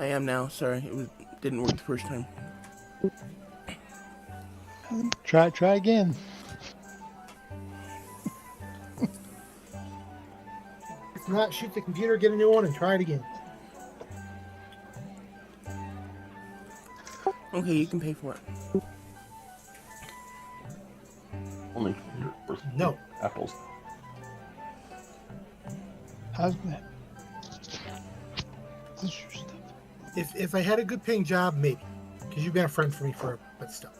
I am now. Sorry, didn't work the first time. Try again. If not, shoot the computer, get a new one, and try it again. Okay, you can pay for it. Only worth No. apples. How's that? This is your stuff. If I had a good paying job, maybe. Because you've been a friend for me for but stuff.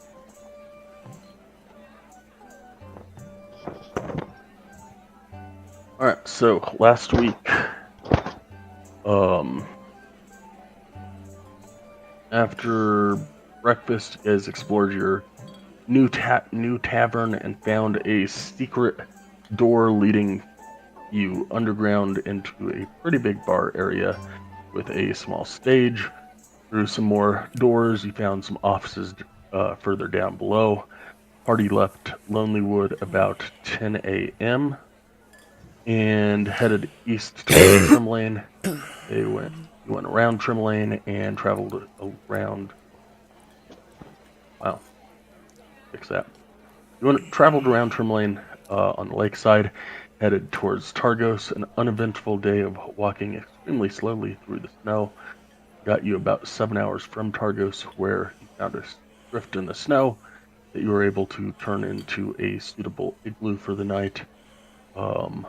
All right, so last week, after breakfast, you guys explored your new tavern and found a secret door leading you underground into a pretty big bar area with a small stage. Through some more doors, you found some offices further down below. Party left Lonelywood about 10 a.m. and headed east toward Trim Lane. You went around Trim Lane and traveled around. Wow, fix that. Traveled around Trim Lane on the lakeside, headed towards Targos. An uneventful day of walking extremely slowly through the snow got you about 7 hours from Targos, where you found a drift in the snow that you were able to turn into a suitable igloo for the night. On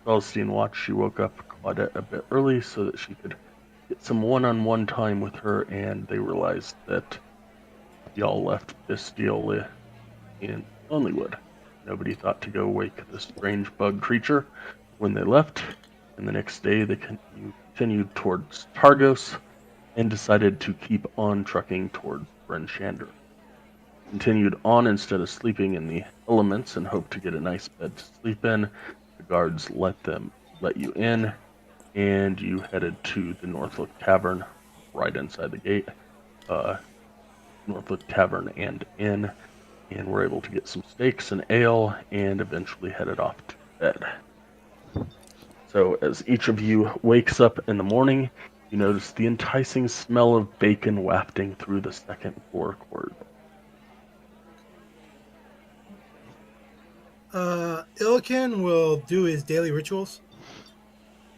Celestine watch, she woke up Claudette a bit early so that she could get some one-on-one time with her, and they realized that y'all left this deal in Lonelywood. Nobody thought to go wake the strange bug creature when they left, and the next day they continued towards Targos and decided to keep on trucking towards Bryn Shander. Continued on instead of sleeping in the elements and hoped to get a nice bed to sleep in. The guards let you in, and you headed to the Northlook Tavern right inside the gate. Northlook Tavern and Inn, and were able to get some steaks and ale, and eventually headed off to bed. So as each of you wakes up in the morning, you notice the enticing smell of bacon wafting through the second floor corridor. Illiken will do his daily rituals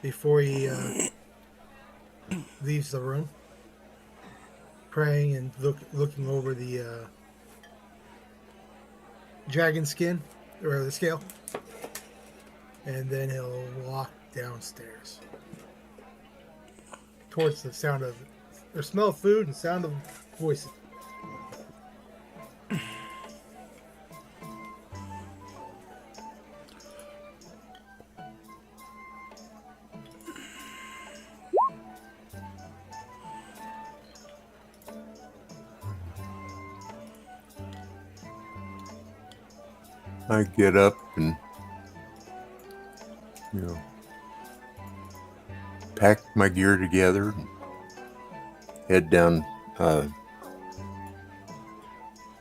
before he leaves the room, praying and looking over the dragon skin or the scale, and then he'll walk downstairs towards the sound of or smell of food and sound of voices. I get up and, pack my gear together and head down to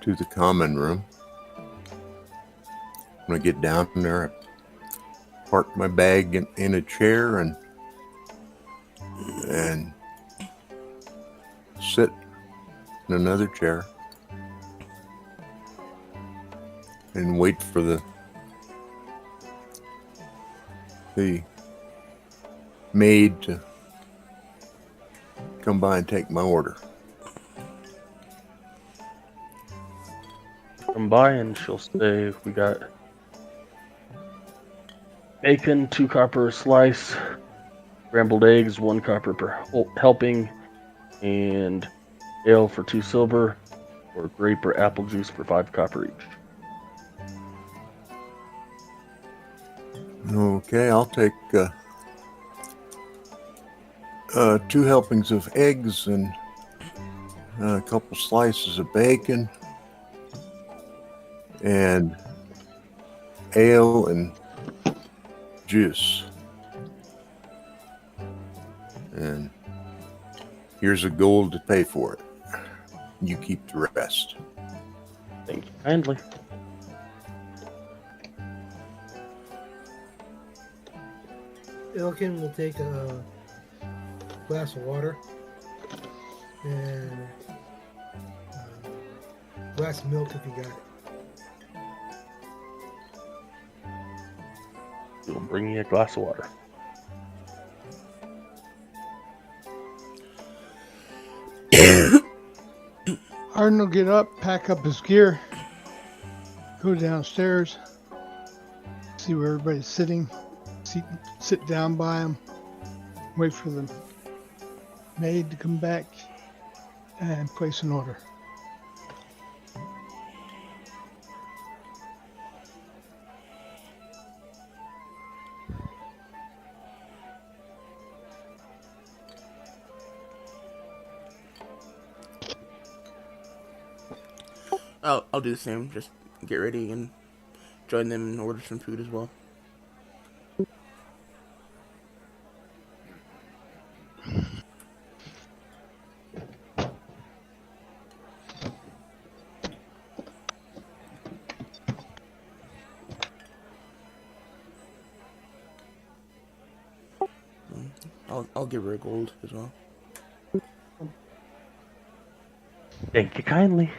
the common room. When I get down there, I park my bag in a chair and sit in another chair and wait for the maid to come by and take my order. Come by and she'll say, we got bacon, 2 copper a slice, scrambled eggs, 1 copper per helping, and ale for 2 silver, or grape or apple juice for 5 copper each. Okay, I'll take 2 helpings of eggs and a couple slices of bacon and ale and juice. And here's a gold to pay for it. You keep the rest. Thank you kindly. Illiken will take a glass of water And glass of milk if you got it. He'll bring you a glass of water. Arden will get up, pack up his gear, go downstairs, see where everybody's sitting, sit down by him, wait for the maid to come back, and place an order. I'll do the same. Just get ready and join them and order some food as well. I'll give her a gold as well. Thank you kindly.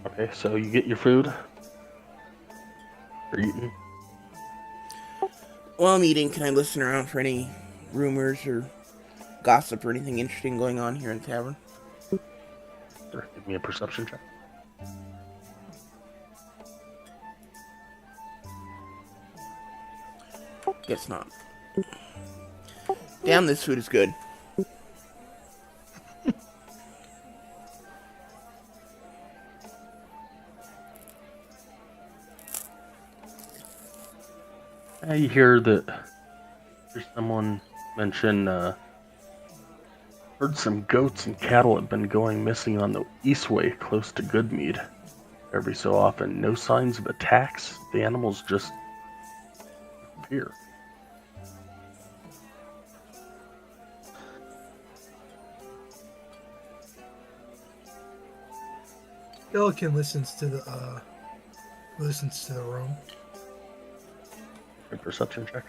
Okay, so you get your food. You're eating. While I'm eating, can I listen around for any rumors or gossip or anything interesting going on here in the tavern? Sure, give me a perception check. Guess not. Damn, this food is good. You hear that there's someone mention, heard some goats and cattle have been going missing on the eastway close to Goodmead. Every so often, no signs of attacks. The animals just appear. Pelican listens to the room. A perception check.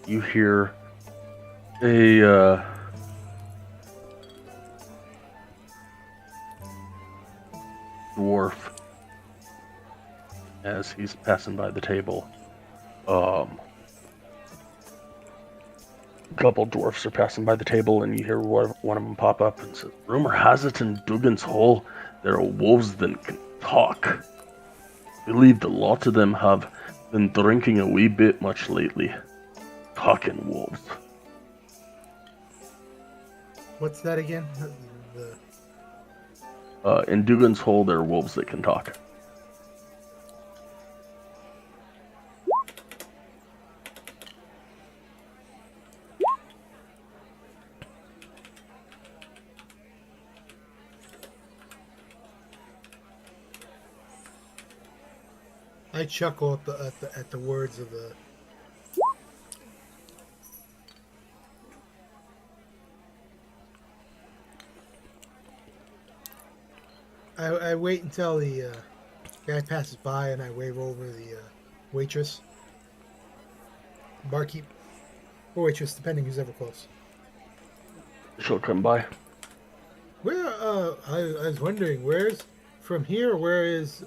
You hear a dwarf as he's passing by the table. A couple dwarfs are passing by the table, and you hear one of them pop up and says, "Rumor has it in Dugan's Hole there are wolves that can talk. Believe the lot of them have been drinking a wee bit much lately. Talking wolves." What's that again? In Dugan's Hole, there are wolves that can talk. I chuckle at the words of the. I wait until the guy passes by and I wave over the waitress, barkeep, or waitress, depending who's ever close. She'll come by. Where I was wondering, where's from here? Where is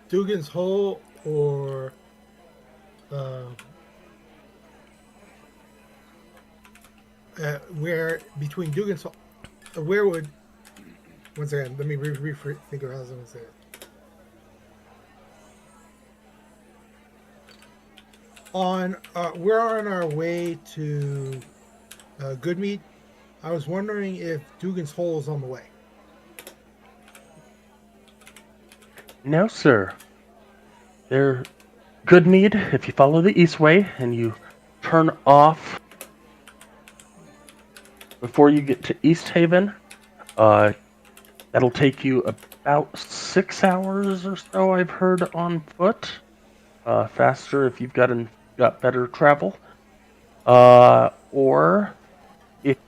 Dugan's Hole or where between Dugan's Hole, where would once again? Let me think of how I was going to say it. We're on our way to Goodmead. I was wondering if Dugan's Hole is on the way. No, sir. They're good mead if you follow the east way and you turn off before you get to East Haven. That'll take you about 6 hours or so, I've heard, on foot. Faster if you've got better travel. Or if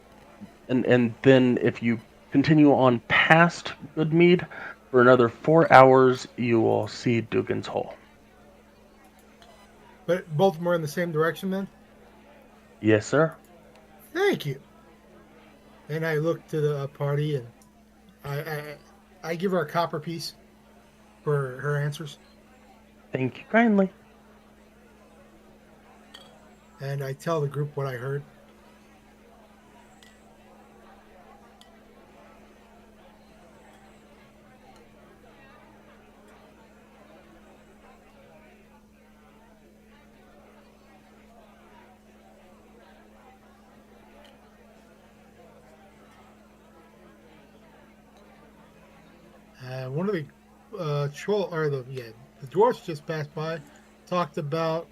and then if you continue on past Goodmead for another 4 hours, you will see Dugan's Hole. But both of them are in the same direction then? Yes, sir. Thank you. And I look to the party and I give her a copper piece for her answers. Thank you kindly. And I tell the group what I heard. One of the the dwarfs just passed by, talked about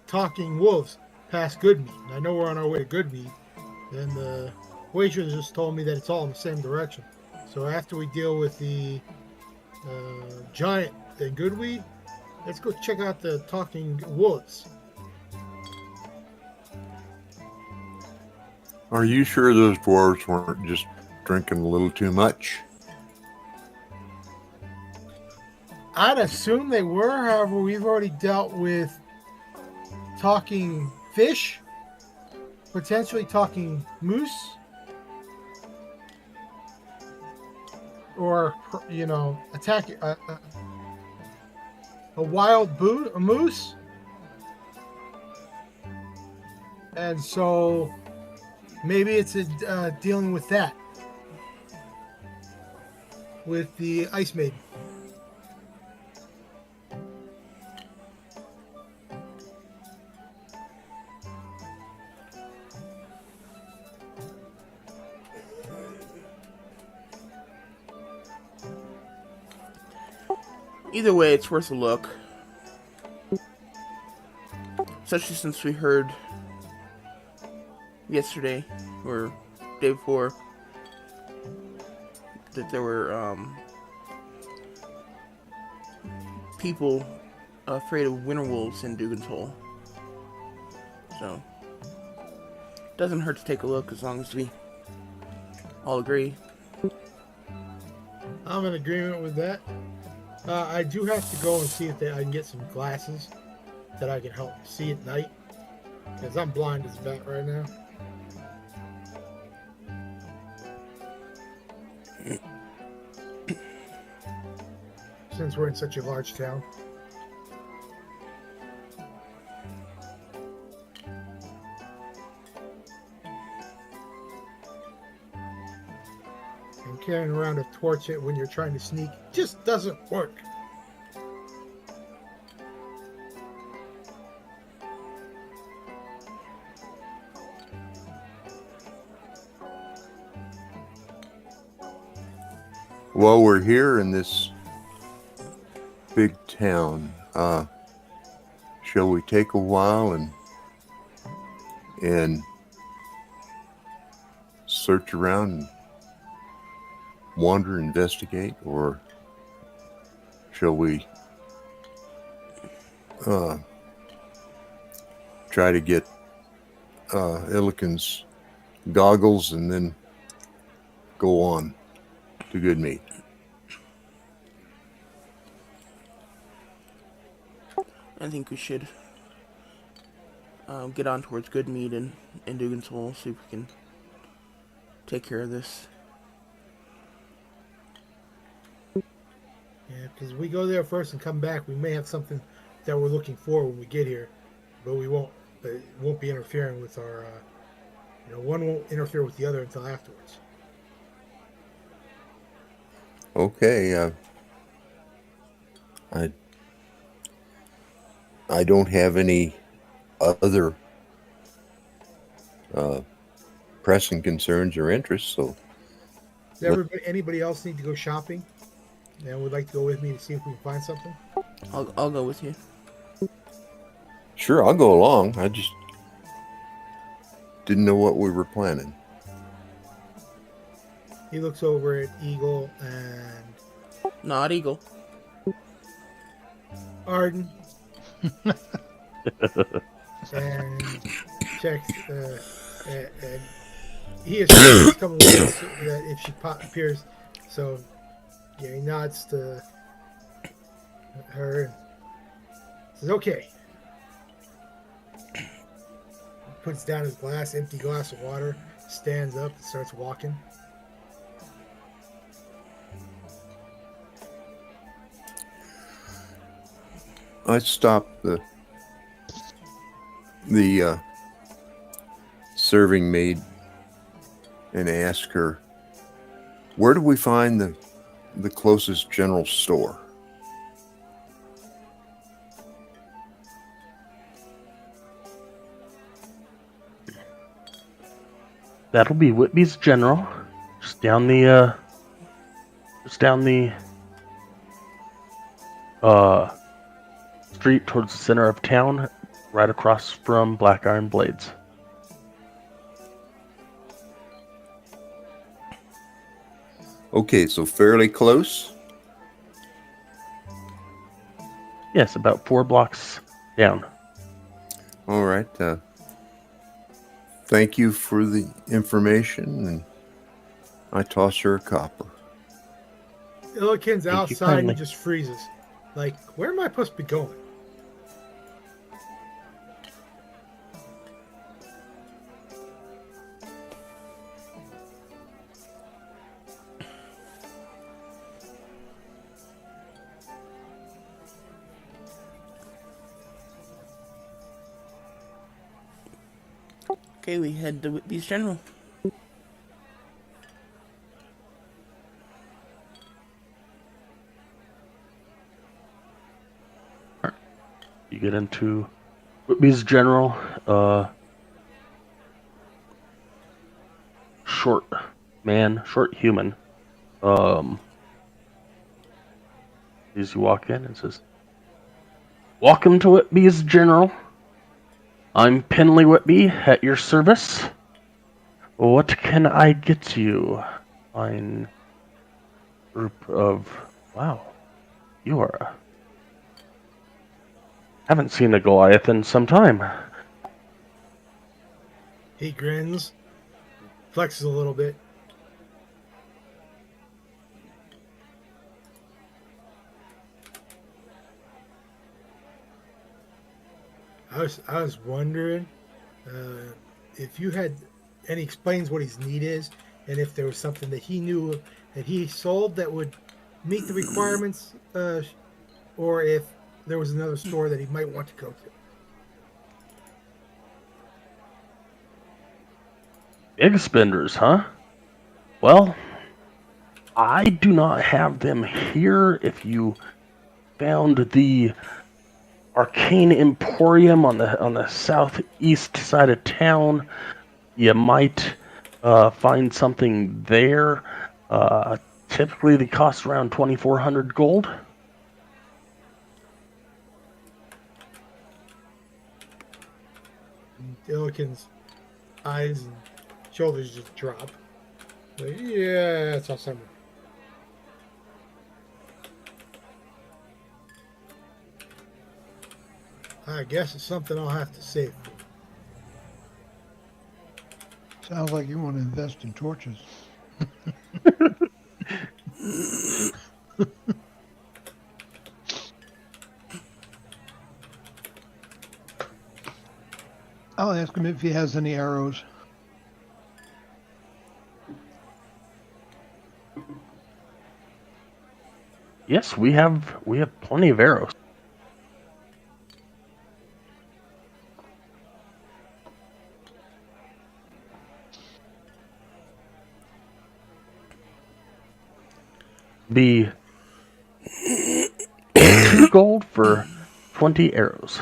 talking wolves past Goodmead. I know we're on our way to Goodmead, and the waitress just told me that it's all in the same direction. So after we deal with the giant in Goodweed, let's go check out the talking woods. Are you sure those dwarves weren't just drinking a little too much? I'd assume they were. However, we've already dealt with talking fish, potentially talking moose, or attack a wild a moose. And so maybe it's dealing with that with the Ice Maiden. Either way, it's worth a look. Especially since we heard yesterday, or day before, that there were people afraid of winter wolves in Dugan's Hole. So, doesn't hurt to take a look as long as we all agree. I'm in agreement with that. I do have to go and see if I can get some glasses that I can help see at night, because I'm blind as a bat right now. Since we're in such a large town. And carrying around a torch when you're trying to sneak just doesn't work. While we're here in this big town, shall we take a while and search around and wander, investigate, or shall we try to get Illiken's goggles and then go on to Goodmead? I think we should get on towards Goodmead and Dugan's Hole, see if we can take care of this. Yeah, because we go there first and come back, we may have something that we're looking for when we get here, but we won't. It won't be interfering with our. One won't interfere with the other until afterwards. Okay. I don't have any other pressing concerns or interests, so Does anybody else need to go shopping? And would like to go with me to see if we can find something? I'll go with you. sure, I'll go along. I just didn't know what we were planning. He looks over at Eagle and Not Eagle. Arden and checks. And he is coming with us that if she appears. So yeah, he nods to her and says, "Okay." Puts down his empty glass of water, stands up, and starts walking. I stopped the serving maid and asked her, where do we find the closest general store? That'll be Whitby's General, just down the street towards the center of town, right across from Black Iron Blades. Okay, so fairly close. Yes, about 4 blocks down. All right. Thank you for the information, and I toss her a copper. Illiken's you outside kindly. and just freezes. Like, where am I supposed to be going? Okay, we head to Whitby's General. You get into Whitby's General, short human. As you walk in, it says, "Welcome to Whitby's General. I'm Penley Whitby at your service. What can I get you?" Fine group of... Wow, you are haven't seen a Goliath in some time. He grins, flexes a little bit. I was wondering if you had, and he explains what his need is, and if there was something that he knew that he sold that would meet the requirements, or if there was another store that he might want to go to. Big spenders, huh? Well, I do not have them here. If you found the Arcane Emporium on the southeast side of town, you might find something there. Typically, they cost around 2,400 gold. Illiken's eyes and shoulders just drop. Like, yeah, that's awesome. I guess it's something I'll have to save. Sounds like you want to invest in torches. I'll ask him if he has any arrows. Yes, we have plenty of arrows. be 2 gold for 20 arrows.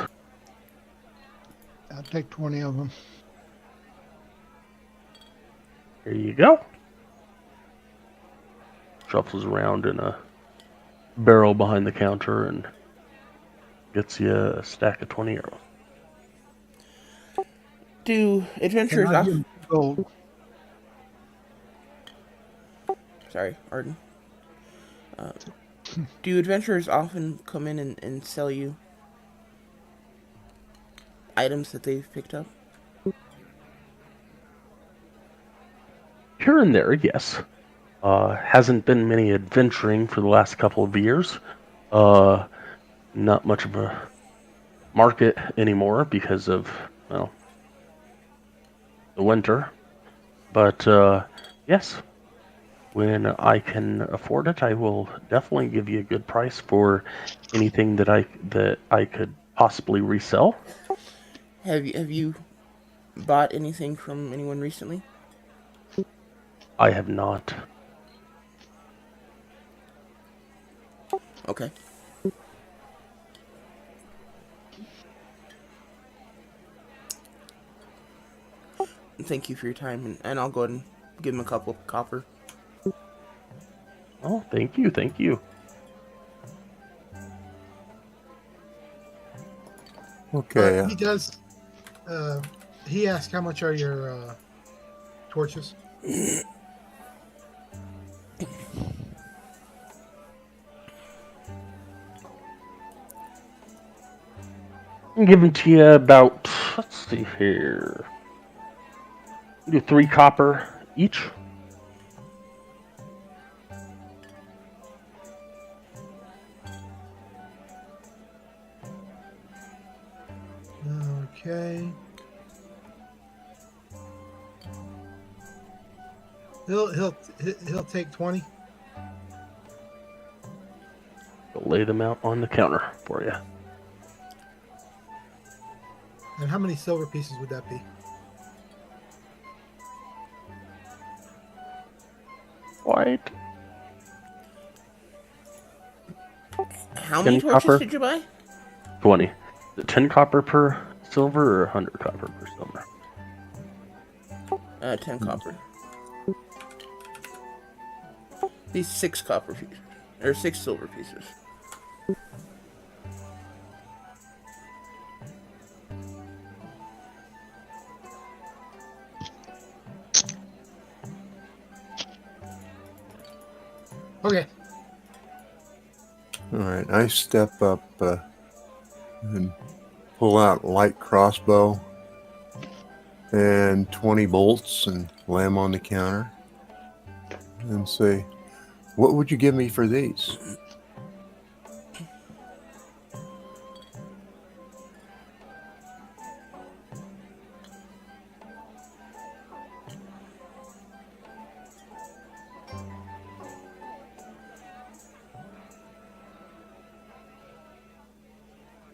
I'll take 20 of them. There you go. Shuffles around in a barrel behind the counter and gets you a stack of 20 arrows. Do And adventurers I'll give often... 'em gold. Sorry, Arden. Do adventurers often come in and sell you items that they've picked up? Here and there, yes. Hasn't been many adventuring for the last couple of years. Not much of a market anymore because of, well, the winter. But yes, when I can afford it, I will definitely give you a good price for anything that I could possibly resell. Have you bought anything from anyone recently? I have not. Okay. Thank you for your time, and I'll go ahead and give him a couple of copper. Oh, thank you, thank you. Okay. He does. He asked, "How much are your torches?" I'm giving to you about, let's see here, do 3 copper each. Okay. He'll take 20. I'll lay them out on the counter for you. And how many silver pieces would that be? Right. How many 10 torches copper. did you buy? 20. Is it 10 copper per silver or 100 copper per silver? 10 copper. These 6 copper pieces. Or 6 silver pieces. Okay. All right. I step up and pull out light crossbow and 20 bolts and lay them on the counter and say, "What would you give me for these?"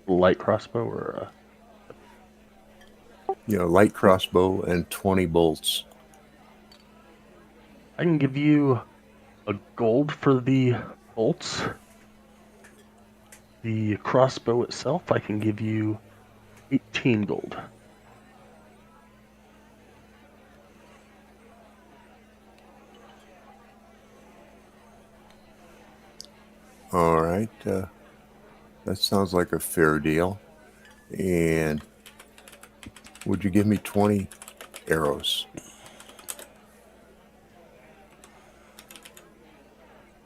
Light crossbow or Light crossbow and 20 bolts. I can give you a gold for the bolts. The crossbow itself, I can give you 18 gold. All right. That sounds like a fair deal. And would you give me 20 arrows?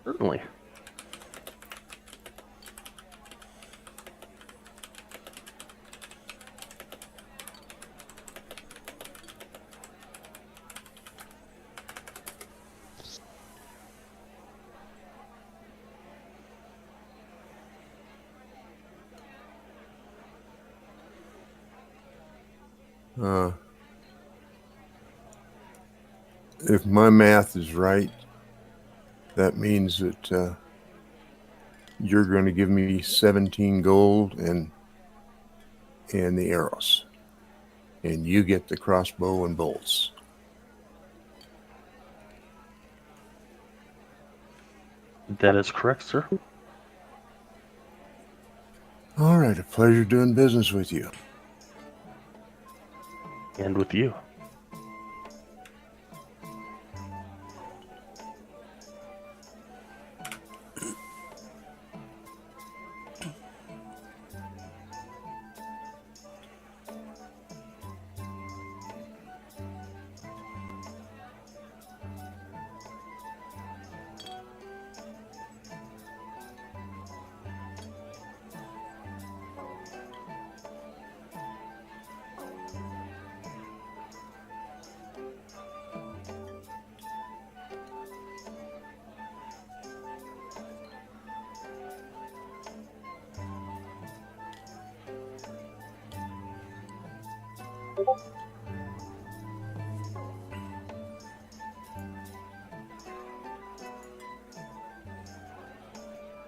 Certainly. If my math is right, that means that you're going to give me 17 gold and the arrows, and you get the crossbow and bolts. That is correct, sir. All right, a pleasure doing business with you. And with you.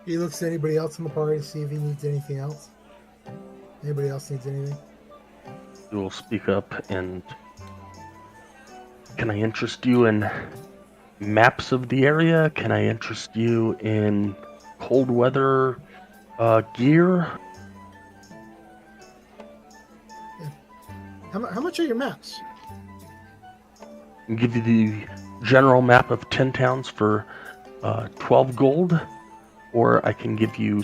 He looks at anybody else in the party to see if he needs anything else. Anybody else needs anything? You will speak up and can I interest you in maps of the area? Can I interest you in cold weather gear? How much are your maps? I'll give you the general map of 10 towns for 12 gold, or I can give you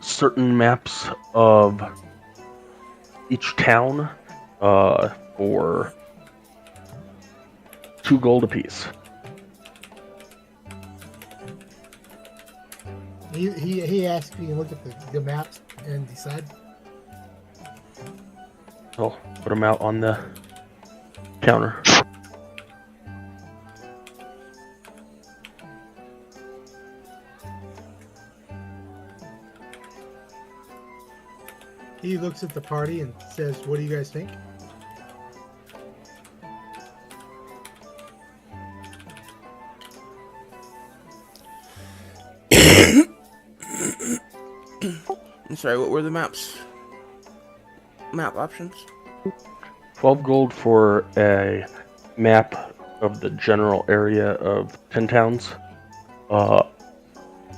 certain maps of each town for 2 gold apiece. He asked if you can look at the maps and decide. I'll put them out on the counter. He looks at the party and says, "What do you guys think?" I'm sorry, what were the map options? 12 gold for a map of the general area of 10 towns.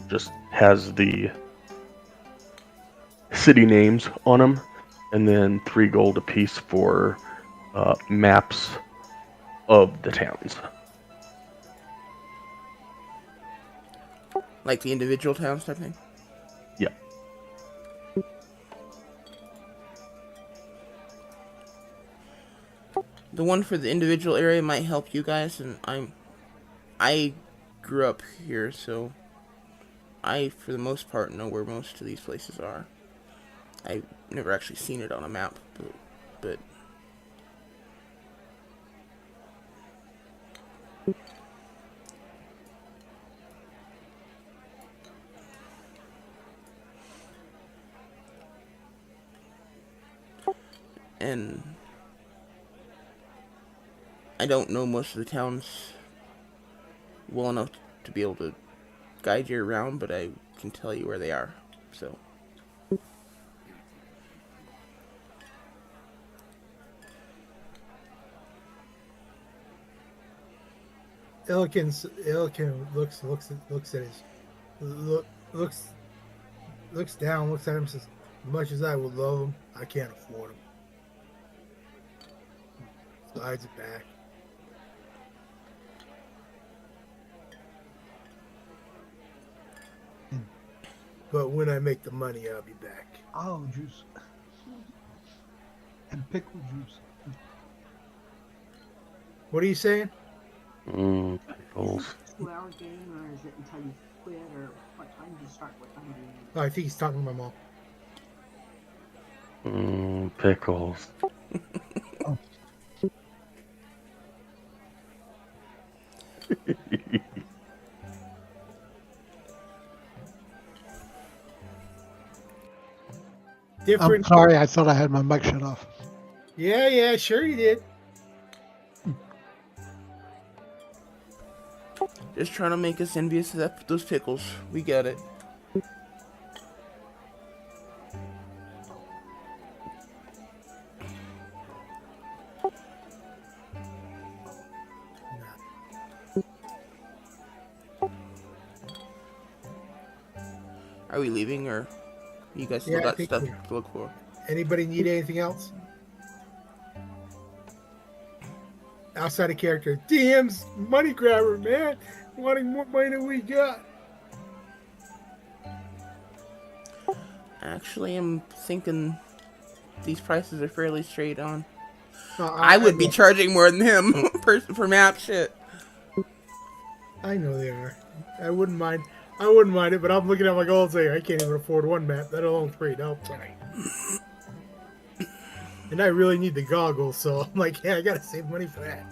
Just has the city names on them, and then 3 gold apiece for maps of the towns. Like the individual towns type thing? Yeah. The one for the individual area might help you guys, and I grew up here, so I, for the most part, know where most of these places are. I've never actually seen it on a map, but and I don't know most of the towns well enough to be able to guide you around, but I can tell you where they are, so. Illikin looks at his looks down, looks at him, and says, "As much as I would love him, I can't afford him." Slides it back. But when I make the money, I'll be back. Olive juice. And pickle juice. What are you saying? Pickles. 2-hour game, or is it until you quit, or what time do you start? What time do you? Oh, I think he's talking to my mom. Pickles. I'm Different. sorry, I thought I had my mic shut off. Yeah, sure you did. Just trying to make us envious of those pickles. We get it. Are we leaving, or you guys still Yeah, I got think stuff we are. to look for? Anybody need anything else? Outside of character. DM's money grabber, man. Wanting more money than we got. Actually, I'm thinking these prices are fairly straight on. No, I would be know. charging more than him for map shit. I know they are. I wouldn't mind. I wouldn't mind it, but I'm looking at my goals saying I can't even afford one map. That alone three. No, sorry. And I really need the goggles, so I'm like, yeah, I gotta save money for that.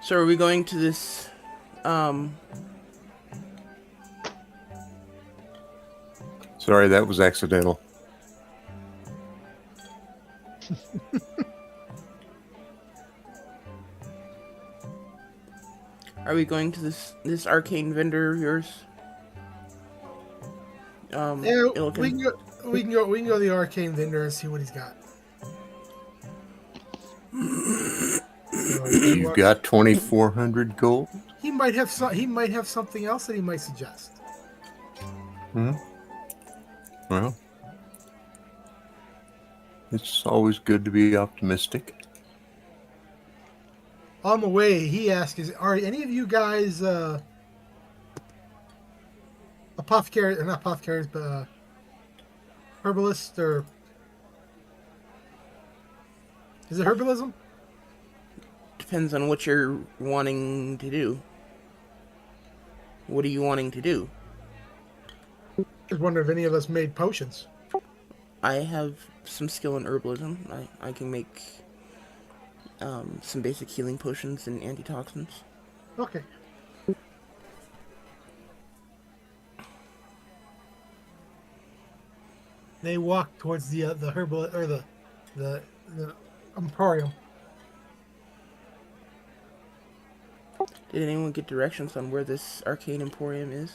So are we going to this, Sorry, that was accidental. are we going to this arcane vendor of yours? Yeah, Illiken? we can go to the arcane vendor and see what he's got. You've got 2,400 gold. He might have something else that he might suggest. Well, it's always good to be optimistic. On the way, he asked, are any of you guys apothecaries, or not apothecaries, but herbalists, or is it herbalism? Depends on what you're wanting to do. What are you wanting to do? I just wonder if any of us made potions. I have some skill in herbalism. I can make some basic healing potions and antitoxins. Okay. They walk towards the herbal or the emporium. Did anyone get directions on where this arcane emporium is?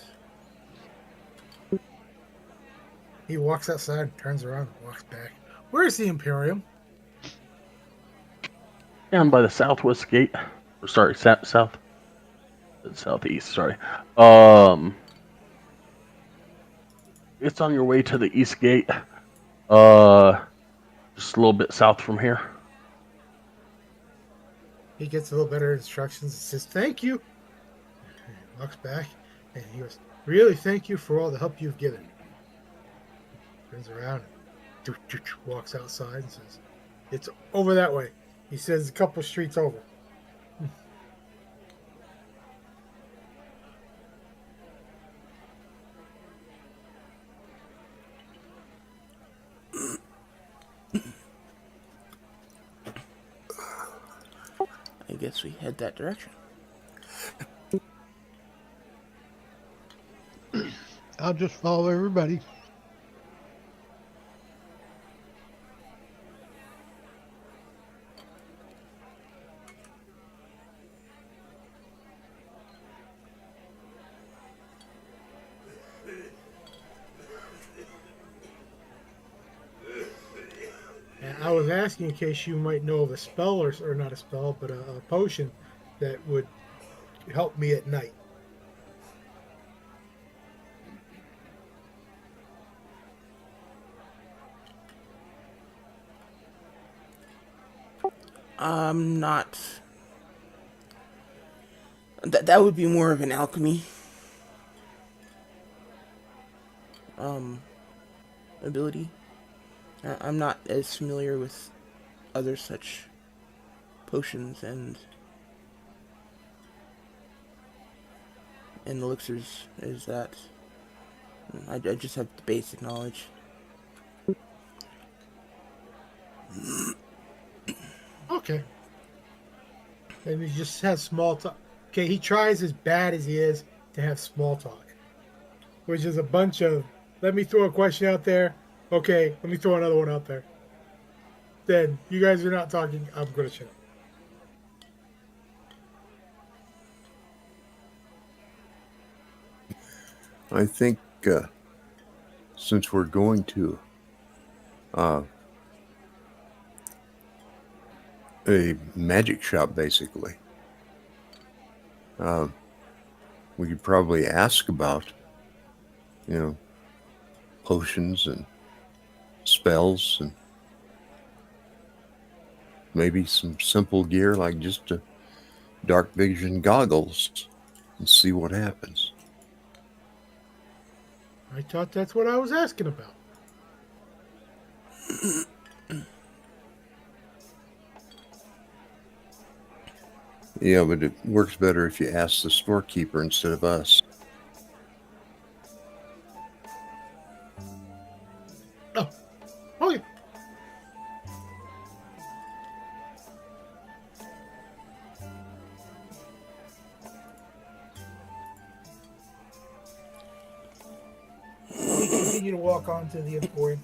He walks outside, turns around, and walks back. Where is the emporium? Down by the southwest gate. Or sorry, southeast. Sorry. It's on your way to the east gate. Just a little bit south from here. He gets a little better instructions and says, "Thank you." He walks back and he goes, "Really, thank you for all the help you've given." Turns around and walks outside and says, "It's over that way." He says a couple streets over. I guess we head that direction. I'll just follow everybody. And I was asking in case you might know of a spell, or not a spell, but a potion that would help me at night. Not. That would be more of an alchemy ability. I'm not as familiar with other such potions and elixirs as that. I just have the basic knowledge. Okay. And he just has small talk. Okay, he tries as bad as he is to have small talk, which is a bunch of, let me throw a question out there. Okay, let me throw another one out there. Then you guys are not talking. I'm going to shut up. I think since we're going to a magic shop, basically, we could probably ask about, potions and spells and maybe some simple gear like just a dark vision goggles and see what happens. I thought that's what I was asking about. Yeah, but it works better if you ask the storekeeper instead of us. Oh yeah. We continue to walk on to the emporium.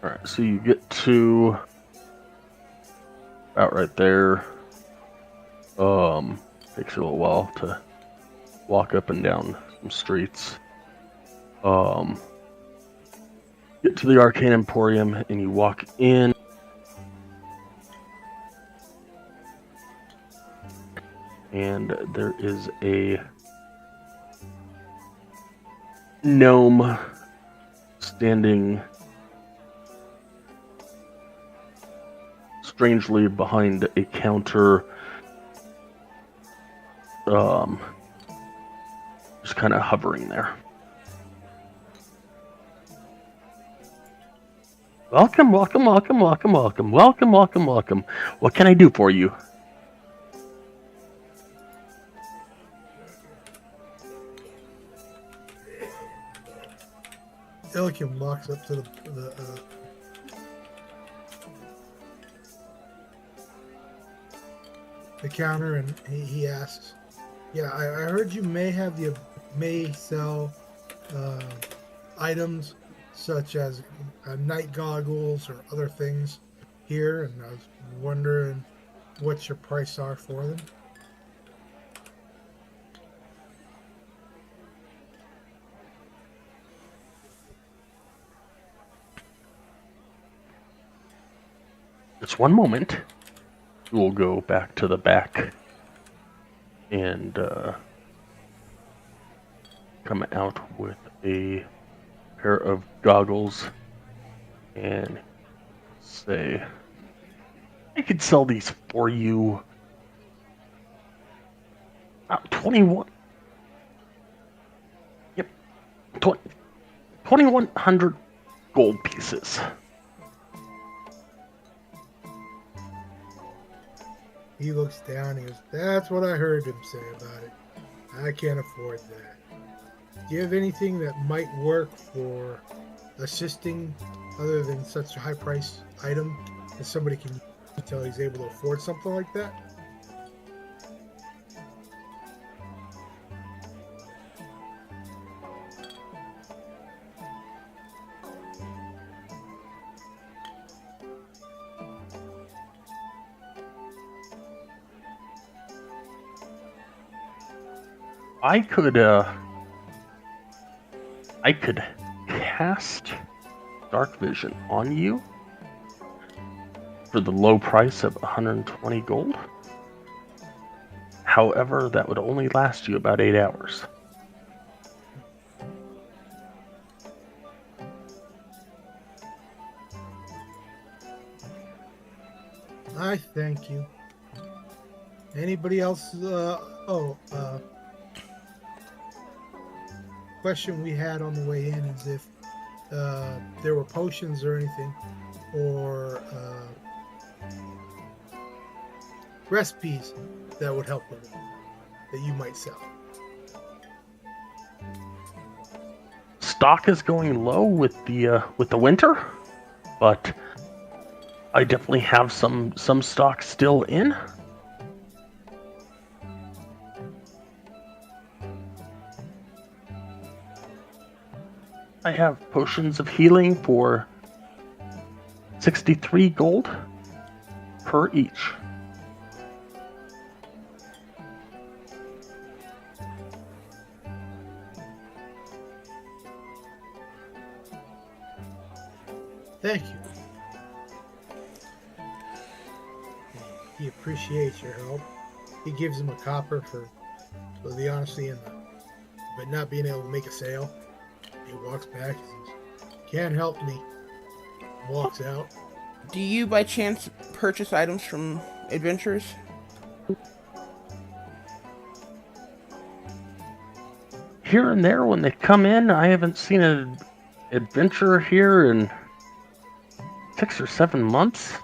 Alright, so you get to about right there. Takes you a little while to walk up and down some streets. Get to the Arcane Emporium and you walk in. And there is a gnome standing strangely behind a counter, just kind of hovering there. Welcome, welcome, welcome, welcome, welcome, welcome, welcome, welcome. What can I do for you? Elikim walks up to the counter and he asks, "Yeah, I heard you may sell items such as night goggles or other things here, and I was wondering what your price are for them." Just one moment. We'll go back to the back and come out with a pair of goggles and say, I could sell these for you. 21. Yep. 2,100 gold pieces. He looks down and he goes, "That's what I heard him say about it. I can't afford that. Do you have anything that might work for assisting other than such a high price item that somebody can use until he's able to afford something like that?" I could cast Dark Vision on you for the low price of 120 gold. However, that would only last you about 8 hours. I thank you. Anybody else? Question we had on the way in is if there were potions or anything, or recipes that would help with it that you might sell. stock is going low with the winter, but I definitely have some stock still in. I have potions of healing for 63 gold per each. Thank you. He appreciates your help. He gives him a copper for the honesty and but not being able to make a sale. He walks back and says, "Can't help me." Walks out. Do you by chance purchase items from adventurers? Here and there when they come in, I haven't seen an adventurer here in 6 or 7 months.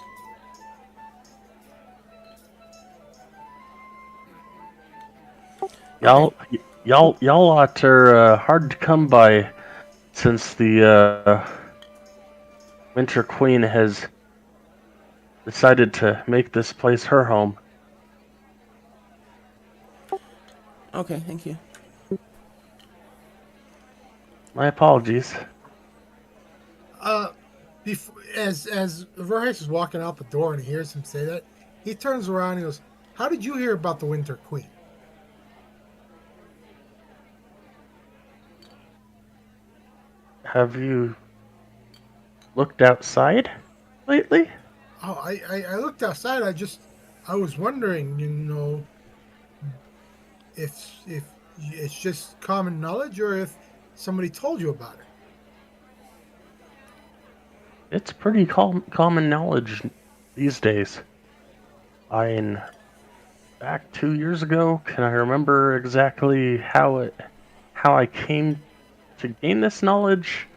Y'all lot are hard to come by since the Winter Queen has decided to make this place her home. Okay, thank you. My apologies. As Verbeeg is walking out the door and he hears him say that, he turns around and goes, "How did you hear about the Winter Queen?" Have you looked outside lately? Oh, I looked outside. I was wondering, if it's just common knowledge or if somebody told you about it. It's pretty common knowledge these days. Back 2 years ago, can I remember exactly how I came to gain this knowledge?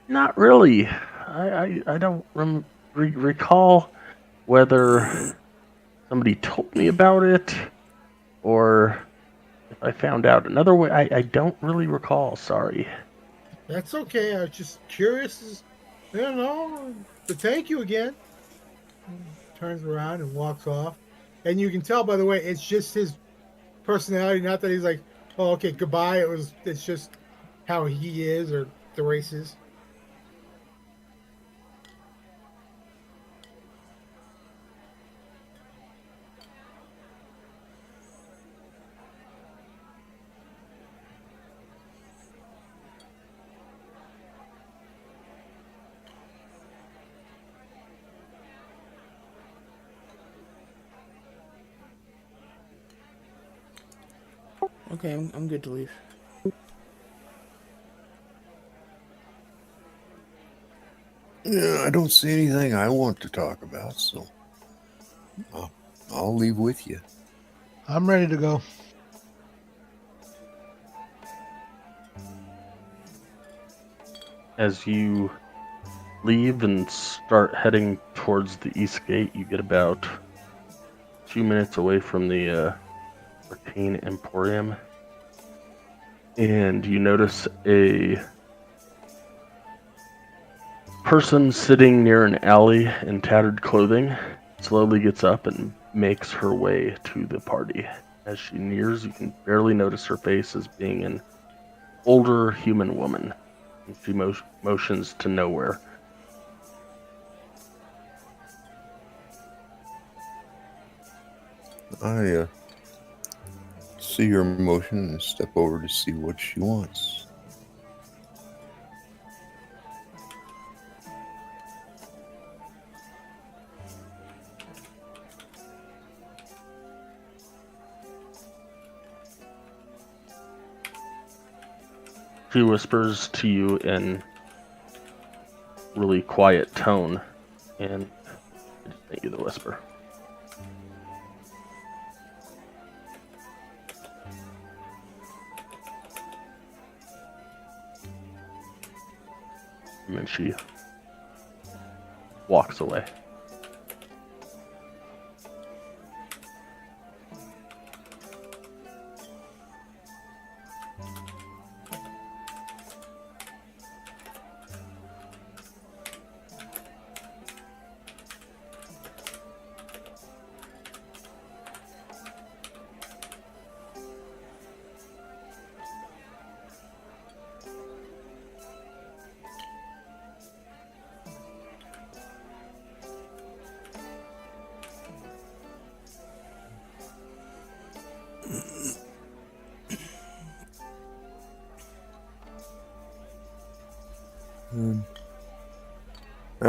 Not really. I don't recall whether somebody told me about it or if I found out another way. I don't really recall, sorry. That's okay. I was just curious. But thank you again. Turns around and walks off. And you can tell, by the way, it's just his personality. Not that he's like, "Oh, okay, goodbye." It's just how he is or the race is. Okay, I'm good to leave. Yeah, I don't see anything I want to talk about, so I'll leave with you. I'm ready to go. As you leave and start heading towards the east gate, you get about 2 minutes away from the Arcane Emporium, and you notice a person sitting near an alley in tattered clothing slowly gets up and makes her way to the party. As she nears, you can barely notice her face as being an older human woman, and she motions to nowhere. I see her motion and step over to see what she wants. She whispers to you in really quiet tone, and I just sent you the whisper. And then she walks away.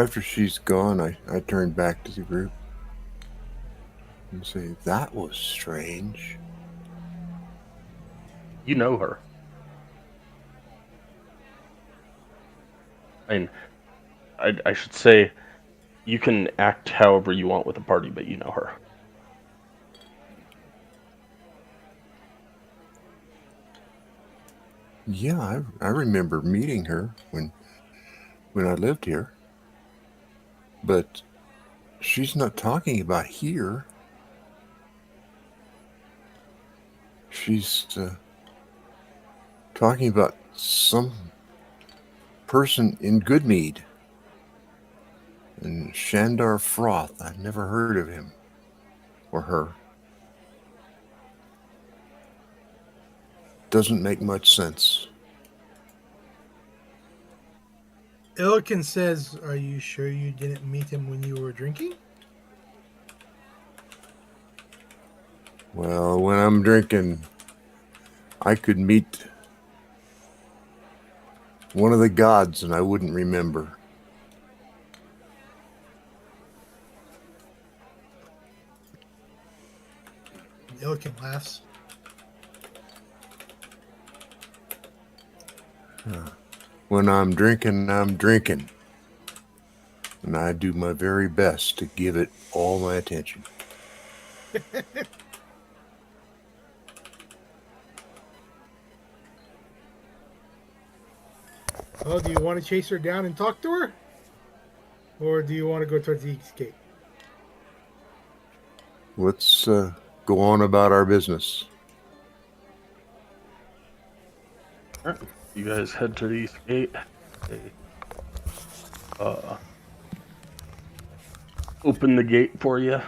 After she's gone, I turn back to the group and say, "That was strange." You know her. I mean, I should say you can act however you want with the party, but you know her. Yeah, I remember meeting her when I lived here. But she's not talking about here. She's talking about some person in Goodmead. And Shandar Froth. I've never heard of him or her. Doesn't make much sense. Illiken says, "Are you sure you didn't meet him when you were drinking?" Well, when I'm drinking, I could meet one of the gods and I wouldn't remember. Illiken laughs. When I'm drinking, I'm drinking. And I do my very best to give it all my attention. Well, do you want to chase her down and talk to her? Or do you want to go towards the escape? Let's go on about our business. All right. You guys head to the east gate. They, open the gate for you,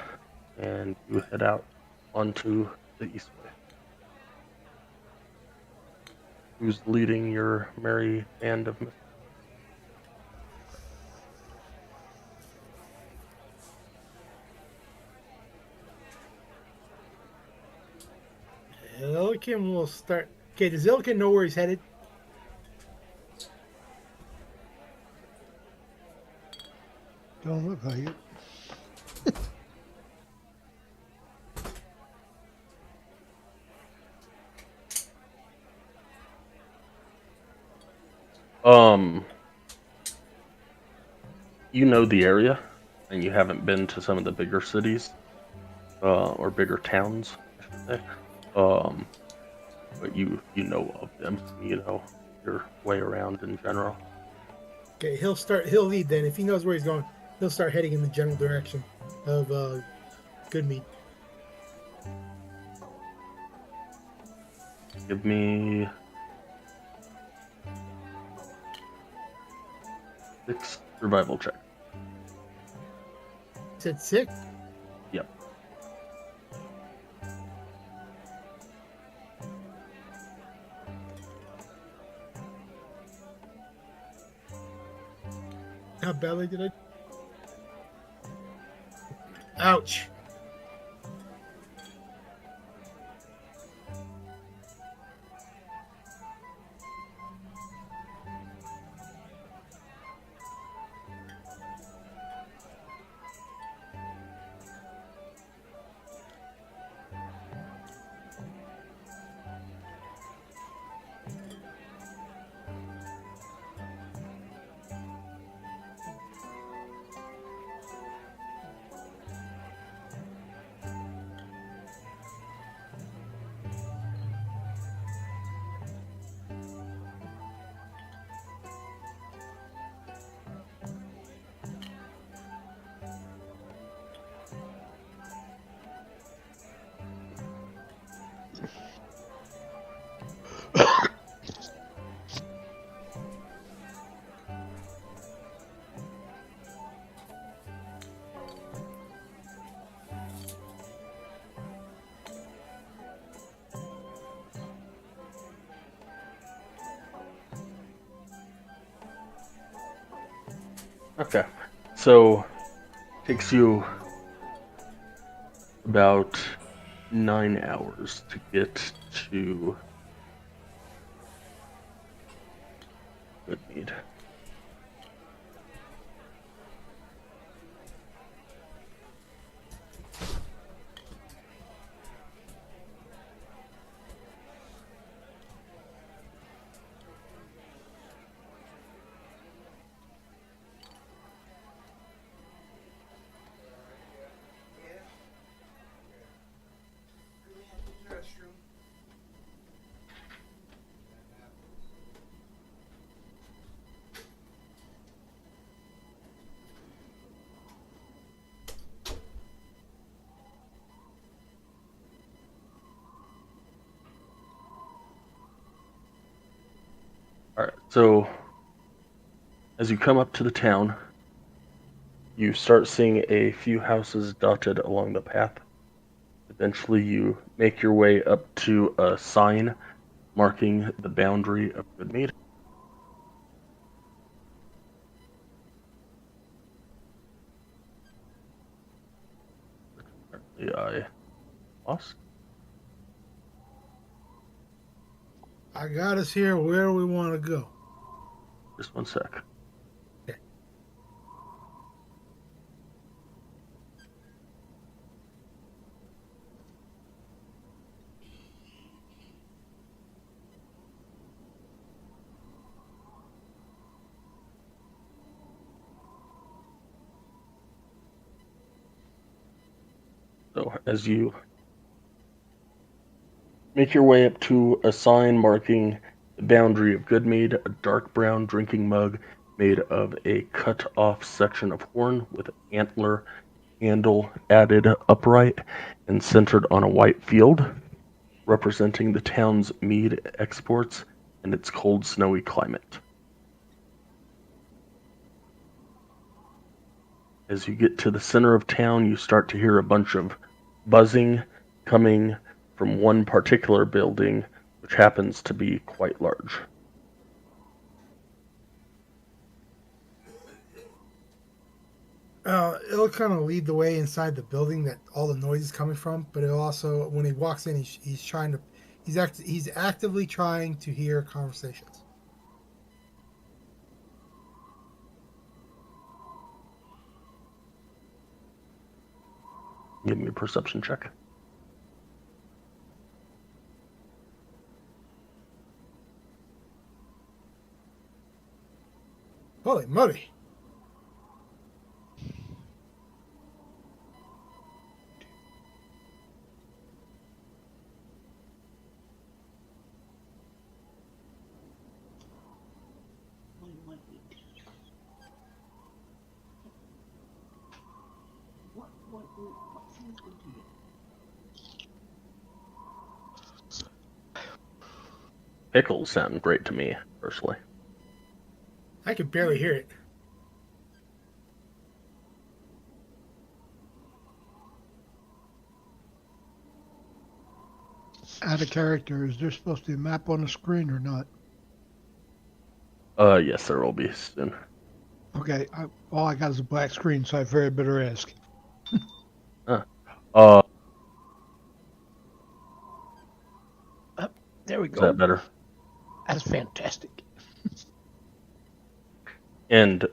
and you head out onto the east way. Who's leading your merry band of misfits? Illiken will start. Okay, does Illiken know where he's headed? Don't look like it. You know the area, and you haven't been to some of the bigger cities, or bigger towns, I should say. But you know of them. You know your way around in general. Okay, he'll lead then. If he knows where he's going, he'll start heading in the general direction of Goodmead. Give me 6 survival check. Said 6? Yep. How badly did I? Ouch. Okay. So takes you about 9 hours to get to Goodmead. All right. So as you come up to the town, you start seeing a few houses dotted along the path. Eventually, you make your way up to a sign marking the boundary of Goodmead. Apparently, I lost. I got us here where we want to go. Just one sec. So, as you make your way up to a sign marking the boundary of Goodmead, a dark brown drinking mug made of a cut-off section of horn with an antler handle added upright and centered on a white field, representing the town's mead exports and its cold, snowy climate. As you get to the center of town, you start to hear a bunch of buzzing coming from one particular building, which happens to be quite large. It'll kind of lead the way inside the building that all the noise is coming from, but it'll also, when he walks in, he's trying to, he's actively trying to hear conversations. Give me a perception check. Holy moly! What sounds good to you? Pickles sound great to me, personally. I can barely hear it. Out of character, is there supposed to be a map on the screen or not? Yes, there will be soon. Okay, all I got is a black screen, so I very better ask. Uh, There we is go. that better? That's fantastic. And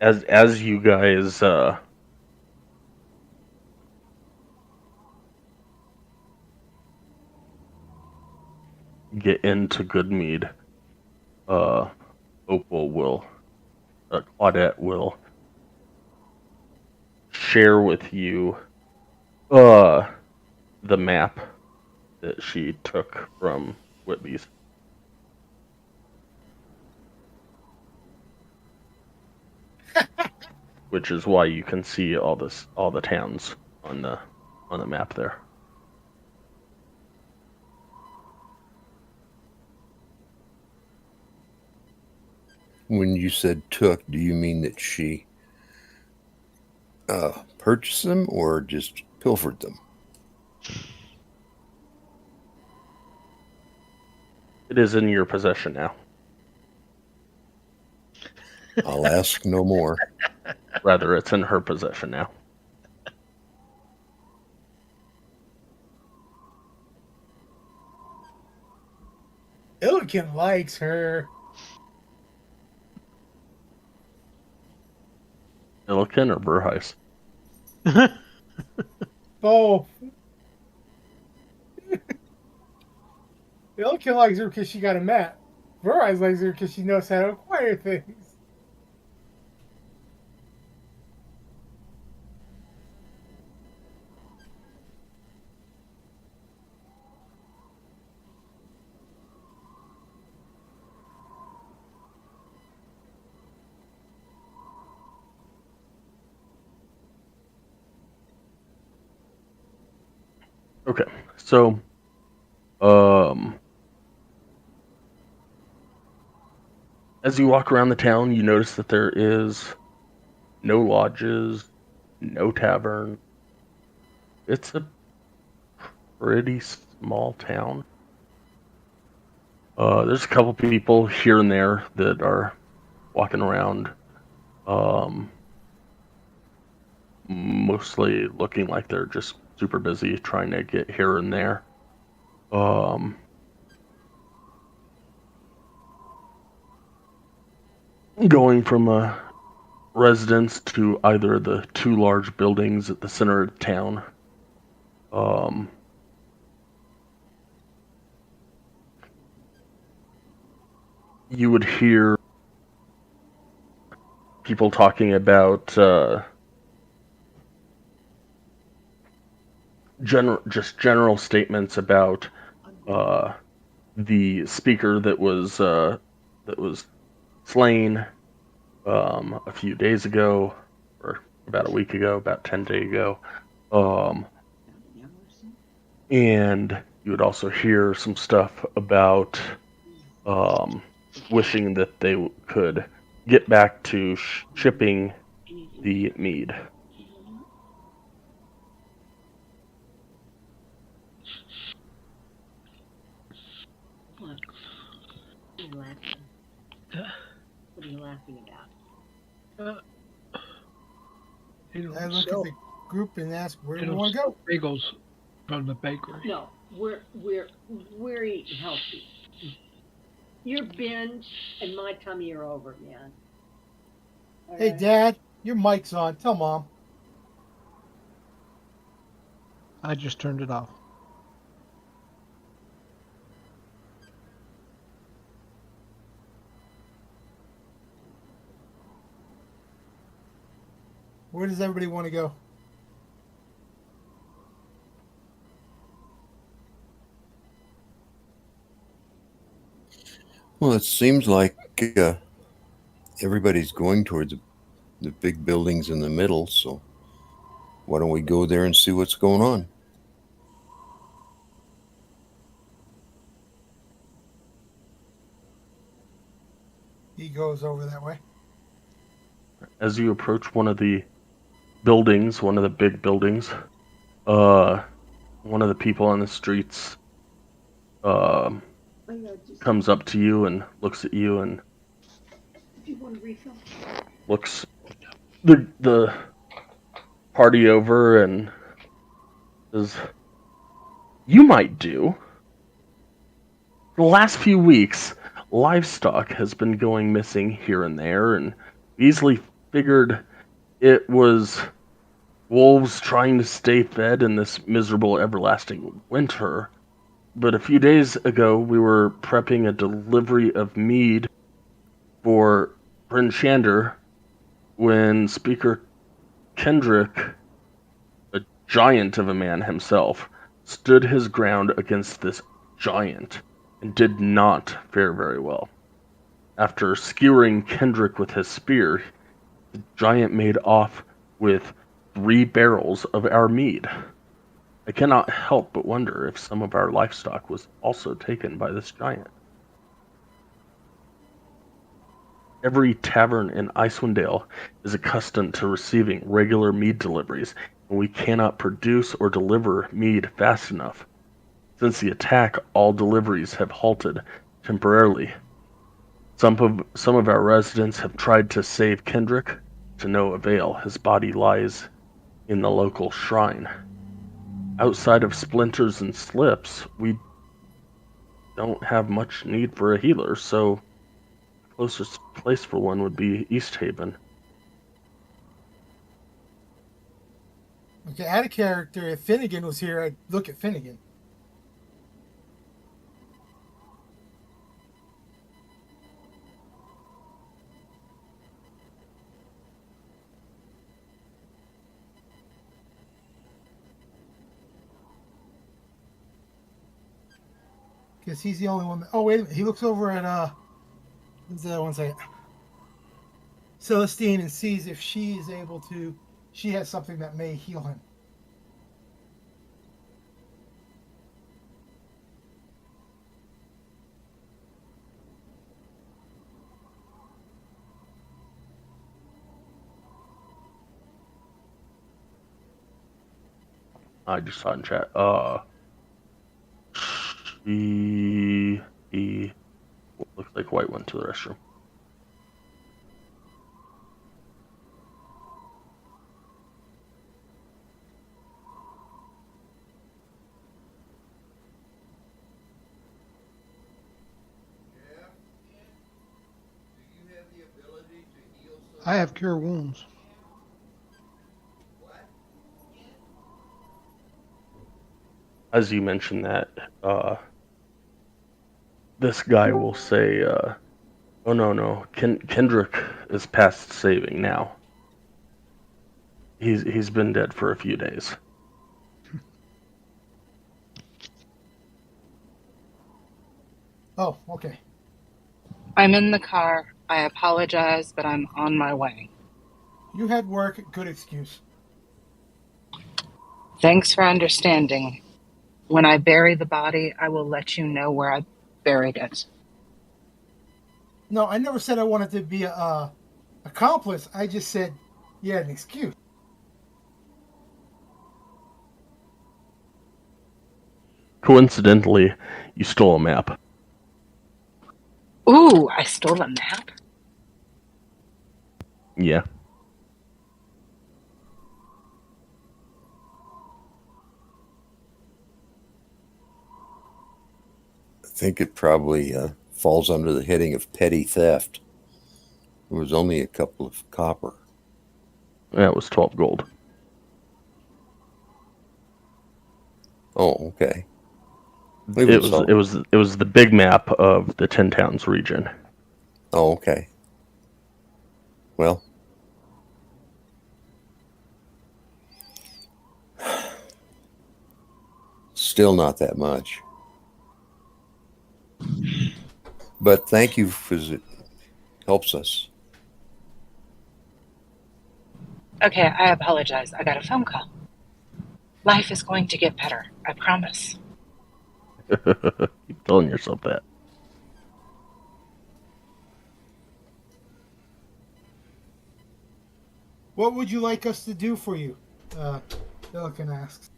as you guys get into Goodmead, Opal will, Claudette will share with you the map that she took from Whitby's. Which is why you can see all the towns on the map there. When you said took, do you mean that she purchased them or just pilfered them? It is in your possession now. I'll ask no more. Rather, it's in her possession now. Illiken likes her. Milliken or Burheis? Both. Illiken likes her because she got a map. Verizon likes her because she knows how to acquire things. Okay, so, As you walk around the town, you notice that there is no lodges, no tavern. It's a pretty small town. There's a couple people here and there that are walking around, mostly looking like they're just super busy trying to get here and there. Going from a residence to either of the two large buildings at the center of town. You would hear people talking about general statements about the speaker that was slain a few days ago, or about a week ago, about 10 days ago. And you would also hear some stuff about wishing that they could get back to shipping the mead. What? What are you laughing? What are you laughing about? I look at the group and ask, where do we want to go? Bagels from the bakery. No, we're eating healthy. Your binge and my tummy are over, man. All Hey, right? Dad, your mic's on. Tell Mom. I just turned it off. Where does everybody want to go? Well, it seems like everybody's going towards the big buildings in the middle, so why don't we go there and see what's going on? He goes over that way. As you approach one of the buildings, one of the big buildings, one of the people on the streets comes up to you and looks at you and Do you want a refill? looks the party over and says, "You might do. For the last few weeks, livestock has been going missing here and there, and easily figured it was wolves trying to stay fed in this miserable everlasting winter. But a few days ago, we were prepping a delivery of mead for Prince Shander when Speaker Kendrick, a giant of a man himself, stood his ground against this giant and did not fare very well. After skewering Kendrick with his spear, the giant made off with 3 barrels of our mead. I cannot help but wonder if some of our livestock was also taken by this giant. Every tavern in Icewind Dale is accustomed to receiving regular mead deliveries, and we cannot produce or deliver mead fast enough. Since the attack, all deliveries have halted temporarily. Some of our residents have tried to save Kendrick, to no avail. His body lies in the local shrine. Outside of splinters and slips, we don't have much need for a healer, so the closest place for one would be East Haven." Okay, out of character, if Finnegan was here, I'd look at Finnegan. Because he's the only one that... Oh, wait a minute. He looks over at... one second. Celestine and sees if she is able to... She has something that may heal him. I just saw in chat. He looks like White went to the restroom. I have cure wounds. As you mentioned that, this guy will say, "Oh no, Kendrick is past saving now. He's been dead for a few days." Oh, okay. I'm in the car. I apologize, but I'm on my way. You had work. Good excuse. Thanks for understanding. When I bury the body, I will let you know where I buried it. No, I never said I wanted to be a accomplice. I just said you had an excuse. Coincidentally, you stole a map. Ooh, I stole a map? Yeah. I think it probably falls under the heading of petty theft. It was only a couple of copper. That was 12 gold. Oh, okay. It was the big map of the 10 towns region. Oh, okay. Well, still not that much. But thank you, because it helps us. Okay, I apologize. I got a phone call. Life is going to get better. I promise. Keep telling yourself that. What would you like us to do for you? Pelican asks.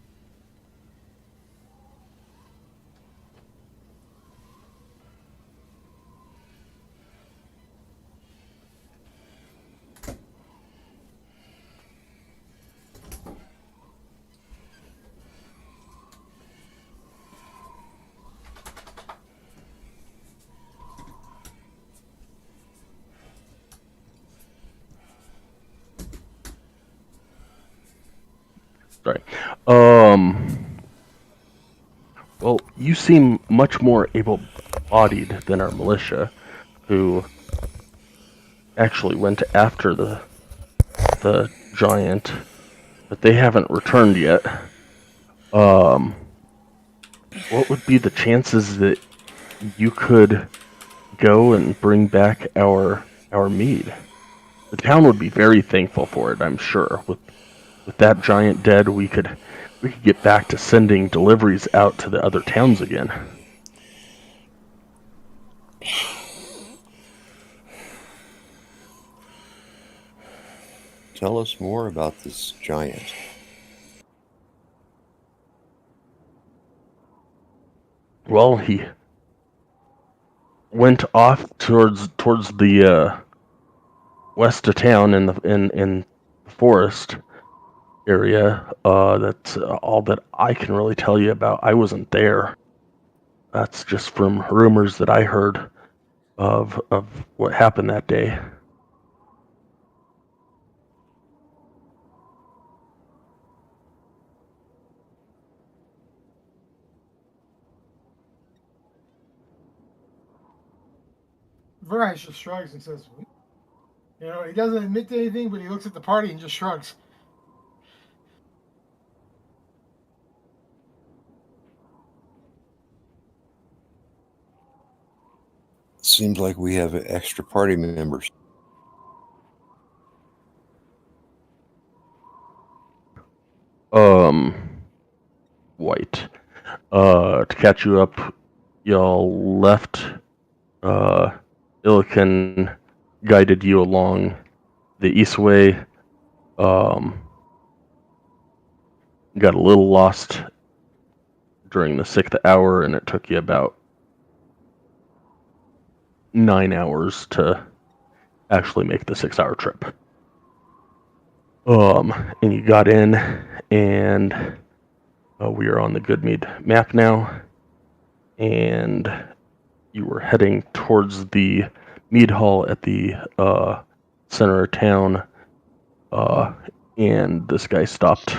Sorry. Well, you seem much more able-bodied than our militia, who actually went after the giant, but they haven't returned yet. What would be the chances that you could go and bring back our mead? The town would be very thankful for it, I'm sure. With that giant dead, we could get back to sending deliveries out to the other towns again. Tell us more about this giant. Well, he went off towards the west of town in the forest area. That's all that I can really tell you about. I wasn't there. That's just from rumors that I heard of what happened that day. Verizon just shrugs and says, you know, he doesn't admit to anything, but he looks at the party and just shrugs. Seems like we have extra party members. White. To catch you up, y'all left. Illican guided you along the east way. got a little lost during the 6th hour, and it took you about 9 hours to actually make the 6-hour trip. And you got in, and we are on the Goodmead map now, and you were heading towards the Mead Hall at the center of town, and this guy stopped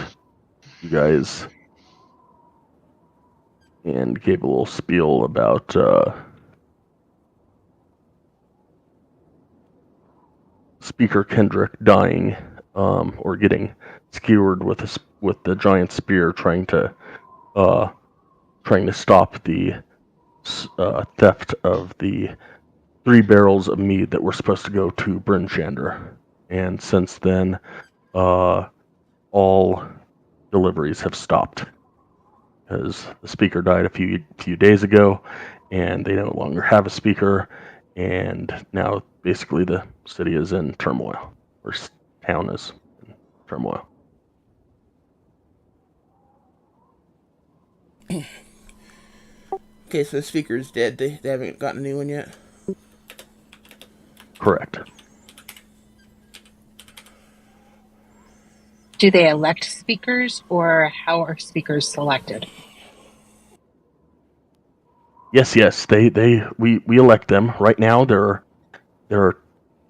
you guys and gave a little spiel about Speaker Kendrick dying, or getting skewered with the giant spear, trying to stop the theft of the 3 barrels of mead that were supposed to go to Bryn Shander. And since then, all deliveries have stopped because the speaker died a few days ago, and they no longer have a speaker. And now, basically, the city is in turmoil, or town is in turmoil. Okay, so the speaker's dead. They haven't gotten a new one yet. Correct. Do they elect speakers, or how are speakers selected? Yes. We elect them. Right now, there are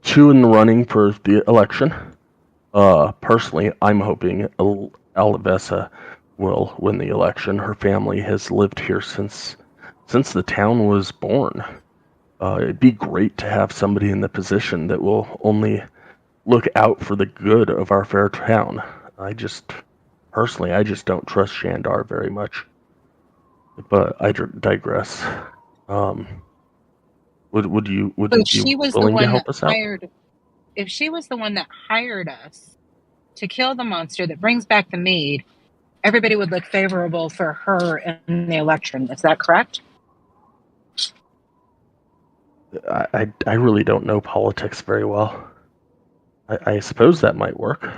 2 in the running for the election. Personally, I'm hoping Alavesa will win the election. Her family has lived here since the town was born. It'd be great to have somebody in the position that will only look out for the good of our fair town. I just don't trust Shandar very much. But I digress. Would you So be she was the willing to one that help us out? hired. If she was the one that hired us to kill the monster that brings back the mead, everybody would look favorable for her in the election. Is that correct? I really don't know politics very well. I suppose that might work.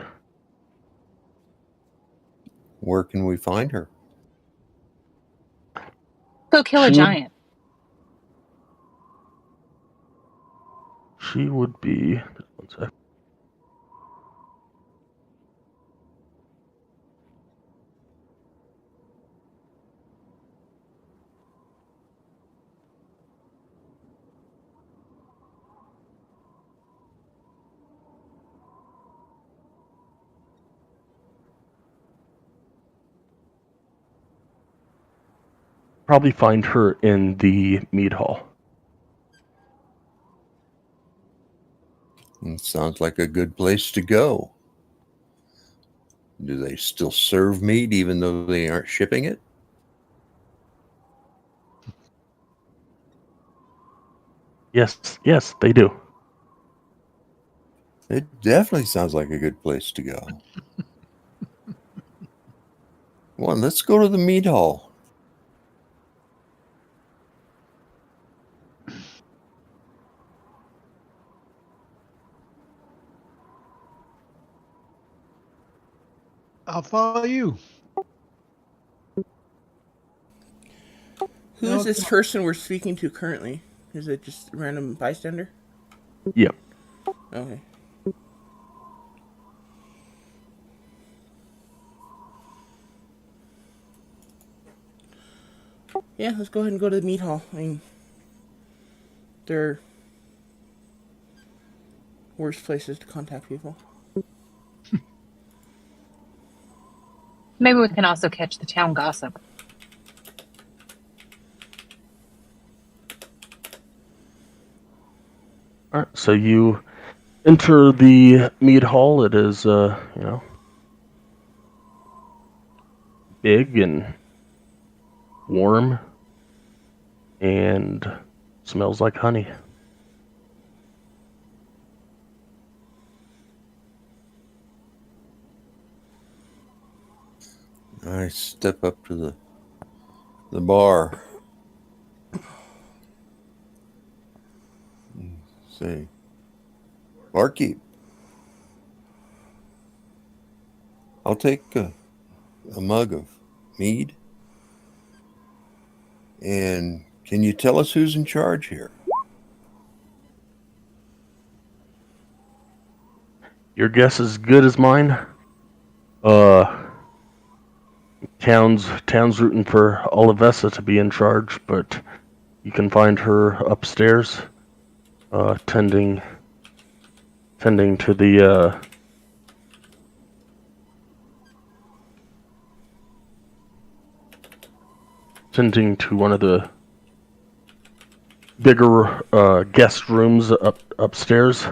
Where can we find her? Go kill a She would giant. she would be. Just one sec. Probably find her in the mead hall. Sounds like a good place to go. Do they still serve meat even though they aren't shipping it? Yes, they do. It definitely sounds like a good place to go. Well, let's go to the meat hall. I'll follow you. Who is this person we're speaking to currently? Is it just a random bystander? Yep. Okay. Yeah, let's go ahead and go to the meat hall. I mean, there are worse places to contact people. Maybe we can also catch the town gossip. All right. So you enter the mead hall. It is, big and warm, and smells like honey. I step up to the bar. Say, barkeep, I'll take a mug of mead. And can you tell us who's in charge here? Your guess is as good as mine. Uh, town's rooting for Olivessa to be in charge, but you can find her upstairs, tending to the tending to one of the bigger guest rooms upstairs.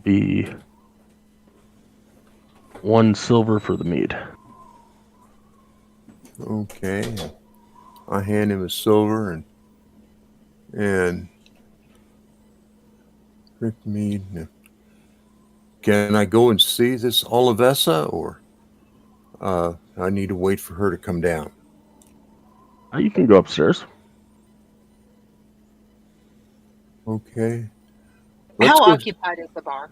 Be 1 silver for the mead. Okay. I hand him a silver and Rick Mead. Can I go and see this Olivessa, or I need to wait for her to come down? You can go upstairs. Okay. How go. occupied is the bar?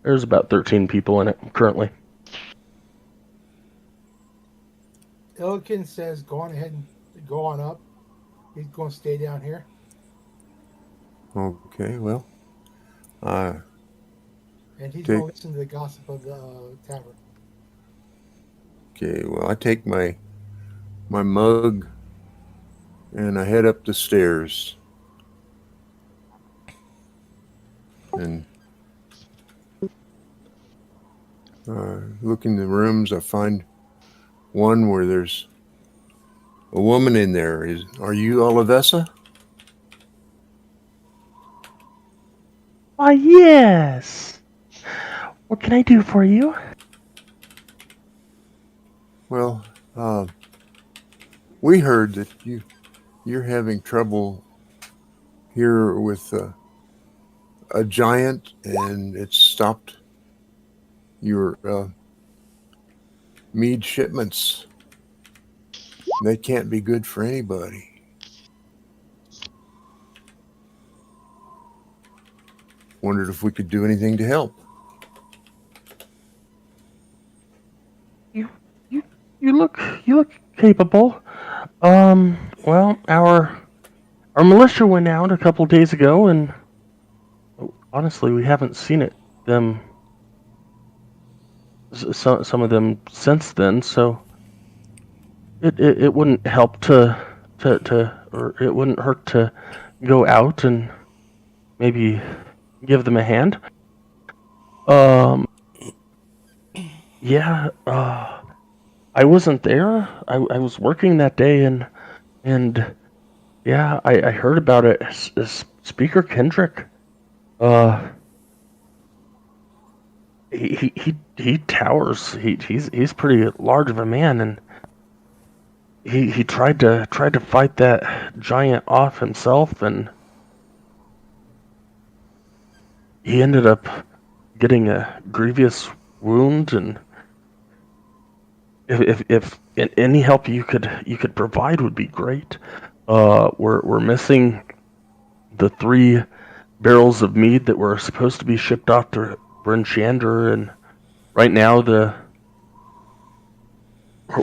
There's about 13 people in it currently. Illiken says, go on ahead and go on up. He's going to stay down here. Okay, well, And he's going to listen to the gossip of the tavern. Okay, well, I take my mug and I head up the stairs. And look in the rooms. I find one where there's a woman in there. Are you Olivessa? Why, yes. What can I do for you? Well, we heard that you're having trouble here with a giant, and it's stopped your mead shipments. They can't be good for anybody. Wondered if we could do anything to help. You look capable. Well, our militia went out a couple days ago, and honestly, we haven't seen them. Some of them since then, so it wouldn't help or it wouldn't hurt to go out and maybe give them a hand. Yeah. I wasn't there. I was working that day, and yeah, I heard about it. Speaker Kendrick, he towers. He's pretty large of a man, and he tried to fight that giant off himself, and he ended up getting a grievous wound. And if any help you could provide would be great. We're missing the 3 barrels of mead that were supposed to be shipped off to Bryn Shander, and right now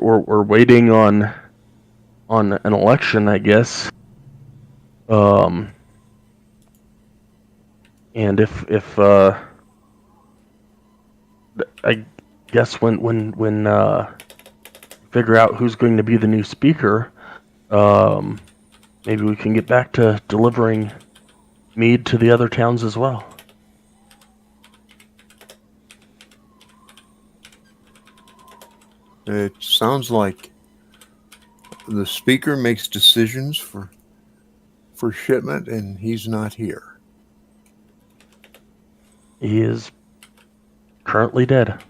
we're waiting on an election, I guess. And if I guess when figure out who's going to be the new speaker, maybe we can get back to delivering mead to the other towns as well. It sounds like the speaker makes decisions for shipment, and he's not here. He is currently dead.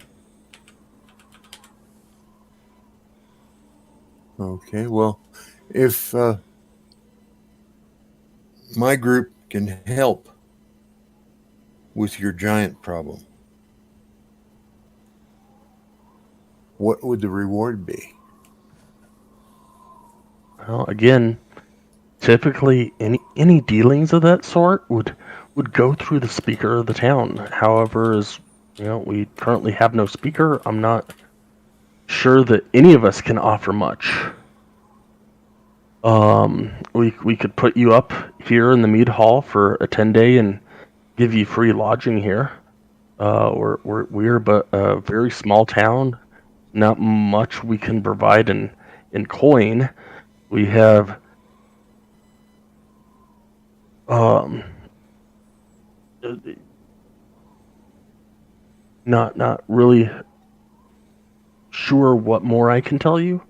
Okay, well, if my group can help with your giant problem, what would the reward be? Well, again, typically any dealings of that sort would go through the speaker of the town. However, as we currently have no speaker, I'm not sure that any of us can offer much. We could put you up here in the Mead Hall for a 10-day and give you free lodging here. We're but a very small town. Not much we can provide in coin. We have not really sure what more I can tell you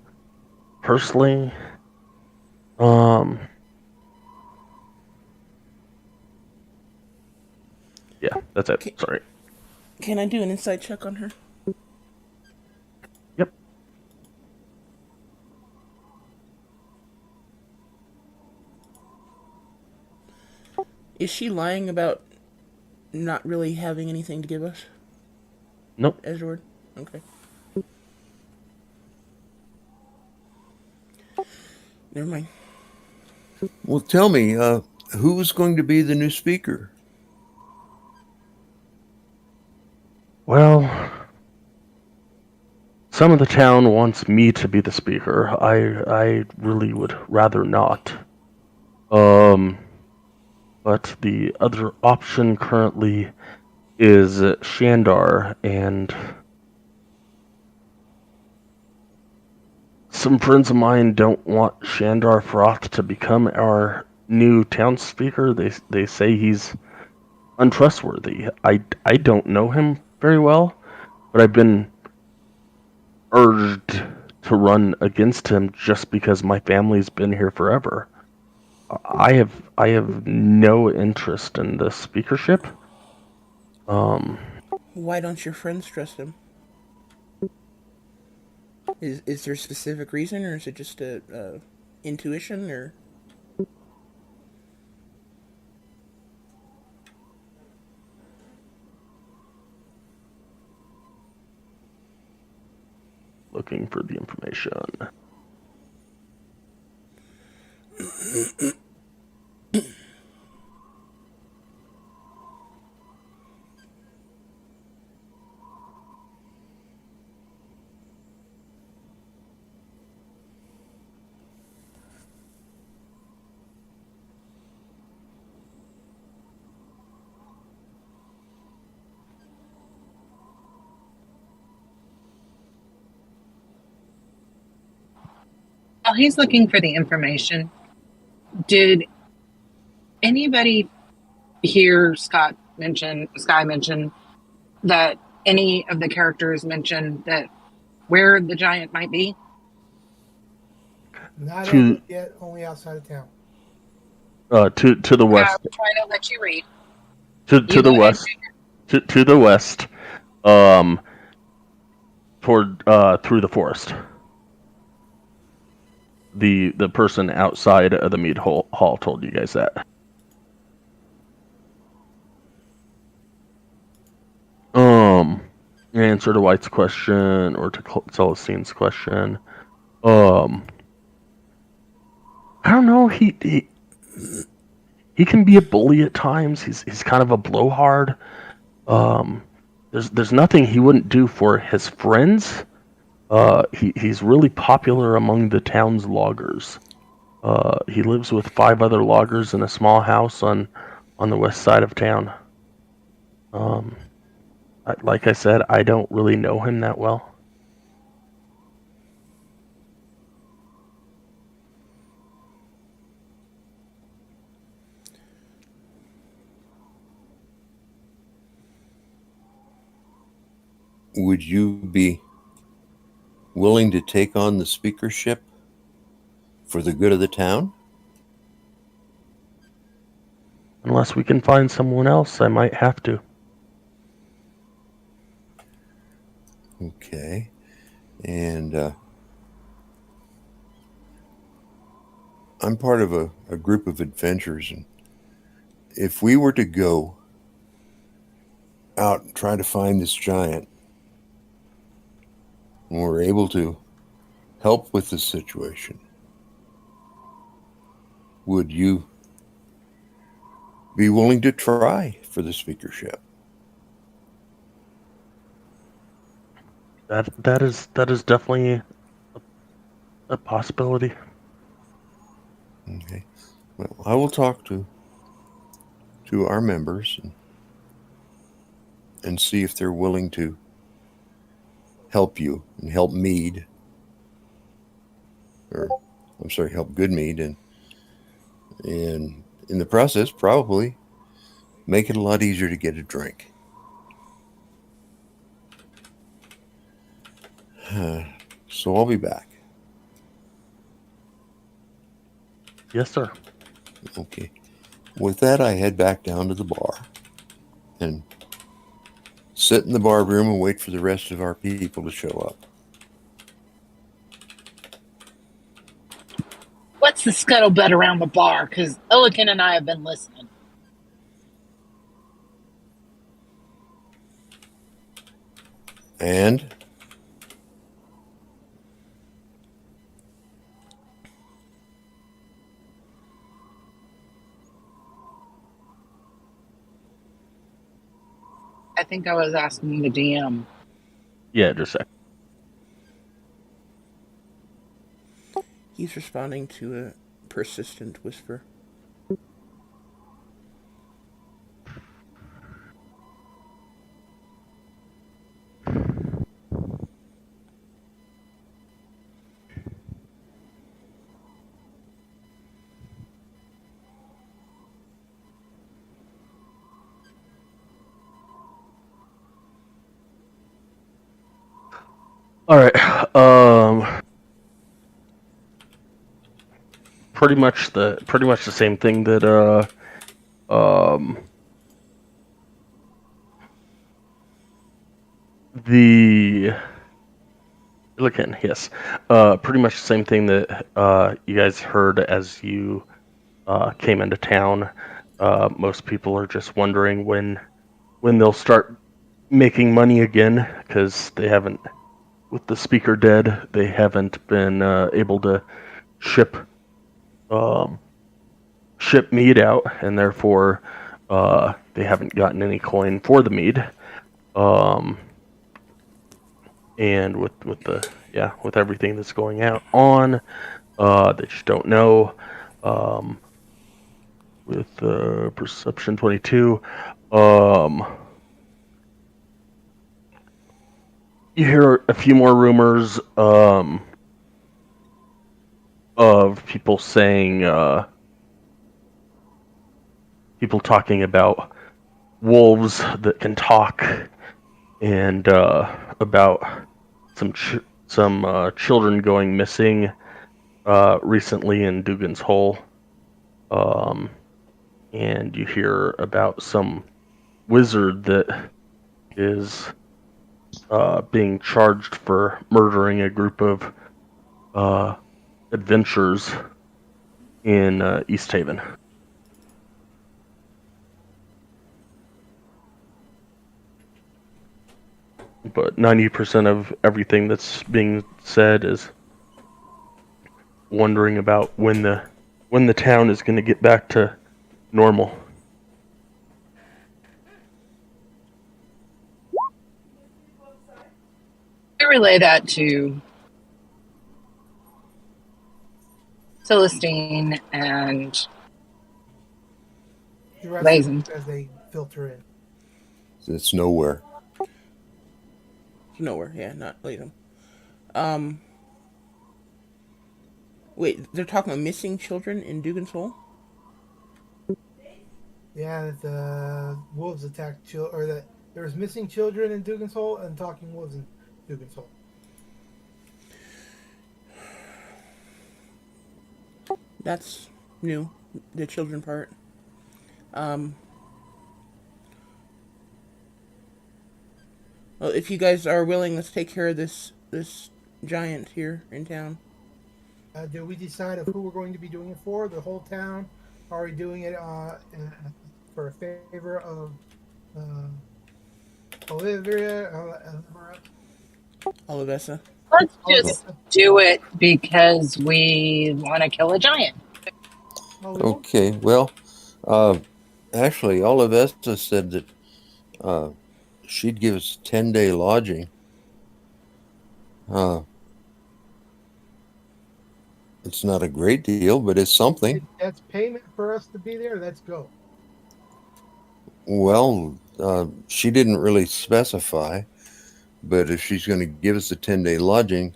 personally. Yeah, that's it. Sorry. Can I do an insight check on her? Yep. Is she lying about not really having anything to give us? Nope. Edward? Okay. Never mind. Well, tell me, who's going to be the new speaker? Well, some of the town wants me to be the speaker. I really would rather not. But the other option currently is Shandar, and some friends of mine don't want Shandar Froth to become our new town speaker. They say he's untrustworthy. I don't know him very well, but I've been urged to run against him just because my family's been here forever. I have no interest in the speakership. Why don't your friends trust him? Is there a specific reason, or is it just a intuition, or? Looking for the information. While he's looking for the information, did anybody hear Sky mention that any of the characters mentioned that where the giant might be? Not To- as yet, only outside of town. To the I'm west. trying to let you read. To You the go ahead. west. To the west. Toward through the forest. The person outside of the Mead Hall told you guys that. Answer to White's question or to Celestine's question. I don't know. He can be a bully at times. He's kind of a blowhard. There's nothing he wouldn't do for his friends. He's really popular among the town's loggers. He lives with 5 other loggers in a small house on the west side of town. Like I said, I don't really know him that well. Would you be willing to take on the speakership for the good of the town? Unless we can find someone else, I might have to. Okay. And I'm part of a group of adventurers, and if we were to go out and try to find this giant, and we're able to help with the situation, would you be willing to try for the speakership? That is definitely a possibility. Okay. Well, I will talk to our members and see if they're willing to help you and help Mead, or I'm sorry, help Good Mead, and in the process probably make it a lot easier to get a drink. So I'll be back. Yes, sir. Okay. With that, I head back down to the bar and sit in the bar room and wait for the rest of our people to show up. What's the scuttlebutt around the bar? Because Elikin and I have been listening. And I think I was asking the DM. Yeah, just a sec. He's responding to a persistent whisper. All right. Pretty much the same thing that the Milliken, yes. Pretty much the same thing that you guys heard as you came into town. Most people are just wondering when they'll start making money again, because they haven't, with the speaker dead, they haven't been able to ship mead out, and therefore they haven't gotten any coin for the mead. And with everything that's going on, they just don't know. With Perception 22, you hear a few more rumors of people saying, people talking about wolves that can talk, and about some children going missing recently in Dugan's Hole. And you hear about some wizard that is being charged for murdering a group of adventurers in East Haven. But 90% of everything that's being said is wondering about when the town is going to get back to normal. I relay that to Celestine and The rest Blazon. as they filter in. it's nowhere. Nowhere, yeah, not later. Wait, they're talking about missing children in Dugan's Hole? Yeah, that the wolves attacked children, or that there was missing children in Dugan's Hole and talking wolves in Dugan's Hole. That's new, the children part. Well, if you guys are willing, let's take care of this giant here in town. Do we decide of who we're going to be doing it for? The whole town? Are we doing it for a favor of Olivia? Olivessa. Let's just do it because we want to kill a giant. Well, we won't- Okay, well, actually, Olivesta said that she'd give us 10-day lodging. Uh, it's not a great deal, but it's something. That's payment for us to be there. Let's go. Well, she didn't really specify, but if she's going to give us a 10-day lodging,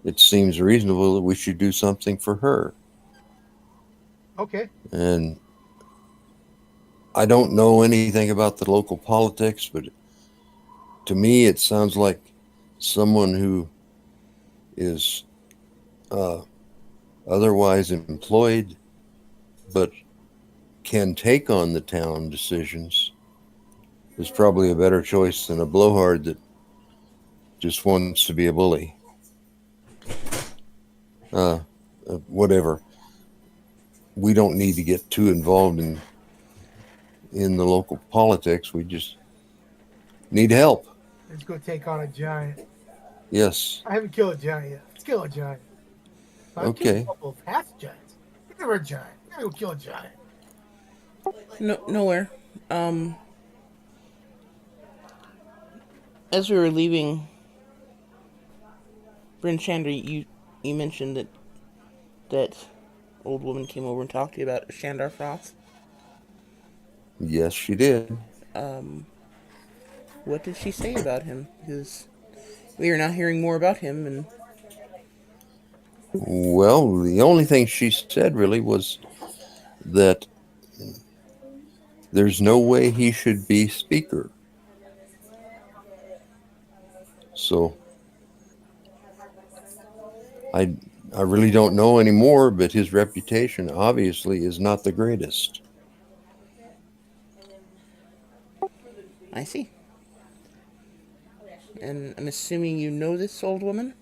it seems reasonable that we should do something for her. Okay. And I don't know anything about the local politics, but to me, it sounds like someone who is otherwise employed but can take on the town decisions is probably a better choice than a blowhard that just wants to be a bully. Whatever. We don't need to get too involved in the local politics. We just need help. Let's go take on a giant. Yes. I haven't killed a giant yet. Let's kill a giant. I've killed Okay. a couple of half giants. Never a giant. I go kill a giant. No, nowhere. As we were leaving Bryn Chandra, you mentioned that old woman came over and talked to you about Shandar Frost. Yes, she did. What did she say about him? Because we are now hearing more about him, and Well, the only thing she said really was that there's no way he should be speaker. So I really don't know anymore, but his reputation obviously is not the greatest. I see. And I'm assuming you know this old woman?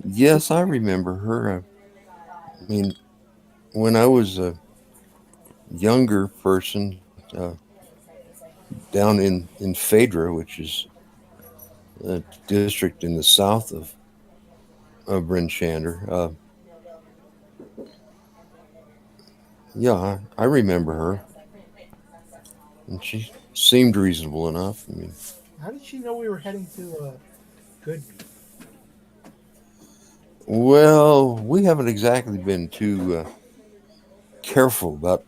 Yes, I remember her. I mean, when I was a younger person down in Phaedra, which is a district in the south of Bryn Shander, yeah, I remember her. And she seemed reasonable enough. I mean, How did she know we were heading to Good? well, we haven't exactly been too careful about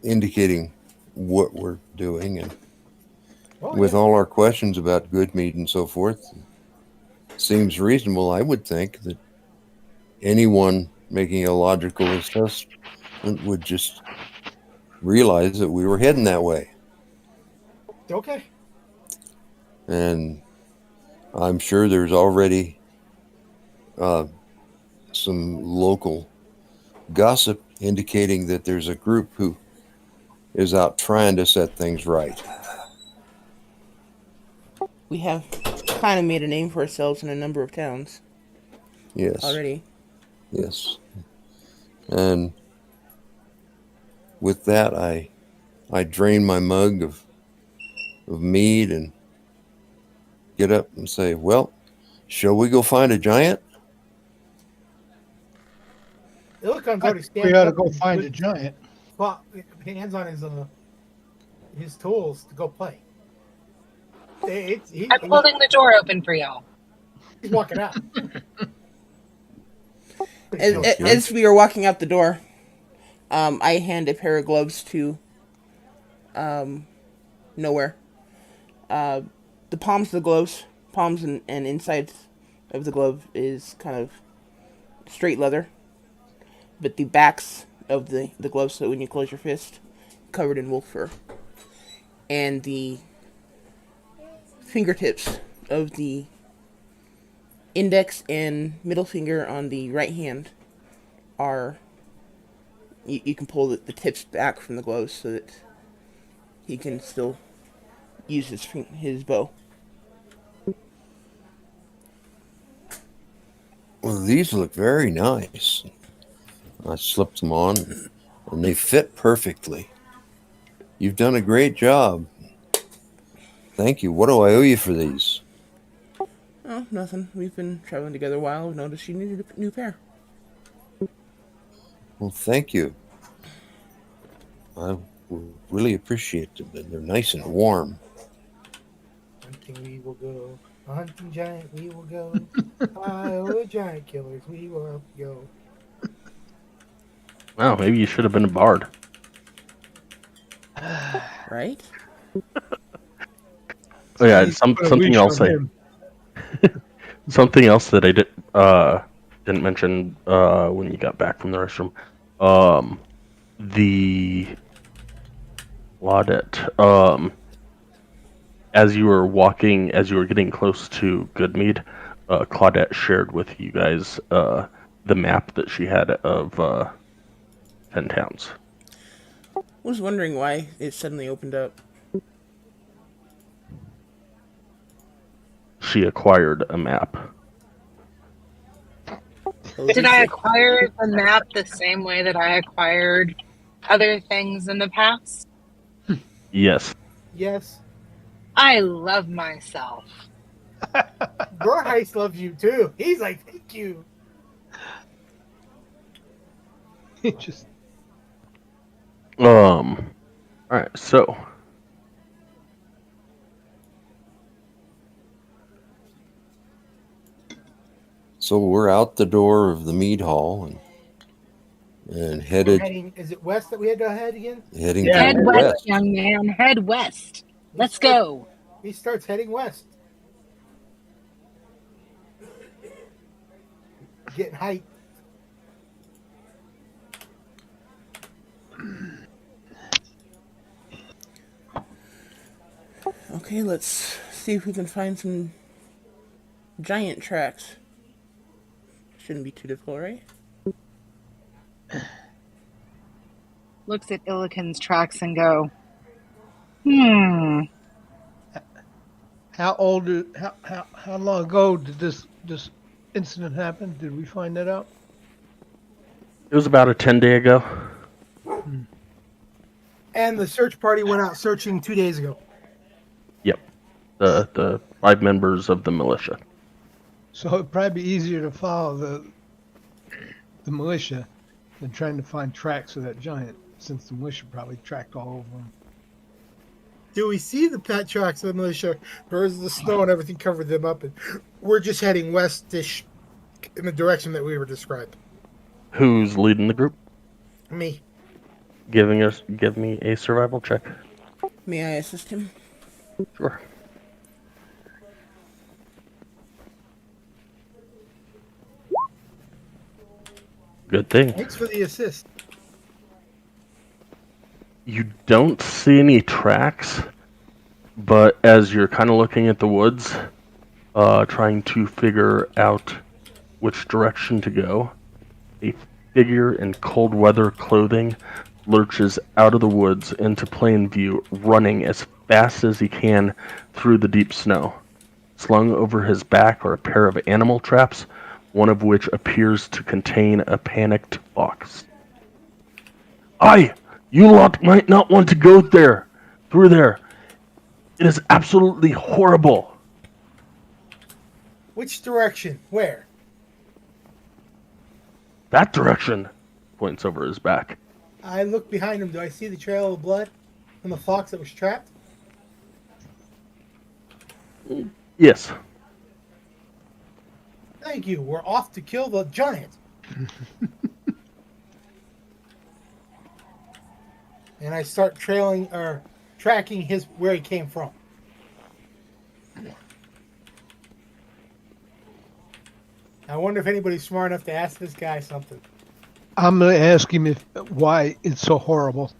indicating what we're doing, and Well, with yeah. all our questions about good meat and so forth, it seems reasonable. I would think that anyone making a logical assessment would just realize that we were heading that way. Okay. And I'm sure there's already some local gossip indicating that there's a group who is out trying to set things right. We have kind of made a name for ourselves in a number of towns Yes. already. Yes. And with that, I drain my mug of mead and get up and say, well, shall we go find a giant? Illicon's already We standing ought to up go and find with a giant. hands on his tools to go play. I'm holding the door open for y'all. He's walking out. As we are walking out the door, I hand a pair of gloves to Nowhere. The palms of the gloves, palms and inside of the glove is kind of straight leather, but the backs of the gloves, so when you close your fist, covered in wolf fur. And the fingertips of the index and middle finger on the right hand are, you can pull the tips back from the gloves so that he can still use his bow. Well, these look very nice. I slipped them on, and they fit perfectly. You've done a great job. Thank you. What do I owe you for these? Oh, nothing. We've been traveling together a while. I've noticed you needed a new pair. Well, thank you. I really appreciate them. They're nice and warm. Hunting we will go. A hunting giant we will go. Iowa giant killers we will go. Wow, maybe you should have been a bard. Right? Oh yeah, Please put a something leash else. on him. Something else that I didn't mention when you got back from the restroom. The Claudette. As you were getting close to Goodmead, Claudette shared with you guys the map that she had of 10 towns. Was wondering why it suddenly opened up. She acquired a map. Did I acquire the map the same way that I acquired other things in the past? Yes. Yes. I love myself. Gorheist loves you too. He's like, thank you. He just Alright, so So we're out the door of the mead hall and We're headed heading, is it west that we had to head again? heading Yeah. Head to the west, west. young man. Head west. Let's go. He starts heading west. Getting hyped. Okay, let's see if we can find some giant tracks. Shouldn't be too difficult, right? Looks at Illiken's tracks and go, how old? How long ago did this incident happen? Did we find that out? it was about a 10-day ago. And the search party went out searching 2 days ago. Yep. The 5 members of the militia. So it'd probably be easier to follow the militia than trying to find tracks of that giant, since the militia probably tracked all over them. Do we see the pet tracks of the militia, or is the snow and everything covered them up? And we're just heading westish in the direction that we were described. Who's leading the group? Me. Give me a survival check. May I assist him? Sure. Good thing. Thanks for the assist. You don't see any tracks, but as you're kind of looking at the woods, trying to figure out which direction to go, a figure in cold weather clothing lurches out of the woods into plain view, running as fast as he can through the deep snow. Slung over his back are a pair of animal traps, one of which appears to contain a panicked fox. Aye! You lot might not want to go through there. It is absolutely horrible. Which direction? Where? That direction, points over his back. I look behind him. Do I see the trail of blood from the fox that was trapped? Yes. Thank you. We're off to kill the giant. And I start tracking where he came from. I wonder if anybody's smart enough to ask this guy something. I'm going to ask him why it's so horrible.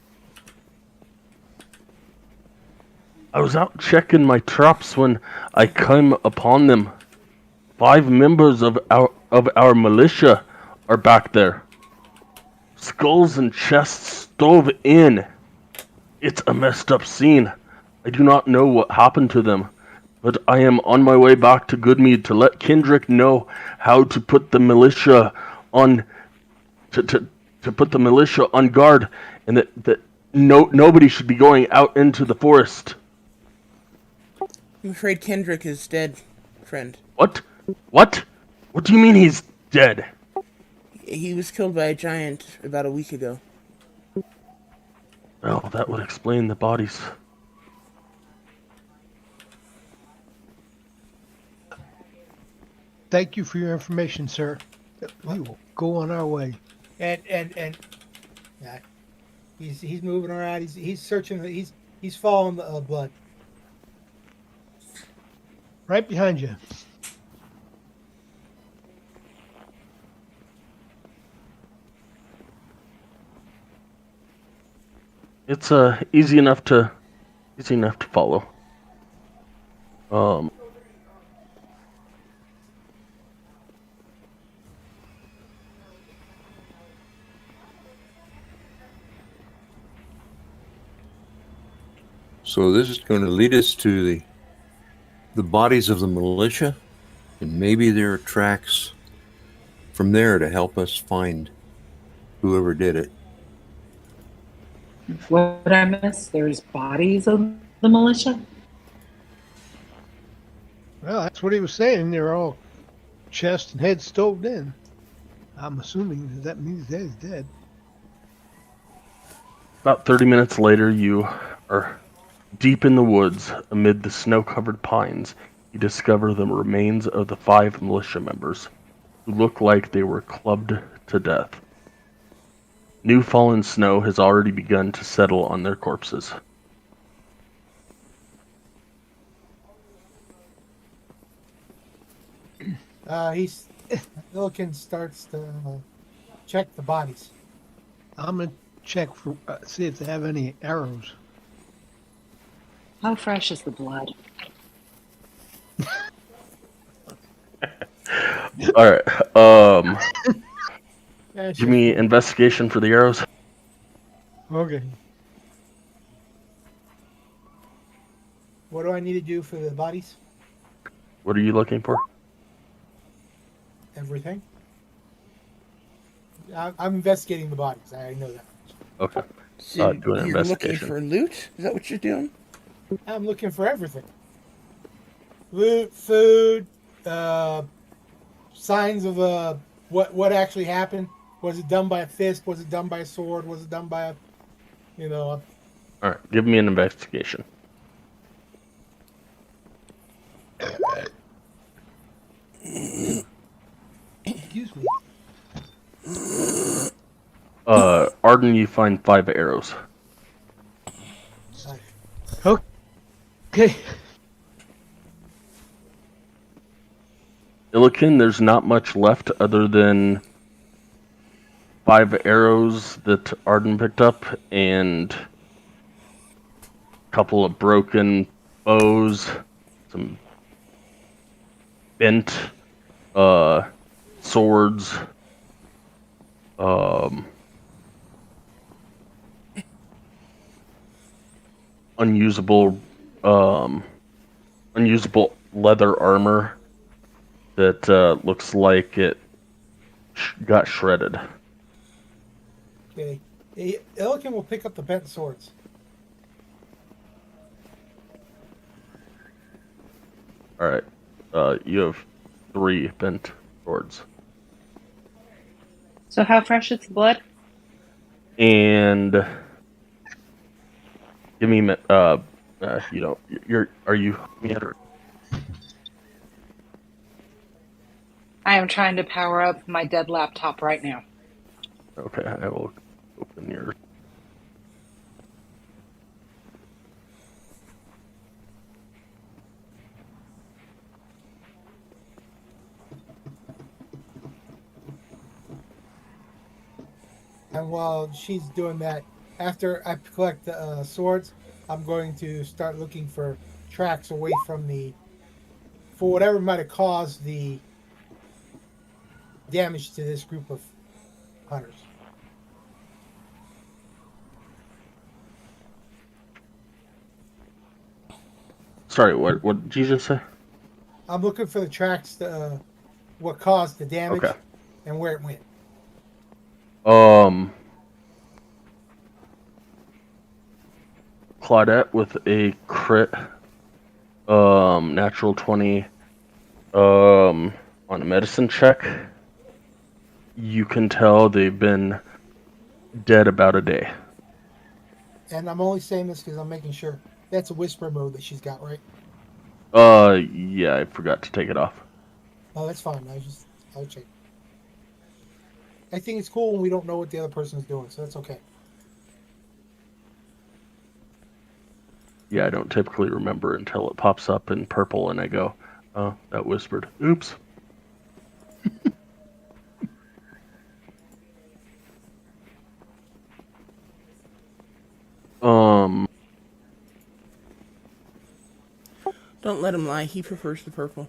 I was out checking my traps when I came upon them. 5 members of our militia are back there. Skulls and chests stove in. It's a messed up scene. I do not know what happened to them, but I am on my way back to Goodmead to let Kendrick know how to put the militia on to put the militia on guard, and that nobody should be going out into the forest. I'm afraid Kendrick is dead, friend. What? What? What? What do you mean he's dead? He was killed by a giant about a week ago. Well, that would explain the bodies. Thank you for your information, sir. We will go on our way. And yeah, he's moving around. He's searching. He's following the blood. Right behind you. It's easy enough to follow. So this is going to lead us to the bodies of the militia, and maybe there are tracks from there to help us find whoever did it. What did I miss? There's bodies of the militia? Well, that's what he was saying. They're all chest and head stoved in. I'm assuming that means that he's dead. About 30 minutes later, you are deep in the woods amid the snow-covered pines. You discover the remains of the 5 militia members, who look like they were clubbed to death. New fallen snow has already begun to settle on their corpses. Milliken starts to check the bodies. I'm gonna check for see if they have any arrows. How fresh is the blood? All right. Yeah, it's Give just- me investigation for the arrows. Okay. What do I need to do for the bodies? What are you looking for? Everything. I'm investigating the bodies. I know that. Okay. So Do an you're looking investigation. for loot? Is that what you're doing? I'm looking for everything. Loot, food, signs of what actually happened. Was it done by a fist? Was it done by a sword? Was it done by a, All right. Give me an investigation. Excuse me. Arden, you find 5 arrows. Okay. Illikin, there's not much left other than 5 arrows that Arden picked up and a couple of broken bows, some bent swords, unusable leather armor that looks like it got shredded. okay. Elkin will pick up the bent swords. All right, you have 3 bent swords, So how fresh is the blood? and give me are you meander? I am trying to power up my dead laptop right now. Okay, I will open your. And while she's doing that, after I collect the swords, I'm going to start looking for tracks away from for whatever might have caused the damage to this group of hunters. Sorry, what did you just say? I'm looking for the tracks, what caused the damage, Okay. and where it went. Claudette with a crit, natural 20, On a medicine check, you can tell they've been dead about a day. And I'm only saying this because I'm making sure. That's a whisper mode that she's got, right? Yeah, I forgot to take it off. No, that's fine. I'll check. I think it's cool when we don't know what the other person is doing, so that's okay. Yeah, I don't typically remember until it pops up in purple and I go, oh, that whispered. Oops. Don't let him lie. He prefers the purple.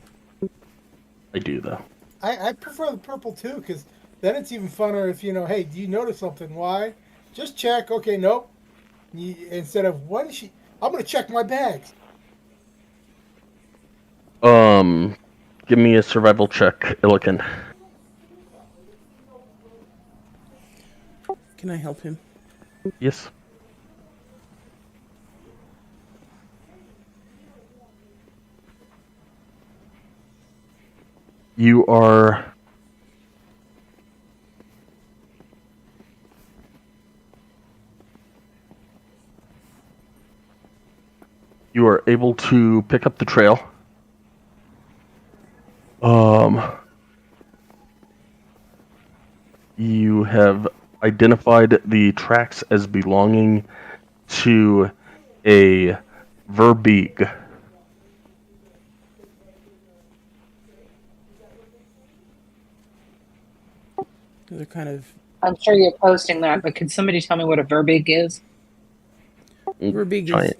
I do, though. I prefer the purple too, because then it's even funner if hey, do you notice something? Why? Just check. Okay, nope. Instead of what is she? I'm gonna check my bags. Give me a survival check, Illiken. Can I help him? Yes. You are able to pick up the trail. You have identified the tracks as belonging to a Verbeeg. They're kind of I'm sure you're posting that, but could somebody tell me what a Verbeeg is? Verbeeg Giant.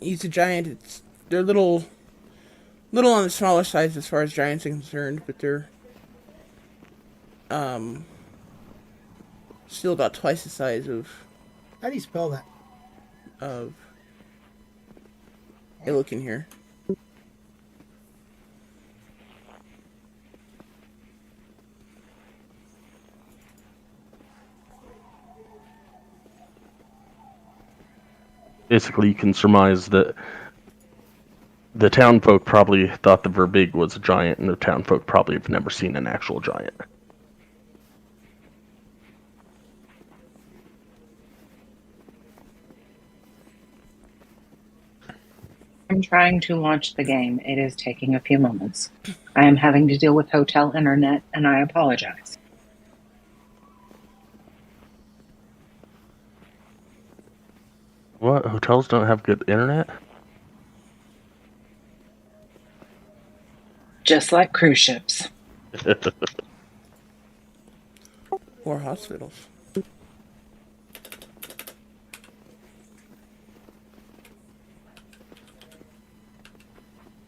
he's a giant. They're little on the smaller side as far as giants are concerned, but they're still about twice the size of How do you spell that? Illiken here. Basically, you can surmise that the townfolk probably thought the Verbeeg was a giant, and the townfolk probably have never seen an actual giant. I'm trying to launch the game. It is taking a few moments. I am having to deal with hotel internet, and I apologize. What? Hotels don't have good internet? Just like cruise ships. Or hospitals.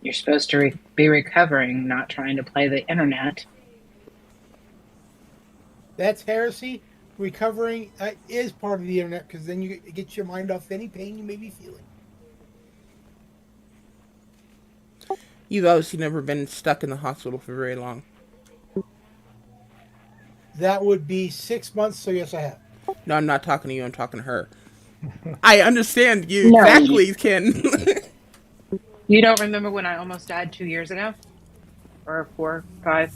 You're supposed to be recovering, not trying to play the internet. That's heresy. Recovering is part of the internet because then you get your mind off any pain you may be feeling. You've obviously never been stuck in the hospital for very long. That would be 6 months, so yes, I have. No, I'm not talking to you. I'm talking to her. I understand you No, exactly, Ken. You don't remember when I almost died 2 years ago? Or 4, 5,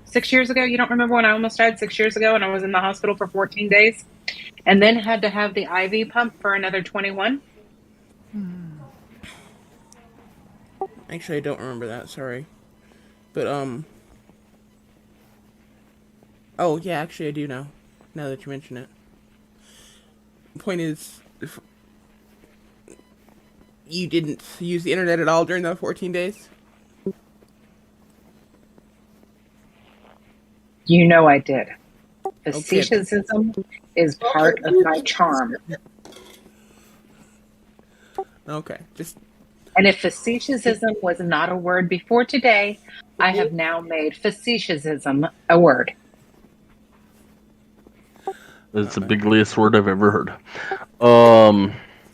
6 years ago? You don't remember when I almost died 6 years ago and I was in the hospital for 14 days? And then had to have the IV pump for another 21? Actually, I don't remember that. Sorry. But, oh, yeah, actually, I do know. Now that you mention it. The point is, if you didn't use the internet at all during those 14 days? You know I did. Facetiousism is part of my charm. Okay, just... And if facetiousism was not a word before today, I have now made facetiousism a word. That's the biggest word I've ever heard.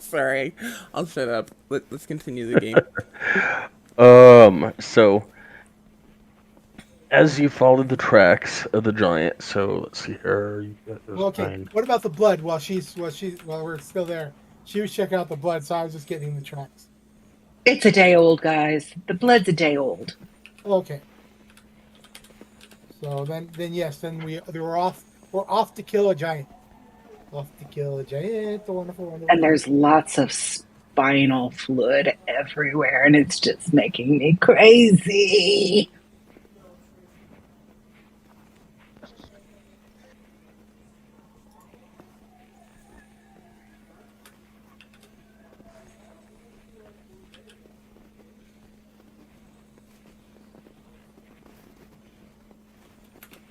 Sorry, I'll shut up. Let's continue the game. So as you followed the tracks of the giant, so let's see here. You got those Okay. 9. What about the blood? While we're still there, she was checking out the blood, so I was just getting the tracks. It's a day old, guys. The blood's a day old. Okay. So then yes, then we're off. We're off to kill a giant. Off to kill a giant. The wonderful, wonderful. And there's lots of spinal fluid everywhere, and it's just making me crazy.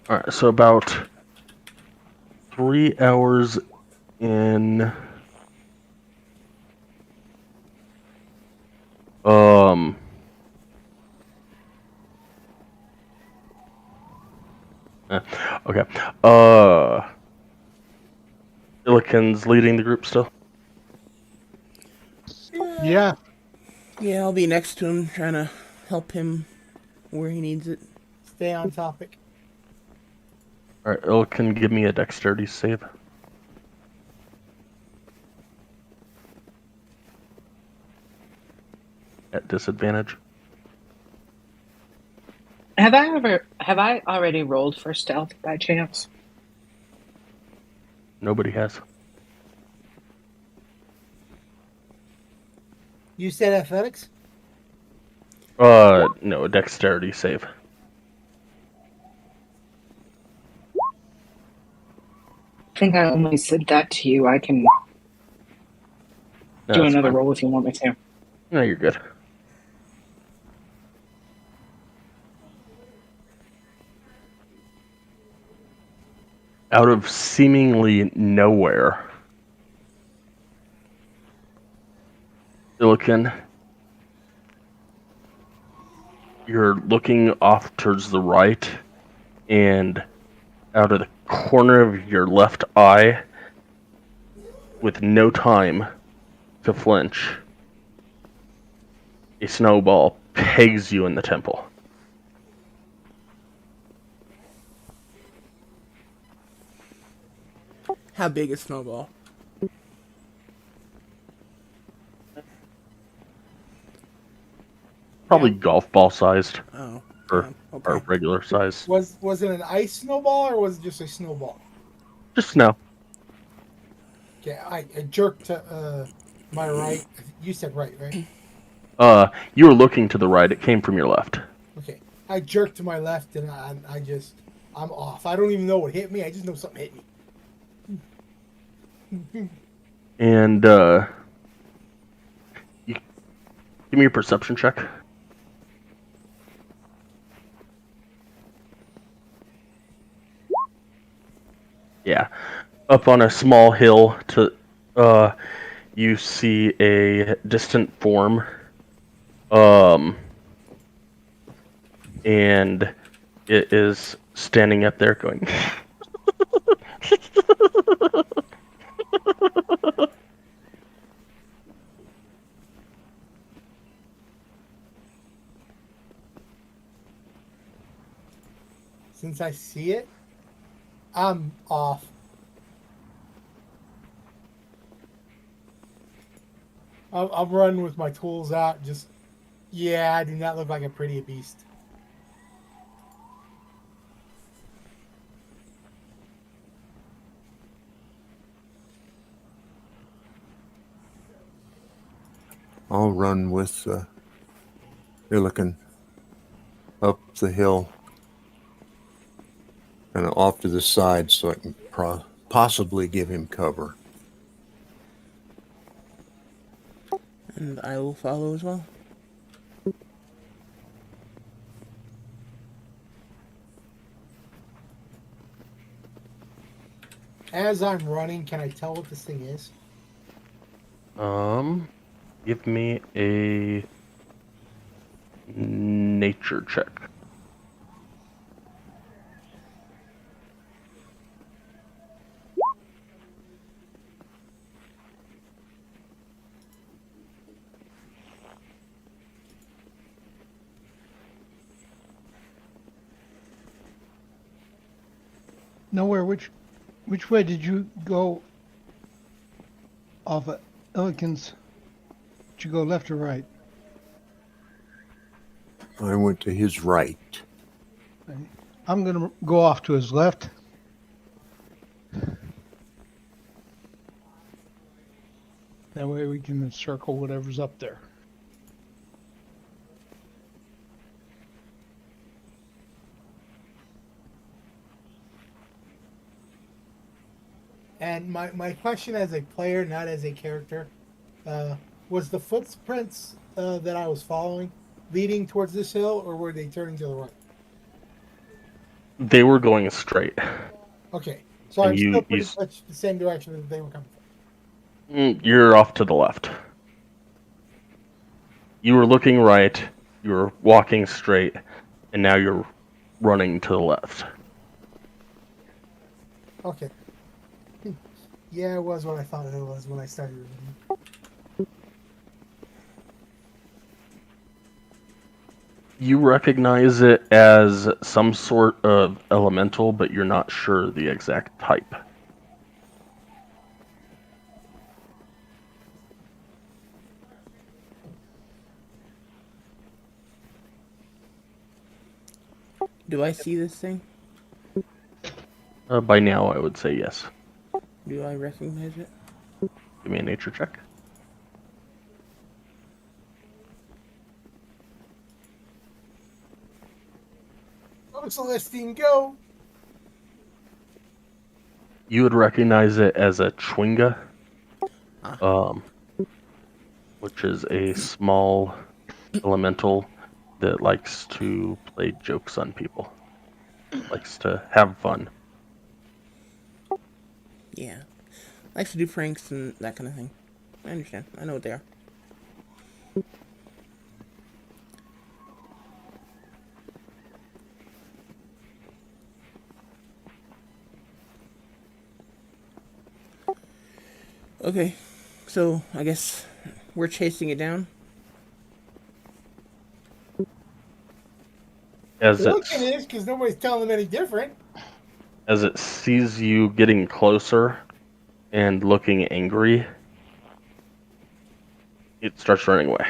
All right, so about 3 hours in. Okay. Illiken's leading the group still. Yeah. Yeah, I'll be next to him, trying to help him where he needs it. Stay on topic. All right, Illiken, give me a dexterity save. At disadvantage. Have I already rolled for stealth by chance? Nobody has. You said athletics? No, a dexterity save. I think I only said that to you. I can No, do that's another fine. roll if you want me to. No, you're good. Out of seemingly nowhere, Illiken, you're looking off towards the right, and out of the corner of your left eye, with no time to flinch, a snowball pegs you in the temple. How big is Snowball? Probably Yeah. golf ball sized, Oh, or, damn. or Okay. regular size. Was it an ice snowball or was it just a snowball? Just snow. Okay, I jerked to my right. You said right, right? You were looking to the right. It came from your left. Okay. I jerked to my left and I'm off. I don't even know what hit me. I just know something hit me. And you, give me a perception check. Yeah, up on a small hill to you see a distant form, and it is standing up there going. Since I see it, I'm off. I'm running with my tools out. Just, yeah, I do not look like a pretty beast. I'll run with Illiken up the hill and off to the side so I can possibly give him cover. And I will follow as well. As I'm running, can I tell what this thing is? Give me a nature check. Nowhere. Which way did you go off of Illiken's? Did you go left or right? I went to his right. I'm going to go off to his left. That way we can encircle whatever's up there. And my question as a player, not as a character, was the footprints that I was following leading towards this hill, or were they turning to the right? They were going straight. Okay, so And I'm you- still pretty you s- much the same direction that they were coming from. You're off to the left. You were looking right, you were walking straight, and now you're running to the left. Okay. Yeah, it was what I thought it was when I started reading. You recognize it as some sort of elemental, but you're not sure the exact type. Do I see this thing? By now, I would say yes. Do I recognize it? Give me a nature check. Oh, Celestine, go! You would recognize it as a chwinga, which is a small elemental that likes to play jokes on people. Likes to have fun. Yeah. Likes to do pranks and that kind of thing. I understand. I know what they are. Okay, so I guess we're chasing it down. As Look, it it is, because nobody's telling them any different. as it sees you getting closer and looking angry, it starts running away.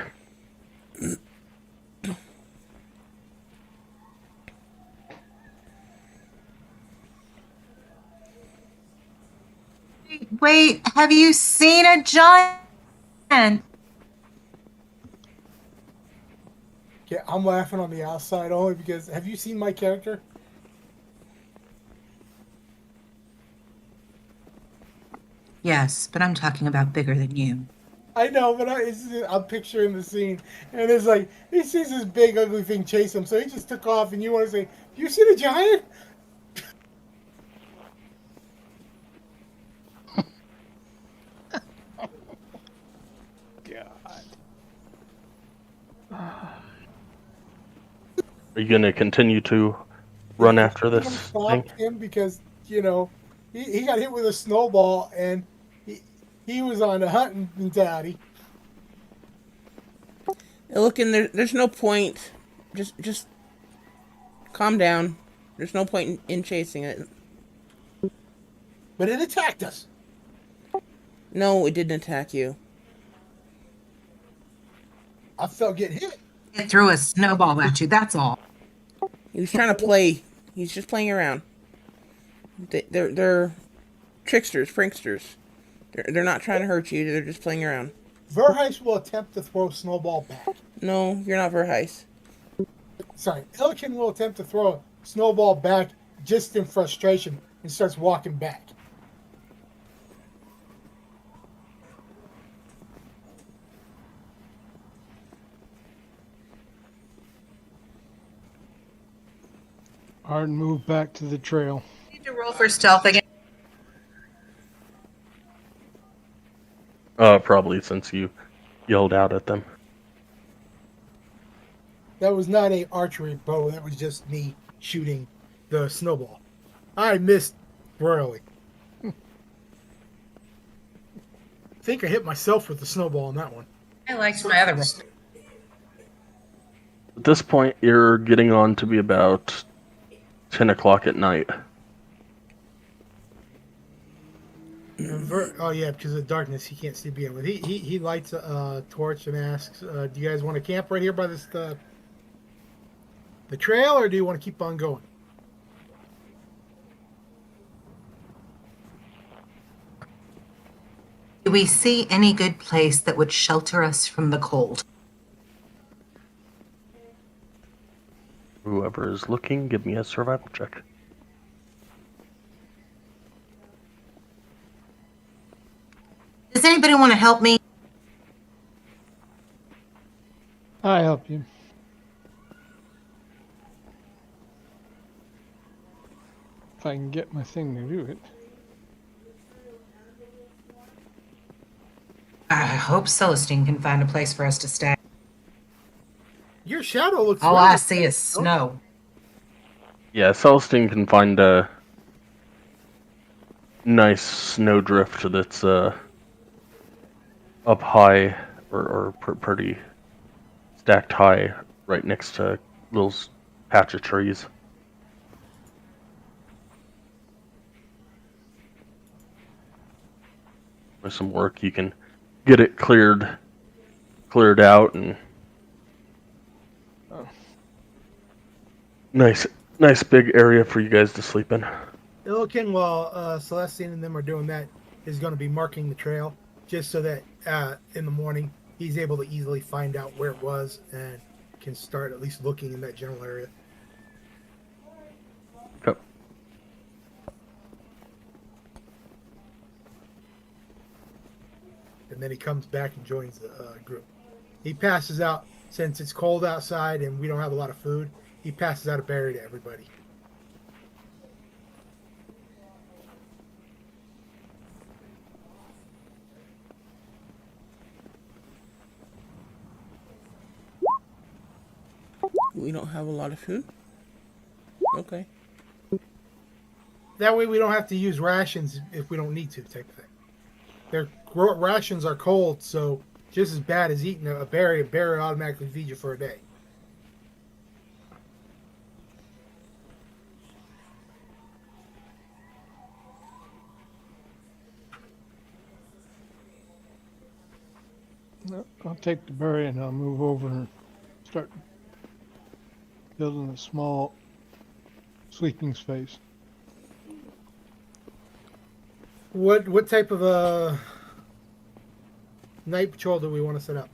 Wait, have you seen a giant? Yeah, I'm laughing on the outside only because have you seen my character? Yes, but I'm talking about bigger than you. I know, but I'm picturing the scene, and it's like he sees this big ugly thing chase him, so he just took off, and you want to say, "You see the giant?" Are you going to continue to run Yeah, after I'm gonna this stop thing? him because he got hit with a snowball, and he was on a hunting mentality. Look, and there's no point. Just calm down. There's no point in chasing it. But it attacked us. No, it didn't attack you. I felt get hit. It threw a snowball at you, that's all. He was trying to play. He's just playing around. They're tricksters, pranksters. They're not trying to hurt you. They're just playing around. Verheis will attempt to throw a snowball back. No, you're not Verheis. Sorry, Illiken will attempt to throw a snowball back just in frustration and starts walking back. Arden moved back to the trail. Need to roll for stealth again. Probably since you yelled out at them. That was not a archery bow. That was just me shooting the snowball. I missed royally. I think I hit myself with the snowball on that one. I liked my other roll. At this point, you're getting on to be about 10 o'clock at night. Oh yeah, because of the darkness, he can't see beyond. But he lights a torch and asks, "Do you guys want to camp right here by this the trail, or do you want to keep on going? Do we see any good place that would shelter us from the cold? Whoever is looking, give me a survival check. Does anybody want to help me? I help you. If I can get my thing to do it. I hope Celestine can find a place for us to stay. Your shadow looks. All really I see is nice, don't it? snow. Yeah, Celestine can find a nice snowdrift that's up high or pretty stacked high right next to a little patch of trees. With some work, you can get it cleared out and Oh. nice big area for you guys to sleep in. Illican, while Celestine and them are doing that, is going to be marking the trail just so that in the morning he's able to easily find out where it was and can start at least looking in that general area. Okay. And then he comes back and joins the group. He passes out, since it's cold outside and we don't have a lot of food, he passes out a berry to everybody. We don't have a lot of food? Okay. That way we don't have to use rations if we don't need to, type of thing. Their rations are cold, so just as bad as eating a berry automatically feeds you for a day. No, I'll take the berry and I'll move over and start building a small sleeping space. What type of a night patrol do we want to set up?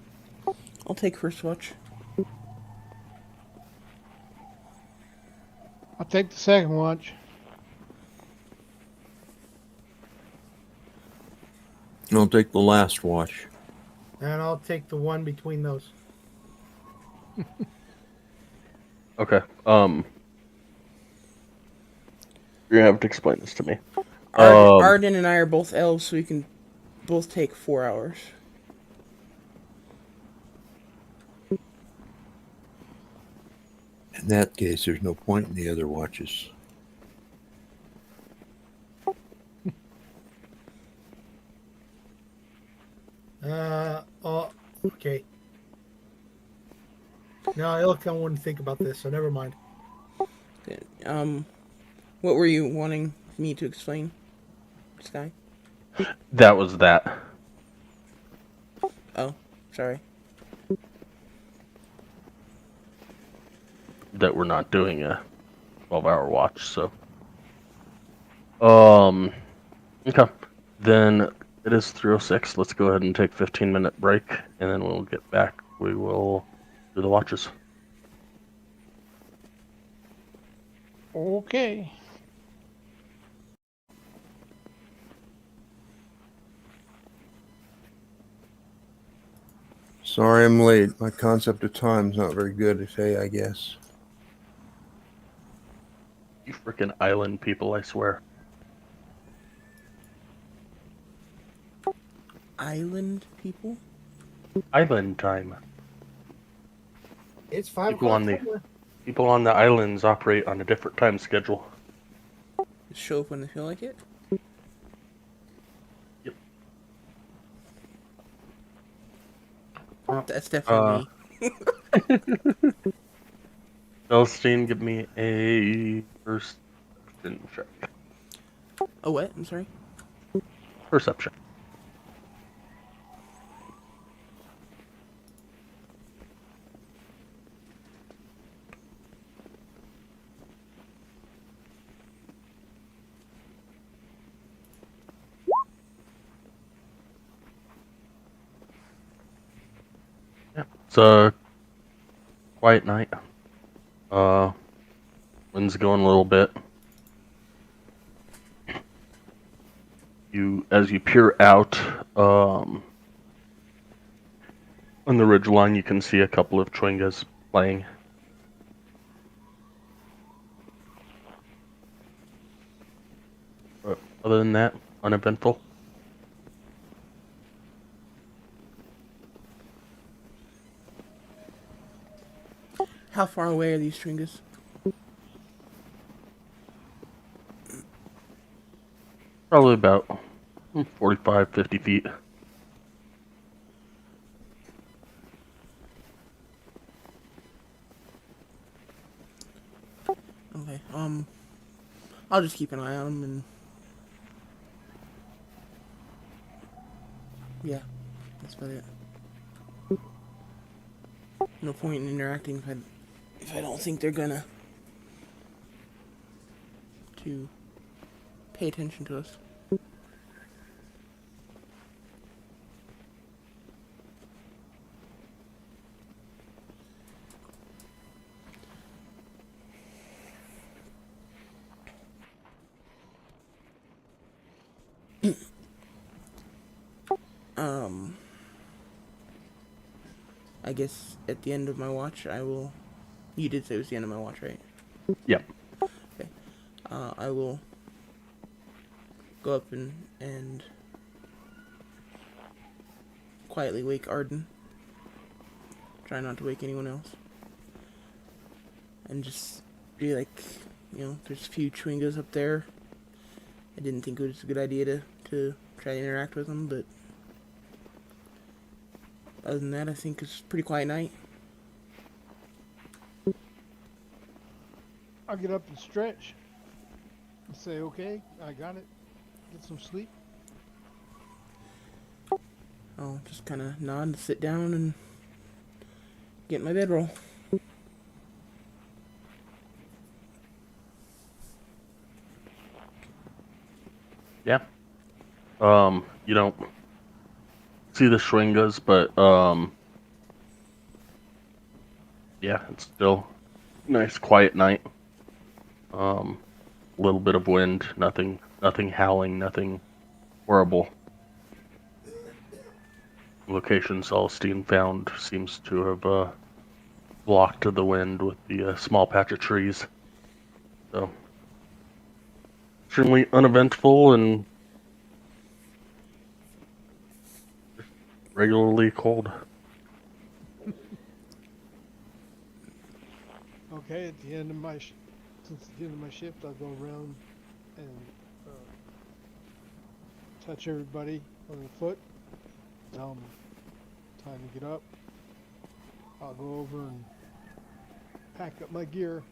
I'll take first watch. I'll take the second watch. I'll take the last watch. And I'll take the one between those. Okay. You're gonna have to explain this to me. Arden and I are both elves, so we can both take 4 hours. In that case, there's no point in the other watches. Oh, okay. No, Illican wouldn't think about this, so never mind. Okay, what were you wanting me to explain, Sky? That was that. Oh, sorry. That we're not doing a 12-hour watch, so. Okay. Then it is 3:06. Let's go ahead and take a 15-minute break, and then we'll get back. We will do the watches. Okay. Sorry I'm late. My concept of time's not very good today, I guess. You freaking island people, I swear. Island people? Island time. It's 5 People o'clock. on the- somewhere. People on the islands operate on a different time schedule. Just show up when they feel like it? Yep. That's definitely me. Celestine, give me a perception check. Oh, what? I'm sorry? Perception. It's a quiet night. Wind's going a little bit. As you peer out, on the ridgeline, you can see a couple of chwingas playing. But other than that, uneventful. How far away are these Stringas? Probably about 45, 50 feet. Okay, I'll just keep an eye on them and... Yeah, that's about it. No point in interacting if I don't think they're gonna... to pay attention to us. I guess at the end of my watch, I will... You did say it was the end of my watch, right? Yep. Okay. I will go up and quietly wake Arden. Try not to wake anyone else. And just be like, there's a few chwingas up there. I didn't think it was a good idea to try to interact with them, but other than that, I think it's a pretty quiet night. I'll get up and stretch and say, okay, I got it. Get some sleep. I'll just kind of nod, sit down, and get in my bedroll. Yeah. You don't see the Shringas, but, yeah, it's still a nice quiet night. A little bit of wind, nothing howling, nothing horrible. The location Celestine found seems to have, blocked the wind with the small patch of trees. So, extremely uneventful and regularly cold. Okay, at the end of my since it's the end of my shift, I'll go around and touch everybody on the foot. Tell them time to get up. I'll go over and pack up my gear.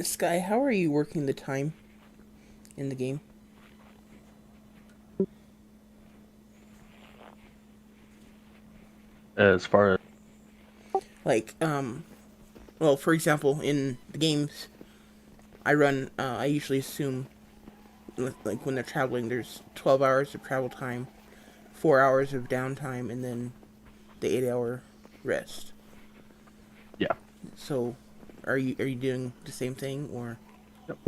Sky, how are you working the time in the game? As far as Like, well, for example, in the games I run, I usually assume, like, when they're traveling, there's 12 hours of travel time, 4 hours of downtime, and then the 8-hour rest. yeah. So, are you doing the same thing, or? Yep.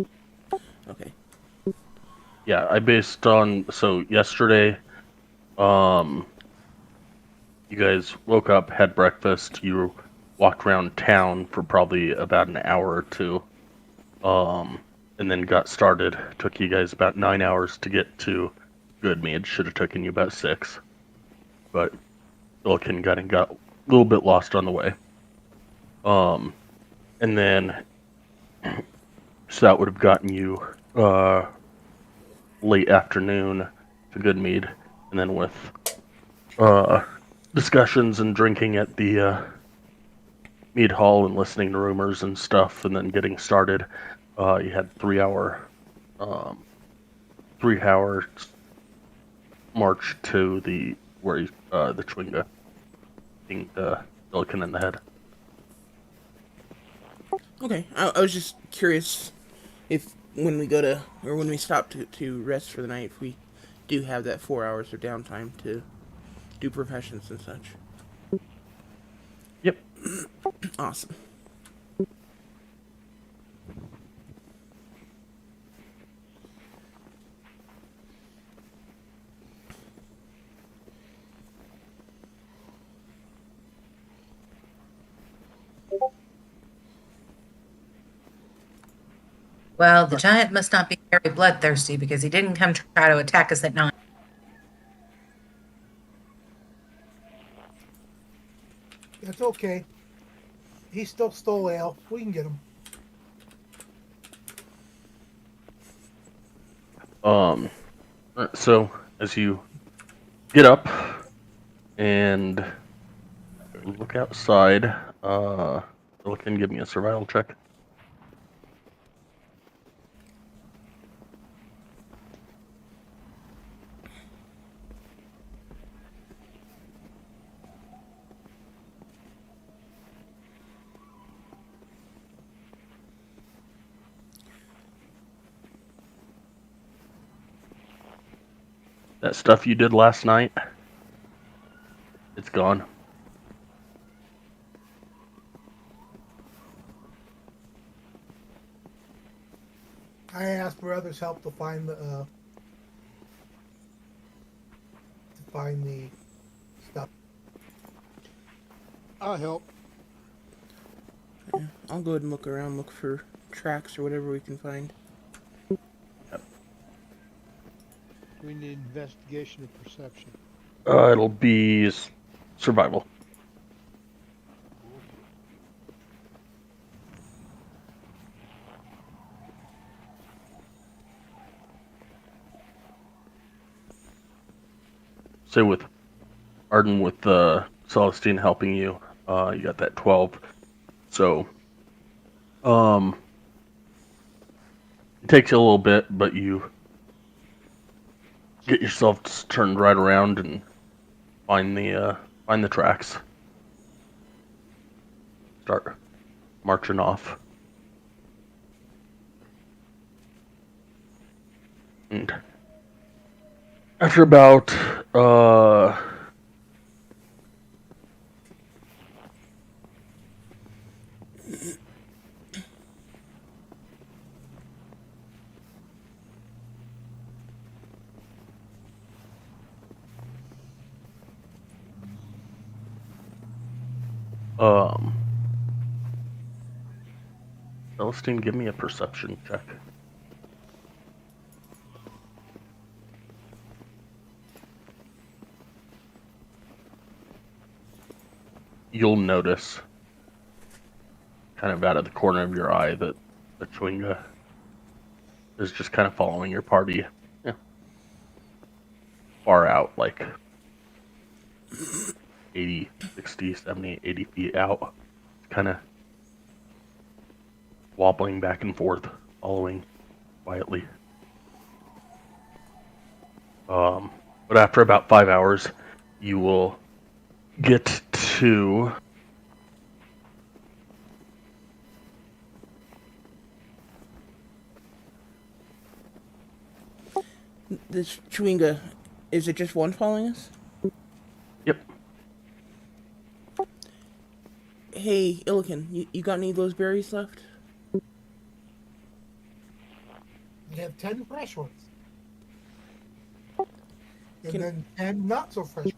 Okay. Yeah, I based on, so yesterday, you guys woke up, had breakfast, you walked around town for probably about an hour or two, and then got started. Took you guys about 9 hours to get to Good Mead. Should have taken you about 6. But Billiken got a little bit lost on the way. And then, so that would have gotten you, late afternoon to Good Mead, and then with, discussions and drinking at the, Mead Hall and listening to rumors and stuff, and then getting started, you had 3 hour march to the Chwinga. dinged Silicon in the head. Okay, I was just curious if when we go to, or when we stop to rest for the night, if we do have that 4 hours of downtime to do professions and such. Yep. Awesome. Well, the giant must not be very bloodthirsty because he didn't come try to attack us at night. That's okay. He still stole ale. We can get him. So as you get up and look outside, Silicon, give me a survival check. That stuff you did last night, it's gone. I asked for others' help to find the stuff. I'll help. Yeah, I'll go ahead and look around, look for tracks or whatever we can find. We need investigation or perception. It'll be survival. Say with Arden with Celestine helping you, you got that 12. So, it takes you a little bit, but you get yourself turned right around and find the tracks. Start marching off. And after about Celestine, give me a perception check. You'll notice, kind of out of the corner of your eye, that the Chewinga is just kind of following your party. Yeah. Far out, like 80, 60, 70, 80 feet out. Kind of wobbling back and forth, following quietly. But after about 5 hours, you will get to This Chewinga, is it just one following us? Yep. Hey, Illiken, you got any of those berries left? We have 10 fresh ones. And Can- then 10 not so fresh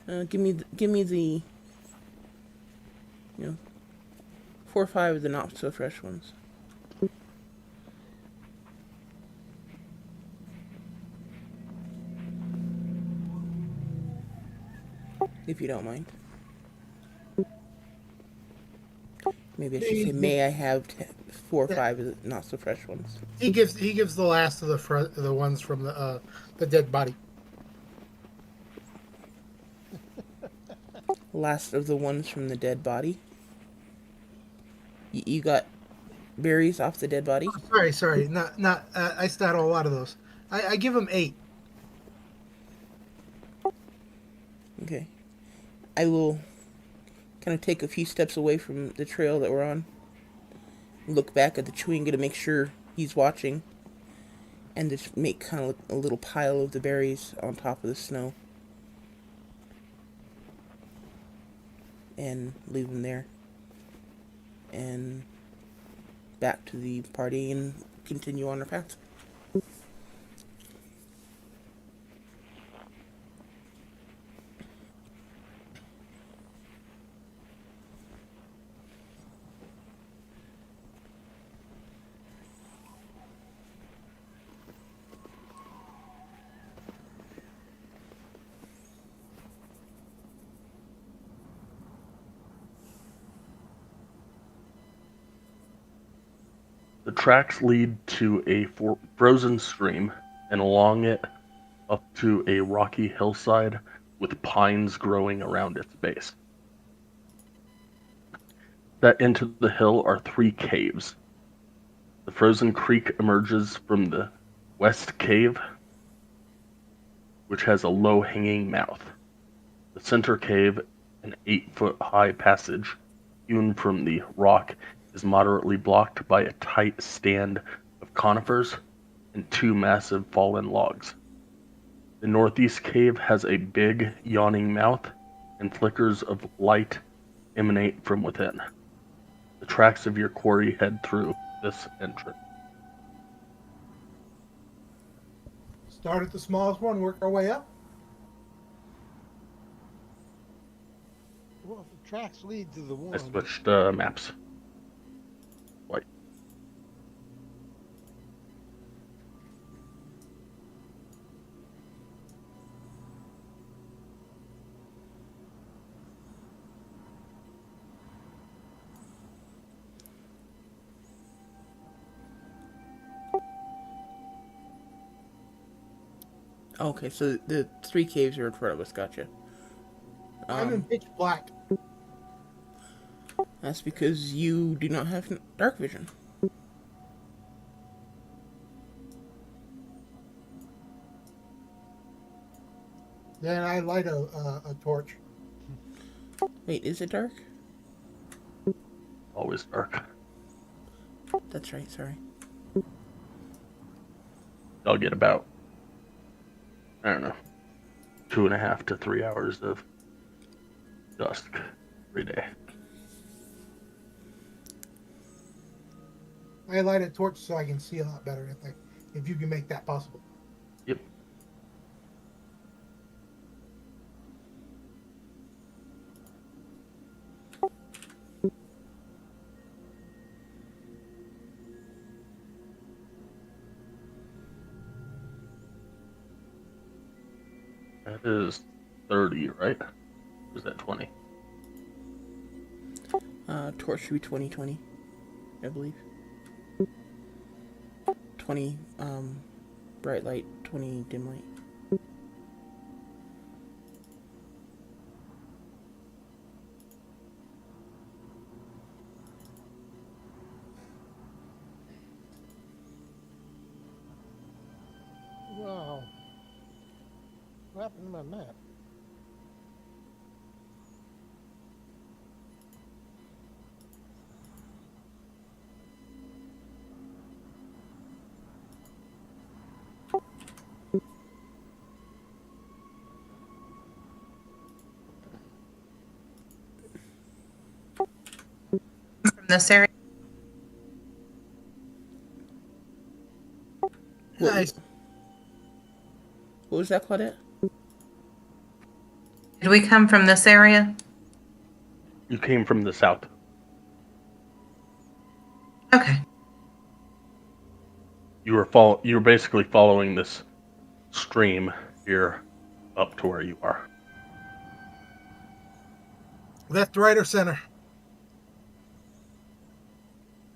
ones. Give me the, 4 or 5 of the not so fresh ones. If you don't mind. Maybe I should say, may I have 4 or 5 of the not so fresh ones? He gives the last of the ones from the dead body. Last of the ones from the dead body. You got berries off the dead body? Sorry, not. I started a lot of those. I give him 8. Okay. I will kind of take a few steps away from the trail that we're on. Look back at the chewing to make sure he's watching. And just make kind of a little pile of the berries on top of the snow. And leave them there. And back to the party and continue on our path. The tracks lead to a frozen stream, and along it up to a rocky hillside with pines growing around its base. Set into the hill are 3 caves. The frozen creek emerges from the west cave, which has a low-hanging mouth. The center cave, an 8-foot-high passage hewn from the rock, is moderately blocked by a tight stand of conifers and 2 massive fallen logs. The northeast cave has a big, yawning mouth, and flickers of light emanate from within. The tracks of your quarry head through this entrance. Start at the smallest one, work our way up. Well, if the tracks lead to the I one. switched maps. White. Okay, so the 3 caves are in front of us. Gotcha. I'm in pitch black. That's because you do not have dark vision. Then I light a torch. Wait, is it dark? Always dark. That's right, sorry. I'll get about, I don't know, 2.5 to 3 hours of dusk every day. I light a torch so I can see a lot better if you can make that possible. Yep. That is 30, right? Or is that 20? Torch should be 20/20, I believe. 20 bright light, 20 dim light. Wow. What happened to my map? From this area. Nice. What was that, Claudette? Did we come from this area? You came from the south. Okay. You were basically following this stream here up to where you are. Left, right, or center?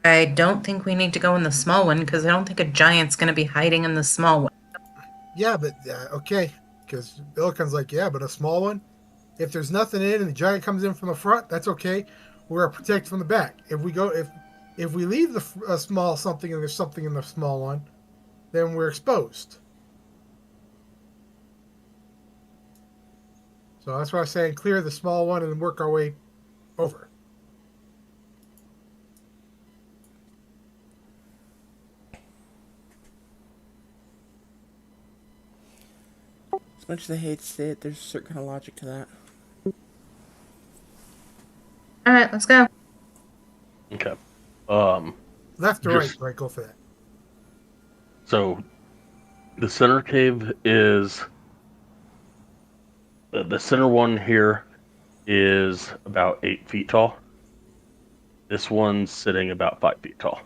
I don't think we need to go in the small one because I don't think a giant's going to be hiding in the small one. Yeah, but okay. Because Illicon's like, yeah, but a small one? If there's nothing in and the giant comes in from the front, that's okay. We're protected from the back. If we leave the small something and there's something in the small one, then we're exposed. So that's why I was saying clear the small one and work our way over. As much as I hate to say it, there's a certain kind of logic to that. All right, let's go. Okay. Left or right, Just right, go for that. so the center cave is the center one here is about 8 feet tall. This one's sitting about 5 feet tall.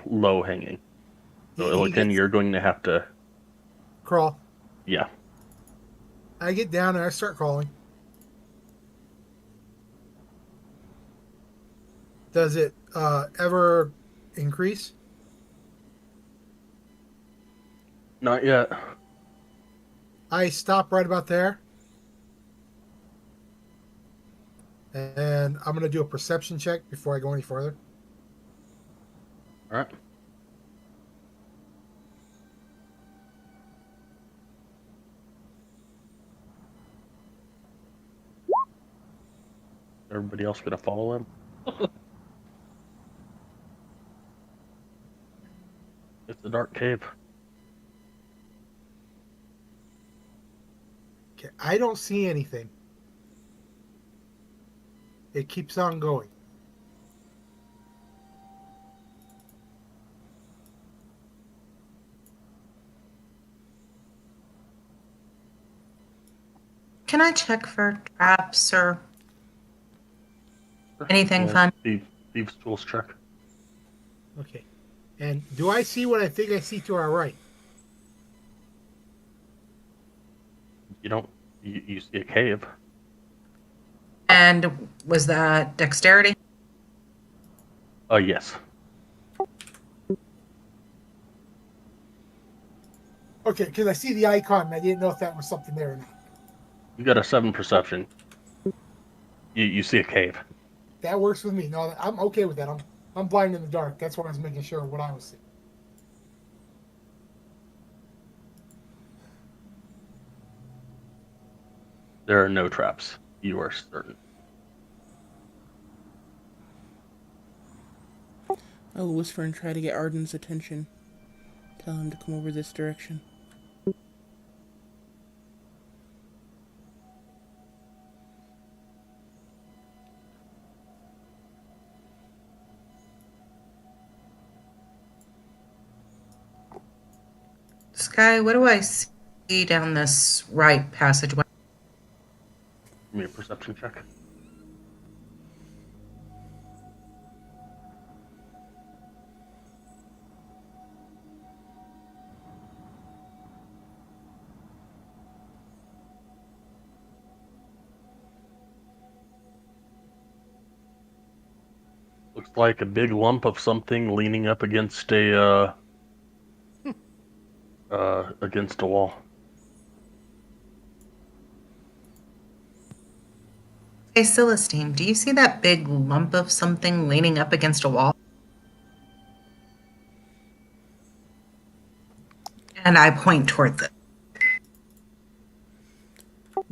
Low hanging. So He Illiken, gets you're going to have to, crawl. yeah. I get down and I start crawling. Does it ever increase? Not yet. I stop right about there. And I'm going to do a perception check before I go any further. All right. Everybody else gonna follow him? It's a dark cave. Okay, I don't see anything. It keeps on going. Can I check for traps or anything Yeah, fun? Thieves' tools check. Okay. And do I see what I think I see to our right? You don't. You see a cave. And was that dexterity? Yes. Okay, because I see the icon and I didn't know if that was something there or not. You got a 7 perception. You see a cave. That works with me. No, I'm okay with that. I'm blind in the dark. That's why I was making sure of what I was seeing. There are no traps. You are certain. I will whisper and try to get Arden's attention. Tell him to come over this direction. Sky, what do I see down this right passageway? Give me a perception check. Looks like a big lump of something leaning up against a against a wall. Hey, Celestine, do you see that big lump of something leaning up against a wall? And I point towards it.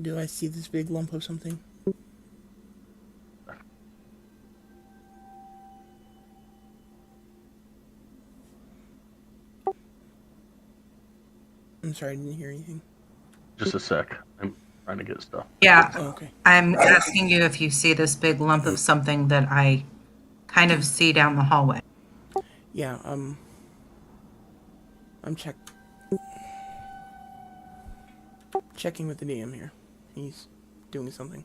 Do I see this big lump of something? I'm sorry, I didn't hear anything. Just a sec. I'm trying to get stuff. Yeah, Oh, okay. I'm asking you if you see this big lump of something that I kind of see down the hallway. Yeah, I'm checking with the DM here. He's doing something.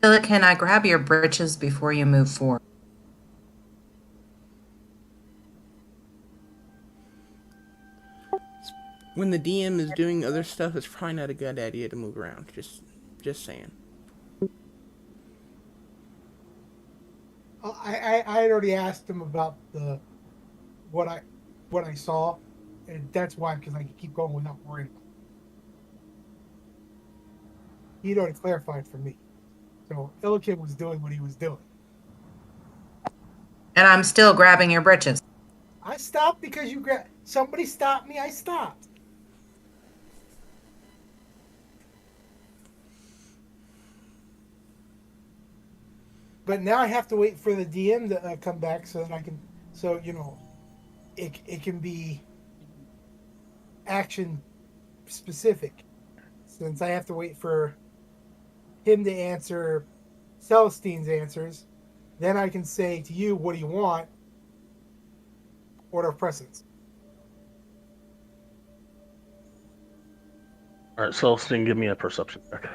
Philip, can I grab your britches before you move forward? When the DM is doing other stuff, it's probably not a good idea to move around. Just saying. I had already asked him about what I saw, and that's why, because I can keep going without worrying. he'd already clarified for me. So Illikin was doing what he was doing. And I'm still grabbing your britches. I stopped because somebody stopped me. I stopped. But now I have to wait for the DM to come back so that I can. So it can be action specific, since I have to wait for him to answer Celestine's answers. Then I can say to you, "What do you want?" Order of precedence. All right, Celestine, give me a perception check.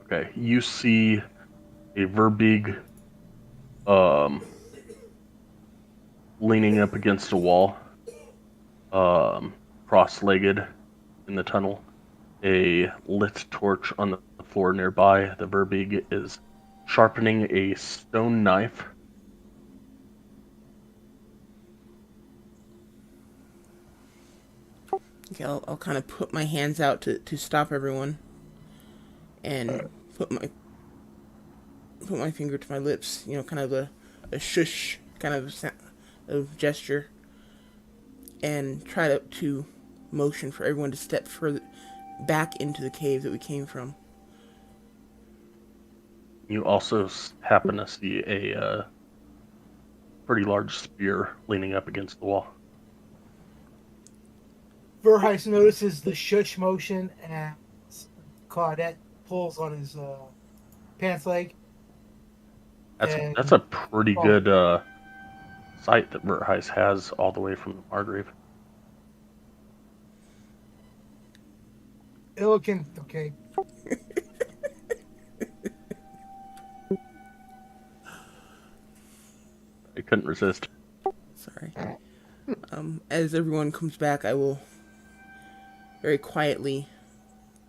Okay, you see a Verbeeg leaning up against a wall, cross-legged in the tunnel. A lit torch on the floor nearby. The Verbeeg is sharpening a stone knife. Okay, I'll kind of put my hands out to stop everyone, and put my finger to my lips. Kind of a shush kind of gesture, and try to motion for everyone to step further back into the cave that we came from. You also happen to see a pretty large spear leaning up against the wall. Verheis notices the shush motion as Claudette pulls on his pants leg. That's a pretty good sight that Verheis has all the way from the Margrave. Illikin, okay. I couldn't resist. Sorry. As everyone comes back, I will very quietly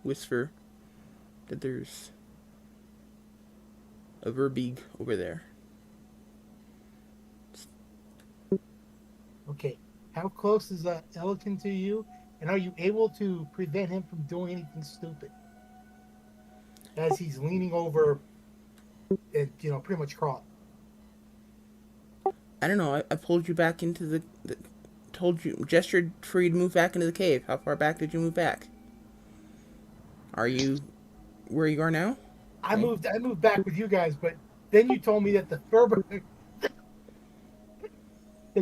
whisper that there's a Verbeeg over there. Okay. How close is Illikin to you? And are you able to prevent him from doing anything stupid? As he's leaning over and, pretty much crawling. I don't know. I pulled you back into gestured for you to move back into the cave. How far back did you move back? Are you where you are now? I moved back with you guys, but then you told me that the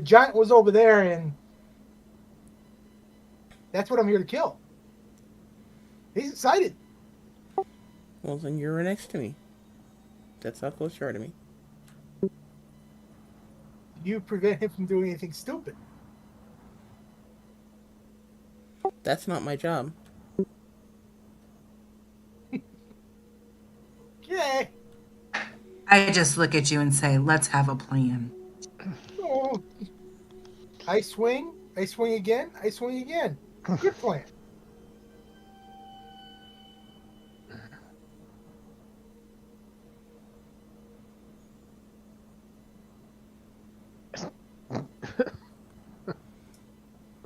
giant was over there, and that's what I'm here to kill. He's excited. Well, then you're right next to me. That's how close you are to me. You prevent him from doing anything stupid. That's not my job. Okay. I just look at you and say, let's have a plan. Oh. I swing again, I swing again. Good plan.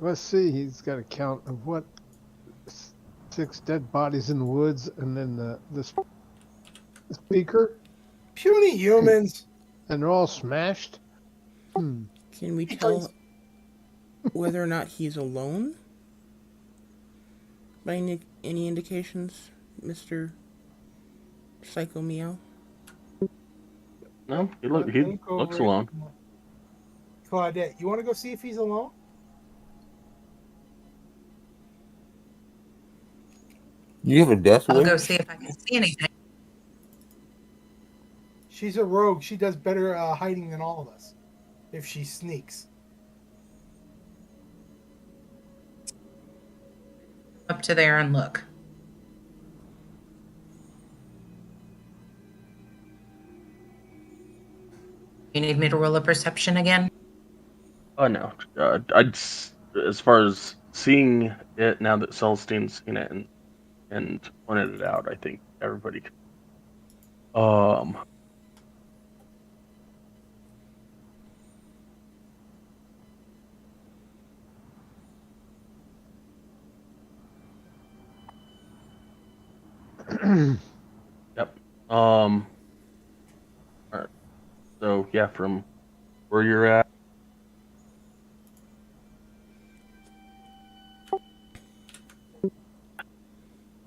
Let's see. He's got a count of what? 6 dead bodies in the woods, and then the speaker, Puny humans. and they're all smashed. Can we tell whether or not he's alone? By any indications, Mr. Psycho Meow? No, he looks alone. Claudette, you want to go see if he's alone? You have a death I'll wish? go see if I can see anything. She's a rogue. She does better hiding than all of us if she sneaks. Up to there and look. You need me to roll a perception again? Oh no, as far as seeing it now that Celestine's seen it and pointed it out, I think everybody can. Yep. All right. So yeah, from where you're at,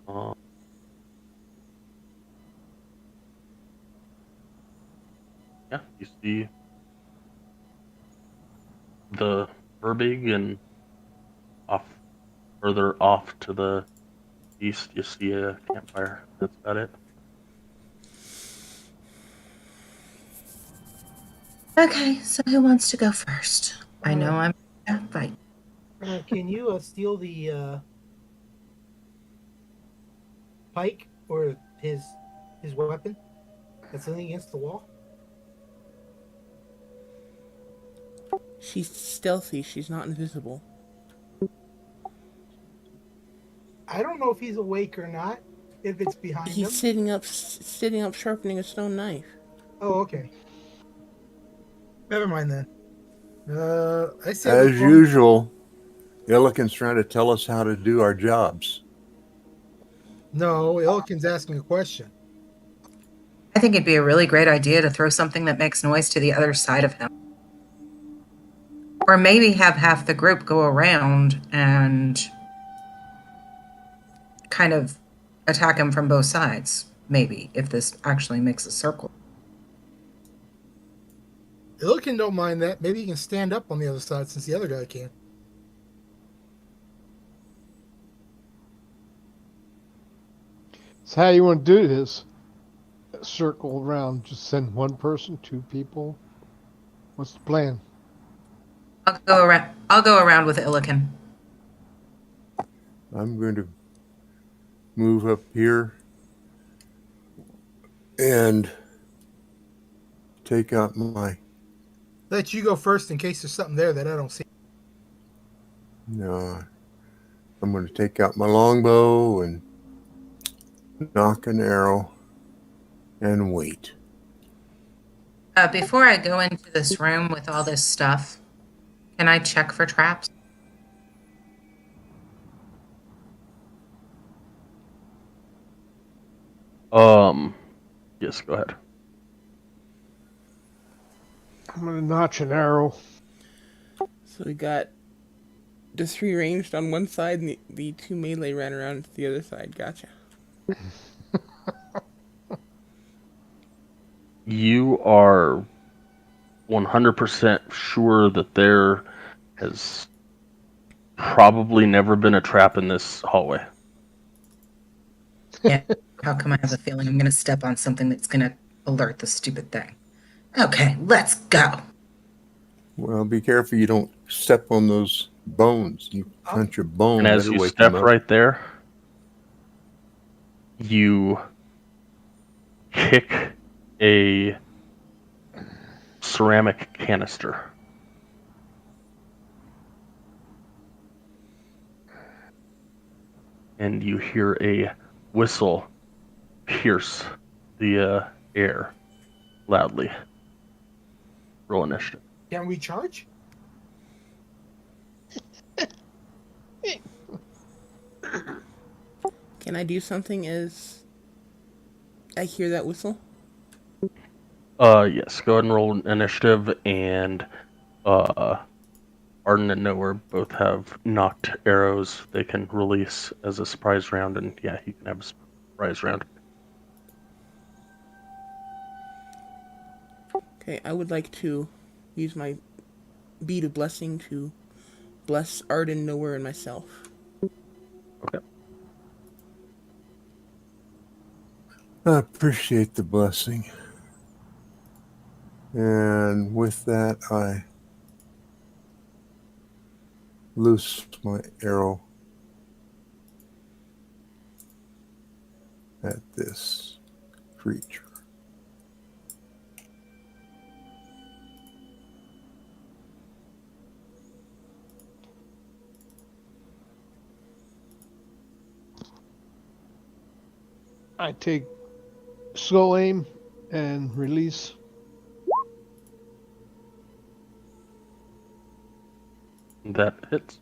uh, yeah, you see the Verbeeg, and off further off to the east, you see a campfire. That's about it. Okay, so who wants to go first? I know I'm right. Can you steal the pike or his weapon that's leaning against the wall? She's stealthy. She's not invisible. I don't know if he's awake or not. If it's behind He's him. sitting up, sharpening a stone knife. Oh, okay. Never mind then. I say we As go. usual, Illiken's trying to tell us how to do our jobs. No, Illiken's asking a question. I think it'd be a really great idea to throw something that makes noise to the other side of him. Or maybe have half the group go around and kind of attack him from both sides. Maybe, if this actually makes a circle. Illiken don't mind that. Maybe he can stand up on the other side since the other guy can't. So how you want to do this? Circle around, just send one person, two people. What's the plan? I'll go around with Illiken. I'm going to move up here and take out my. Let you go first in case there's something there that I don't see. No, I'm going to take out my longbow and knock an arrow and wait. Before I go into this room with all this stuff, can I check for traps? Yes, go ahead. I'm gonna notch an arrow. So we got the 3 ranged on one side, and the 2 melee ran around to the other side. Gotcha. You are 100% sure that there has probably never been a trap in this hallway. Yeah. How come I have a feeling I'm going to step on something that's going to alert the stupid thing? Okay, let's go. Well, be careful you don't step on those bones. You punch a bone, And as that'll you wake step them up. right there, you kick a ceramic canister. And you hear a whistle pierce the air loudly. Roll initiative. Can we charge? Can I do something as I hear that whistle? Yes, go ahead and roll initiative, and Arden and Nowhere both have knocked arrows they can release as a surprise round, and yeah, you can have a surprise round. Okay, I would like to use my bead of blessing to bless Arden, Nowhere, and myself. Okay. I appreciate the blessing. And with that, I loose my arrow at this creature. I take slow aim and release. That hits.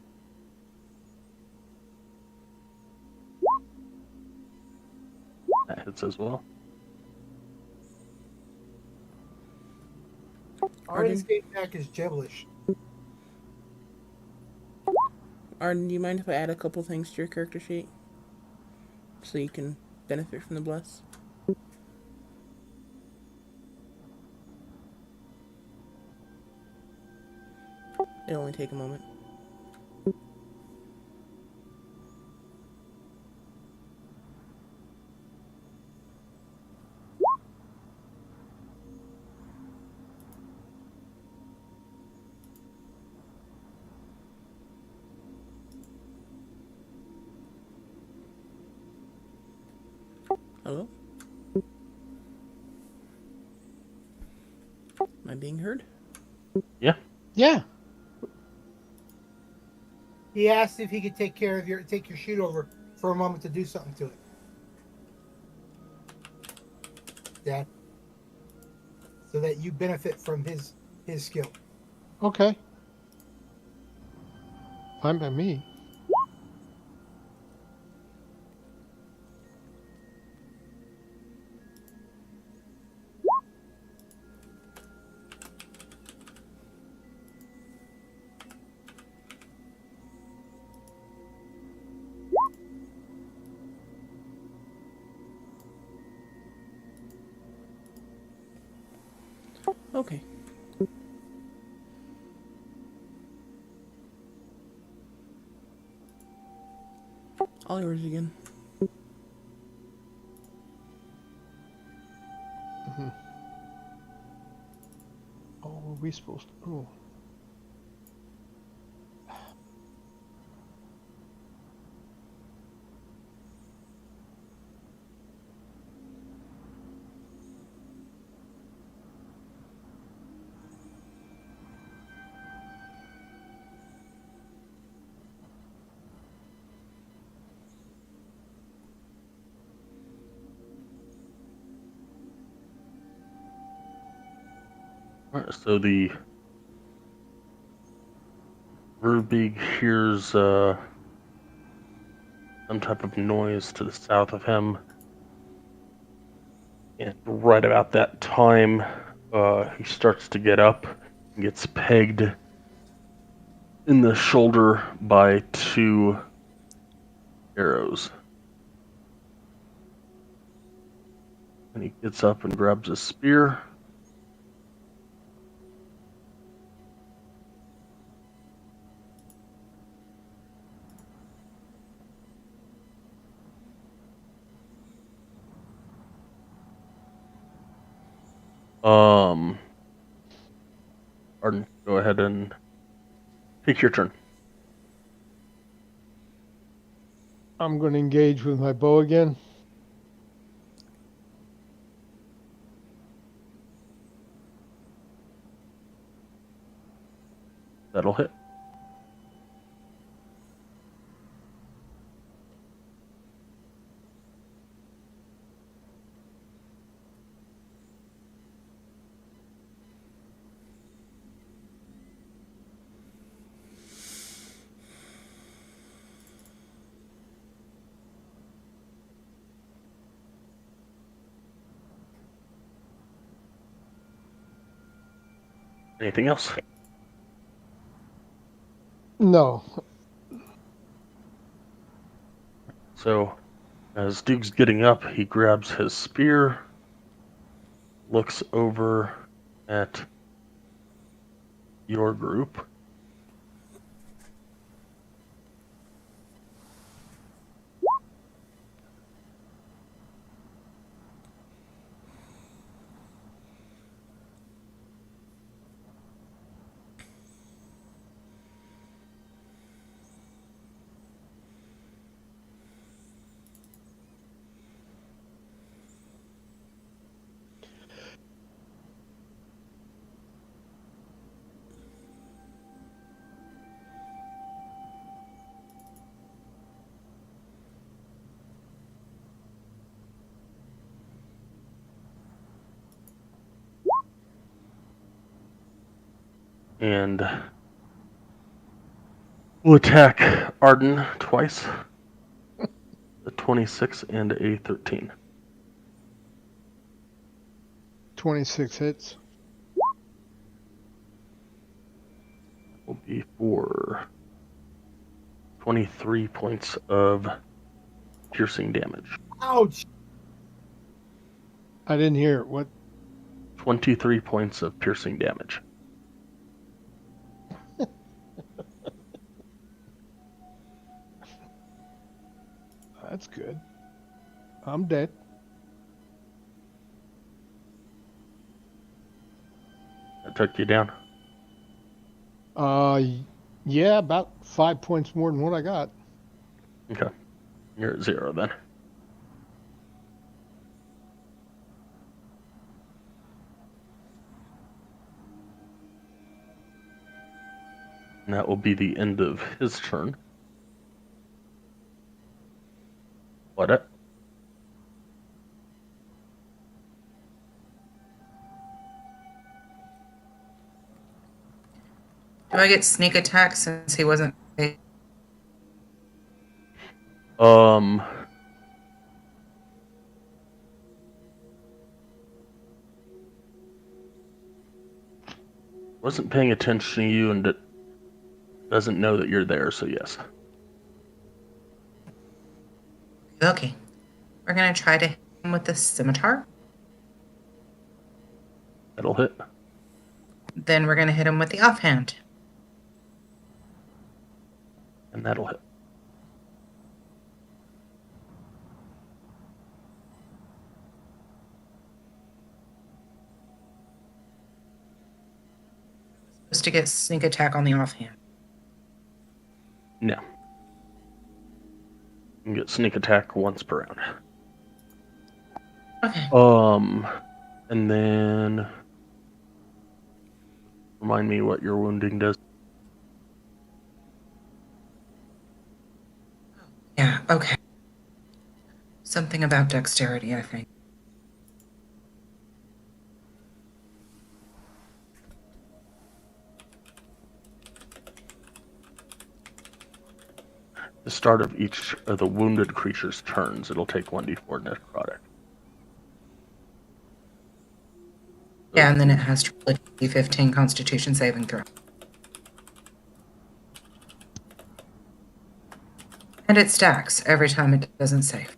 That hits as well. Already Arden? came back as gibberish. Arden, do you mind if I add a couple things to your character sheet? So you can benefit from the bless? It'll only take a moment. Hello? Am I being heard? Yeah. Yeah. He asked if he could take your sheet over for a moment to do something to it. Dad. So that you benefit from his skill. Okay. Fine by me. Okay. All yours again. Mm-hmm. Oh, were we supposed to? Oh. Alright, so the Verbeeg hears some type of noise to the south of him. And right about that time, he starts to get up and gets pegged in the shoulder by 2 arrows. And he gets up and grabs a spear. Arden, go ahead and take your turn. I'm going to engage with my bow again. That'll hit. Anything else? No. So, as Duke's getting up, he grabs his spear, looks over at your group. And will attack Arden twice. A 26 and a 13. 26 hits. Will be for 23 points of piercing damage. Ouch! I didn't hear it. What? 23 points of piercing damage. That's good. I'm dead. That took you down. Yeah, about 5 points more than what I got. Okay. You're at 0 then. And that will be the end of his turn. What? Do I get sneak attack since he wasn't? Um. Wasn't paying attention to you and doesn't know that you're there, so yes. Okay. We're gonna try to hit him with the scimitar. That'll hit. Then we're gonna hit him with the offhand. And that'll hit. Supposed to get sneak attack on the offhand. No. You can get sneak attack once per round. Okay. And then remind me what your wounding does. Yeah, okay. Something about dexterity, I think. The start of each of the wounded creature's turns, it'll take 1d4 necrotic. Yeah, and then it has to roll a D15 Constitution saving throw. And it stacks every time it doesn't save.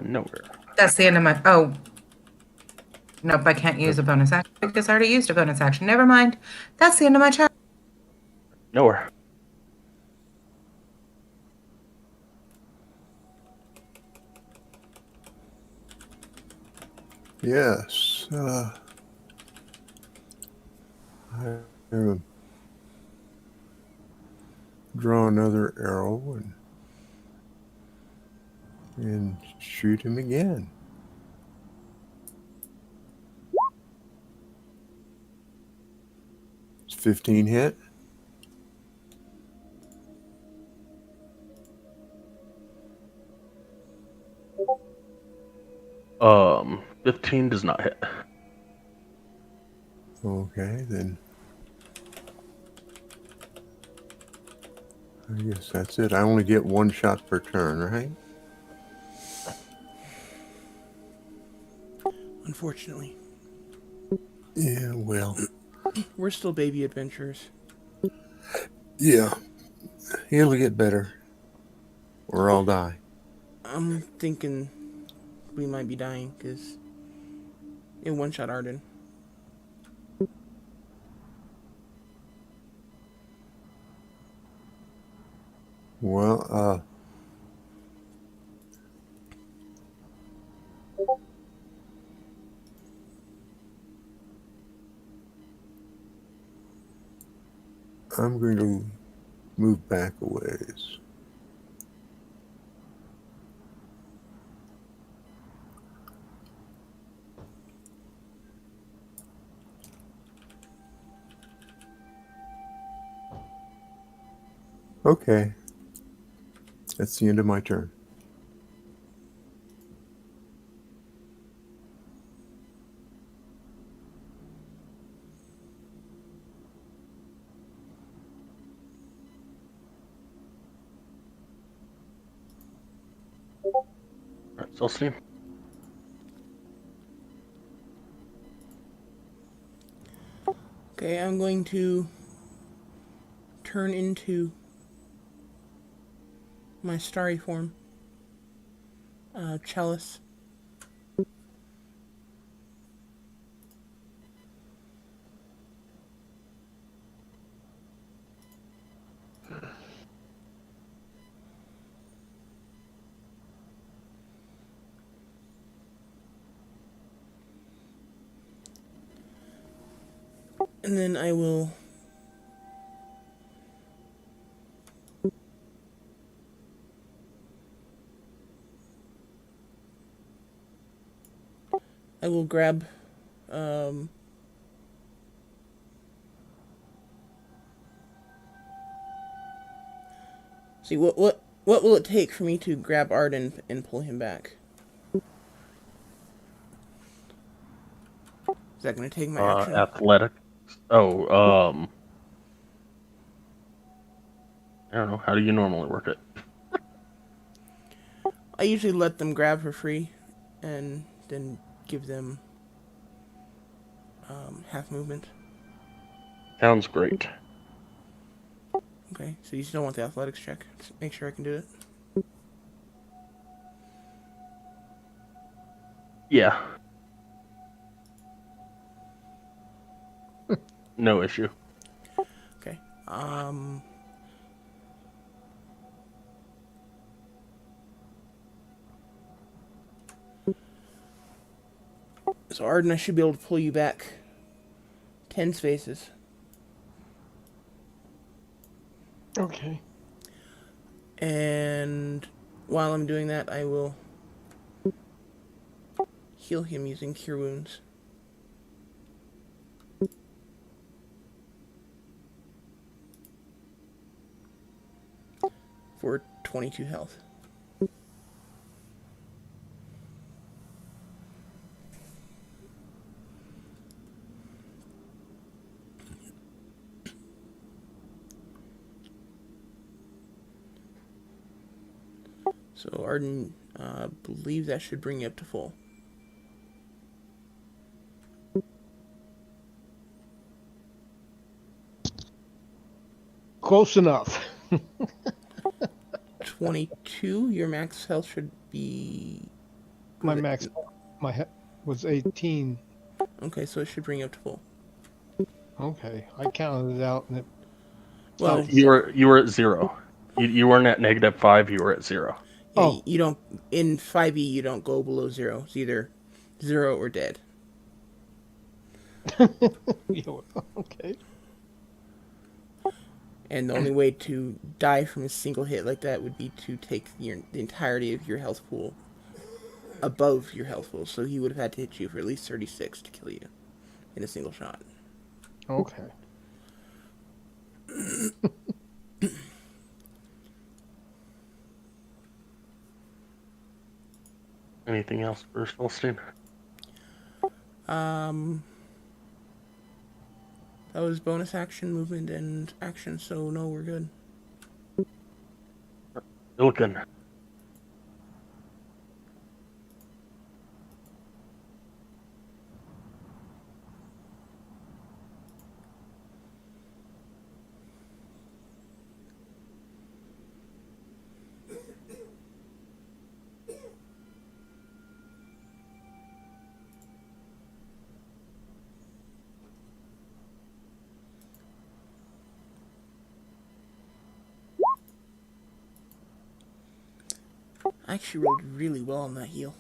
Nowhere. That's the end of my. Oh. Nope, I can't use a bonus action because I already used a bonus action. Never mind. That's the end of my turn. Nowhere. Yes. I draw another arrow and shoot him again. It's 15 hit. Um, 15 does not hit. Okay, then I guess that's it. I only get one shot per turn, right? Unfortunately. Yeah, well. We're still baby adventurers. Yeah. It'll get better. Or I'll die. I'm thinking we might be dying because it one-shot Arden. Well, I'm going to move back a ways. Okay. That's the end of my turn. Alright, Celestine. Okay, I'm going to turn into my starry form. Chalice. And then I will grab see what will it take for me to grab Arden and pull him back? Is that going to take my action? Athletic. Oh, I don't know. How do you normally work it? I usually let them grab for free and then give them half movement. Sounds great. Okay, so you still want the athletics check. Just make sure I can do it. Yeah. No issue. Okay. So Arden, I should be able to pull you back 10 spaces. Okay. And while I'm doing that, I will heal him using Cure Wounds. For 22 health. So Arden, believe that should bring you up to full. Close enough. 22, your max health should be... My max, was 18. Okay, so it should bring you up to full. Okay, I counted it out, and it. Well, felt- You were at 0. You weren't at -5. You were at 0. yeah, Oh. you don't... In 5e, you don't go below 0. It's either 0 or dead. Yeah, okay. And the only way to die from a single hit like that would be to take the entirety of your health pool above your health pool. So he would have had to hit you for at least 36 to kill you in a single shot. Okay. Anything else for Celestine? That was bonus action, movement, and action, so no, we're good. Ilkin. I actually rolled really well on that heal.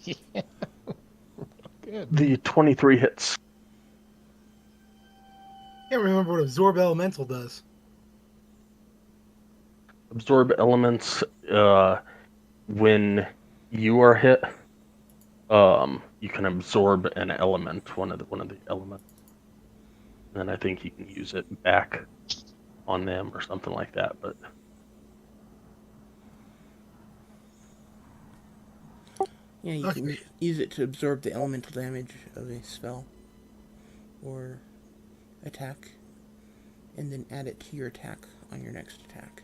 Yeah. Good. The 23 hits. Can't remember what Absorb Elemental does. Absorb elements. When you are hit, you can absorb an element, one of the elements. And I think you can use it back on them or something like that. But Yeah, you can Okay. use it to absorb the elemental damage of a spell or attack, and then add it to your attack on your next attack.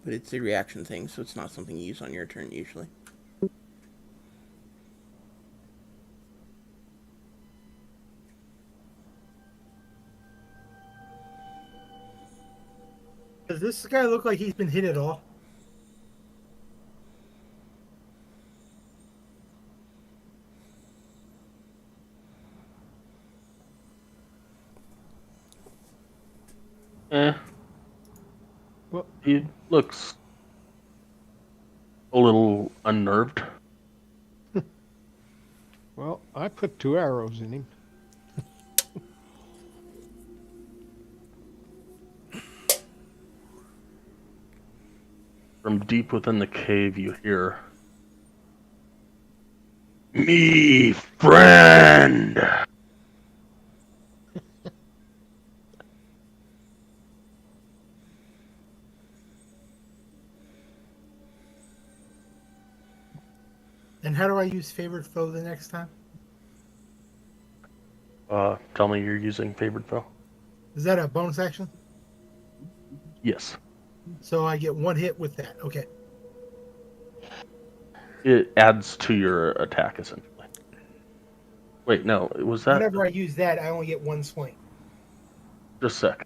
But it's a reaction thing, so it's not something you use on your turn usually. Does this guy look like he's been hit at all? Well, he looks a little unnerved. well, I put 2 arrows in him. From deep within the cave, you hear, "Me, friend!" And how do I use favorite foe the next time? Tell me you're using favored foe. Is that a bonus action? Yes. So I get 1 hit with that. Okay. It adds to your attack, essentially. Wait, no, was that... Whenever I use that, I only get 1 swing. Just a sec.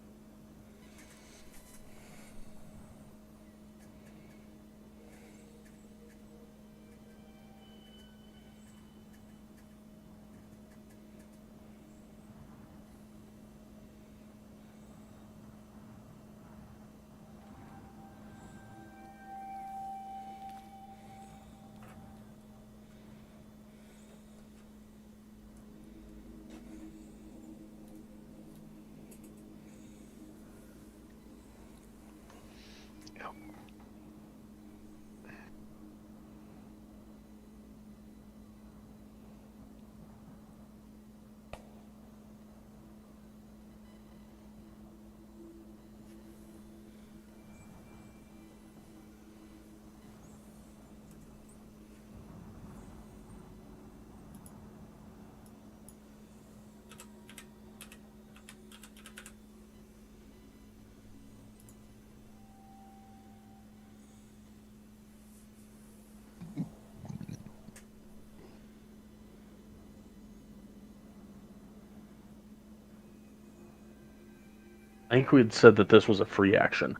I think we had said that this was a free action.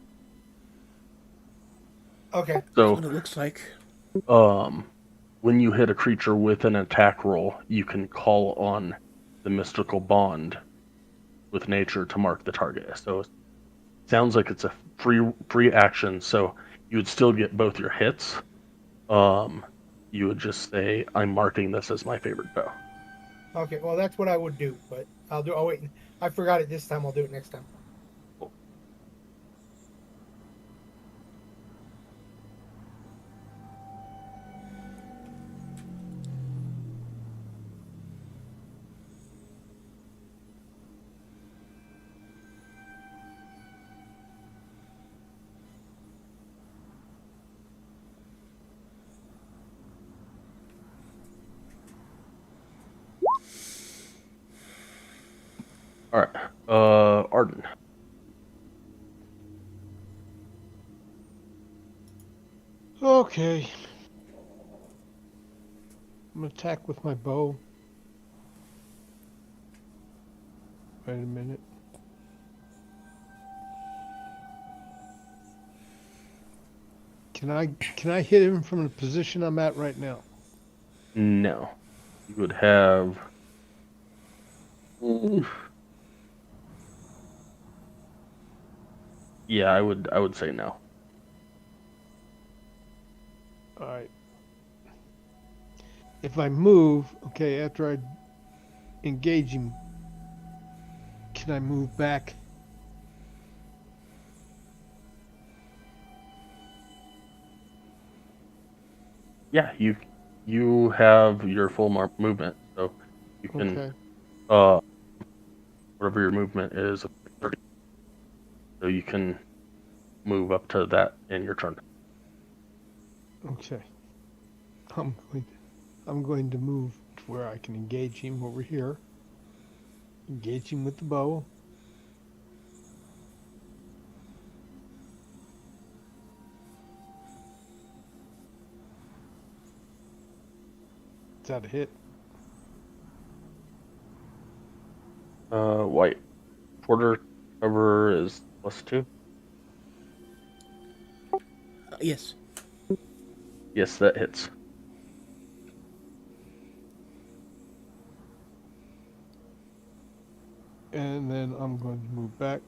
Okay. That's So, what it looks like. when you hit a creature with an attack roll, you can call on the mystical bond with nature to mark the target. So it sounds like it's a free action, so you would still get both your hits. You would just say, "I'm marking this as my favorite foe." Okay. Well, that's what I would do, but I'll wait. I forgot it this time. I'll do it next time. All right, Arden. Okay. I'm gonna attack with my bow. Wait a minute. Can I hit him from the position I'm at right now? No, you would have. Yeah, I would say no. All right. If I move, okay, after I engage him, can I move back Yeah, you have your full movement, so you can Okay. whatever your movement is, 30, so you can move up to that in your turn. Okay. I'm going to move to where I can engage him over here. Engage him with the bow. Is that a hit? White quarter cover is +2. Yes. Yes, that hits. And then I'm going to move back.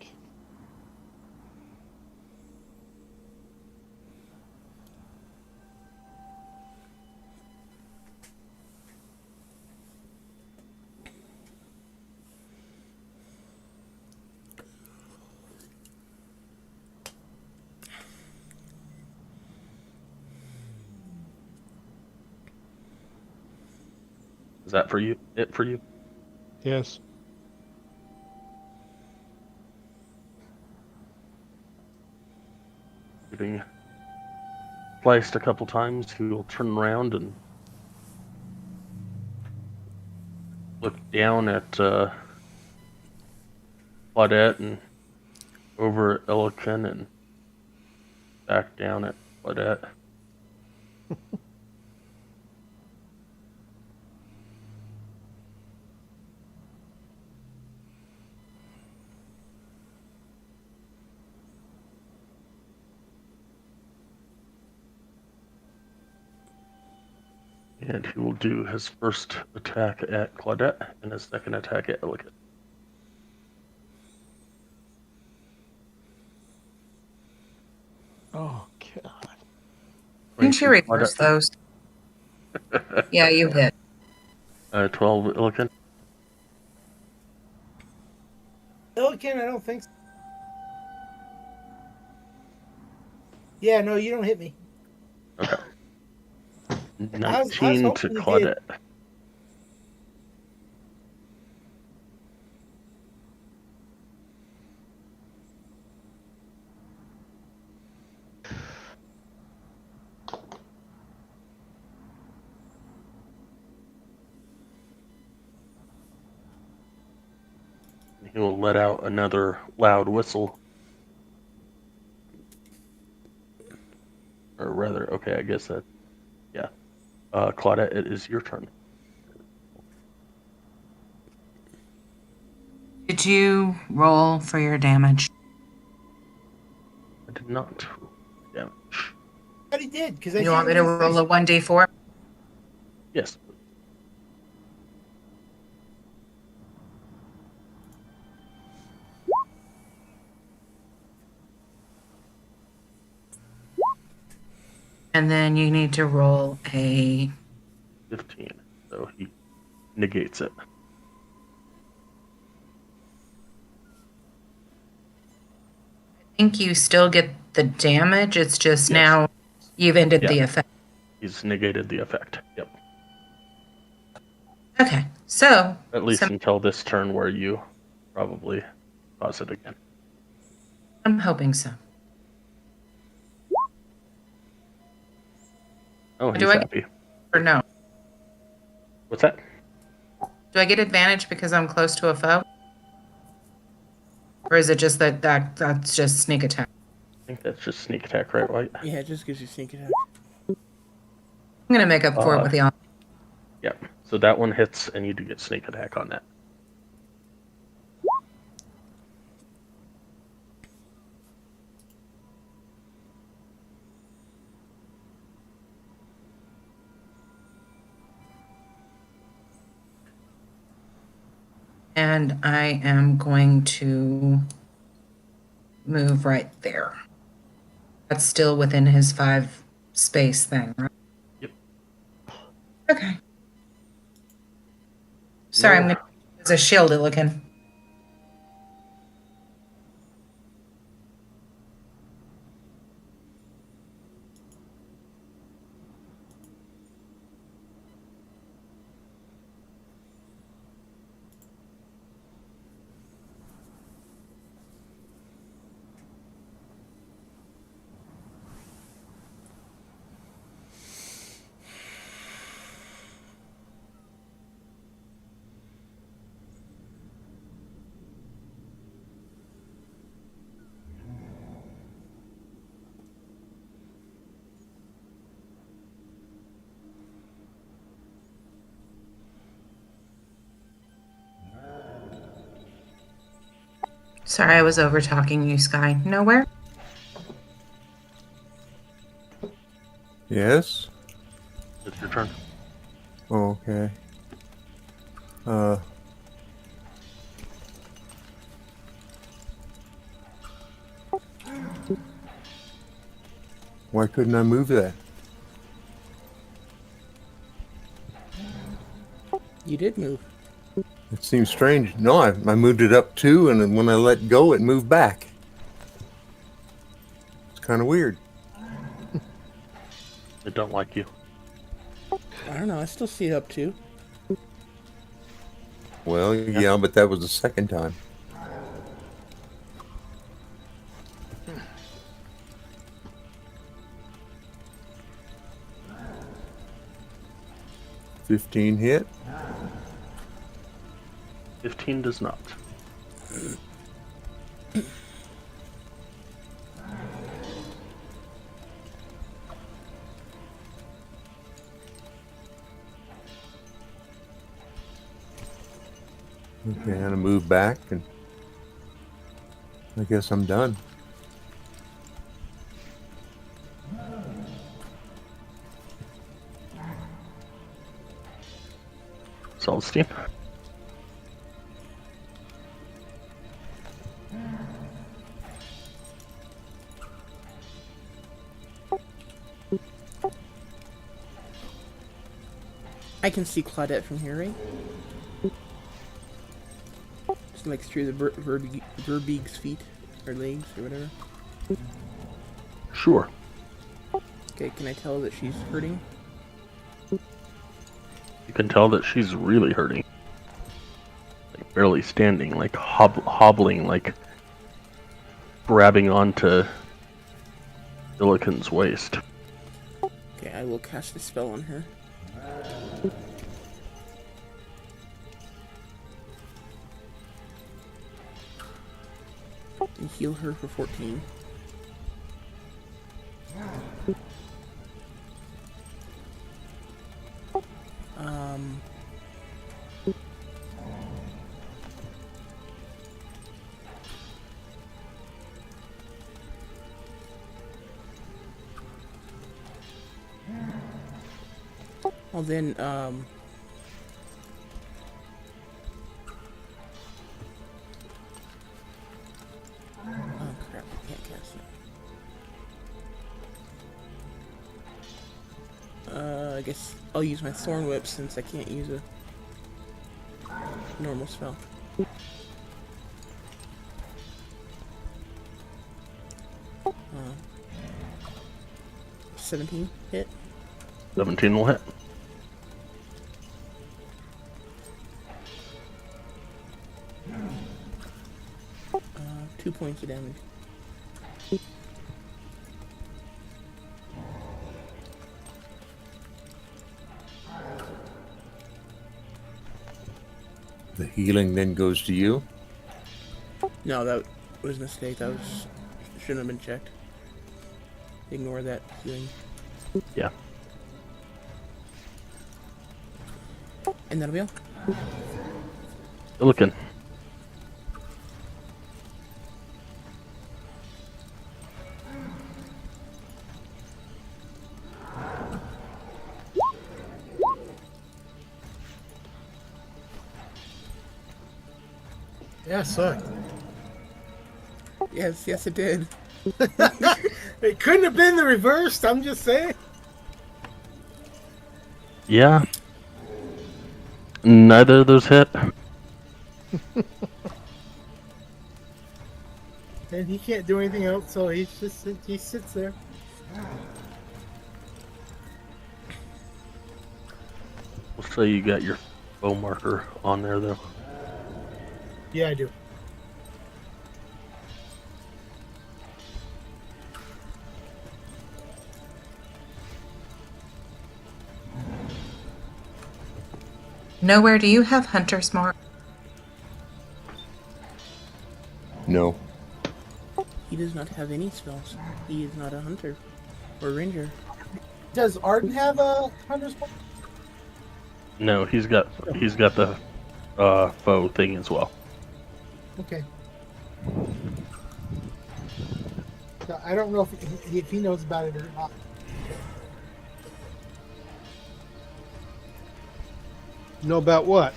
Is that for you? It for you? Yes. Getting sliced a couple times, he will turn around and look down at Claudette and over at Elikin and back down at Claudette. And he will do his first attack at Claudette and his second attack at Elikin. Oh, God. Didn't you reverse those? Yeah, you hit. 12 Elikin. Pelican, I don't think so. Yeah, no, you don't hit me. Okay. I was 19 to hoping you did. Claudette. He will let out another loud whistle. Or rather, okay, I guess that, yeah. Claudette, it is your turn. Did you roll for your damage? I did not damage. But he did, because I You want me to roll a 1d4? Yes. And then you need to roll a 15. So he negates it. I think you still get the damage. It's just Yes. now you've ended Yeah. the effect. He's negated the effect. Yep. Okay, so At least until this turn where you probably cause it again. I'm hoping so. Oh, he's Do I happy. or no? What's that? Do I get advantage because I'm close to a foe? Or is it just that's just sneak attack? I think that's just sneak attack, right, White? Yeah, it just gives you sneak attack. I'm gonna make up for it with the Yep. So that one hits, and you do get sneak attack on that. and I am going to move right there. That's still within his 5 space thing, right? Yep. Okay. Sorry, No. I'm going to use a shield looking. Sorry, I was over talking you, Sky. Nowhere? Yes? It's your turn. Okay. Why couldn't I move that? You did move. It seems strange. No, I moved it up 2, and then when I let go, it moved back. It's kind of weird. They don't like you. I don't know. I still see it up 2. Well, yeah, but that was the second time. $15 hit. 15 does not. Okay, I'm gonna move back, and I guess I'm done. Celestine. I can see Claudette from here, right? Just like through the Verbeeg's feet or legs or whatever. Sure. Okay, can I tell that she's hurting? You can tell that she's really hurting. Like barely standing, like hobbling, like grabbing onto Billiken's waist. Okay, I will cast a spell on her. And heal her for 14. Well then, oh crap, I can't cast it. I guess I'll use my Thorn Whip since I can't use a normal spell. 17 hit. 17 will hit. 2 points of damage. The healing then goes to you. No, that was a mistake. That was shouldn't have been checked. Ignore that healing. Yeah. And that'll be all. Billiken. Yeah, sucked. Yes, yes, it did. It couldn't have been the reversed, I'm just saying. Yeah. Neither of those hit. And he can't do anything else, so he sits there. We'll say you got your bow marker on there, though. Yeah, I do. Nowhere do you have Hunter's Mark? No. He does not have any spells. He is not a hunter or ranger. Does Arden have a hunter's mark? No, he's got the foe thing as well. Okay. I don't know if he knows about it or not. Know about what?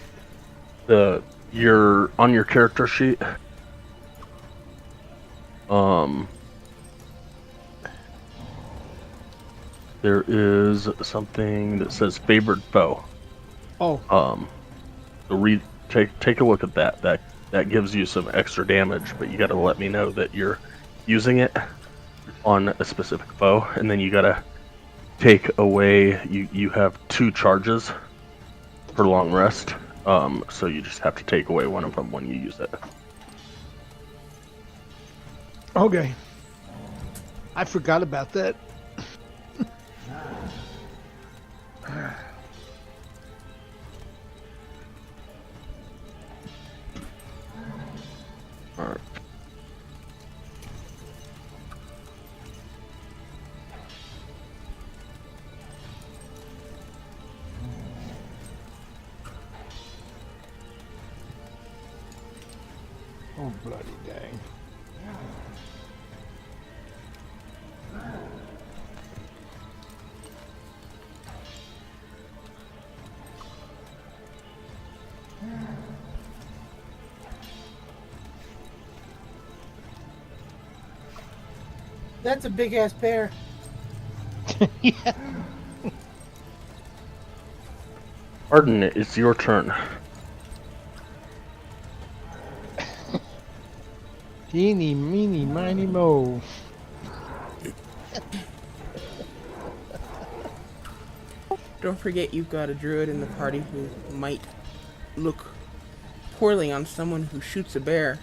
You're on your character sheet. There is something that says favored foe. Oh, So take a look at that. That gives you some extra damage, but you got to let me know that you're using it on a specific foe, and then you got to take away. You have 2 charges for long rest. So you just have to take away one of them when you use it. okay. I forgot about that. Alright. Oh, bloody dang. That's a big ass bear. Yeah. Arden, it's your turn. Eeny, meeny, miny, mo. Don't forget you've got a druid in the party who might look poorly on someone who shoots a bear.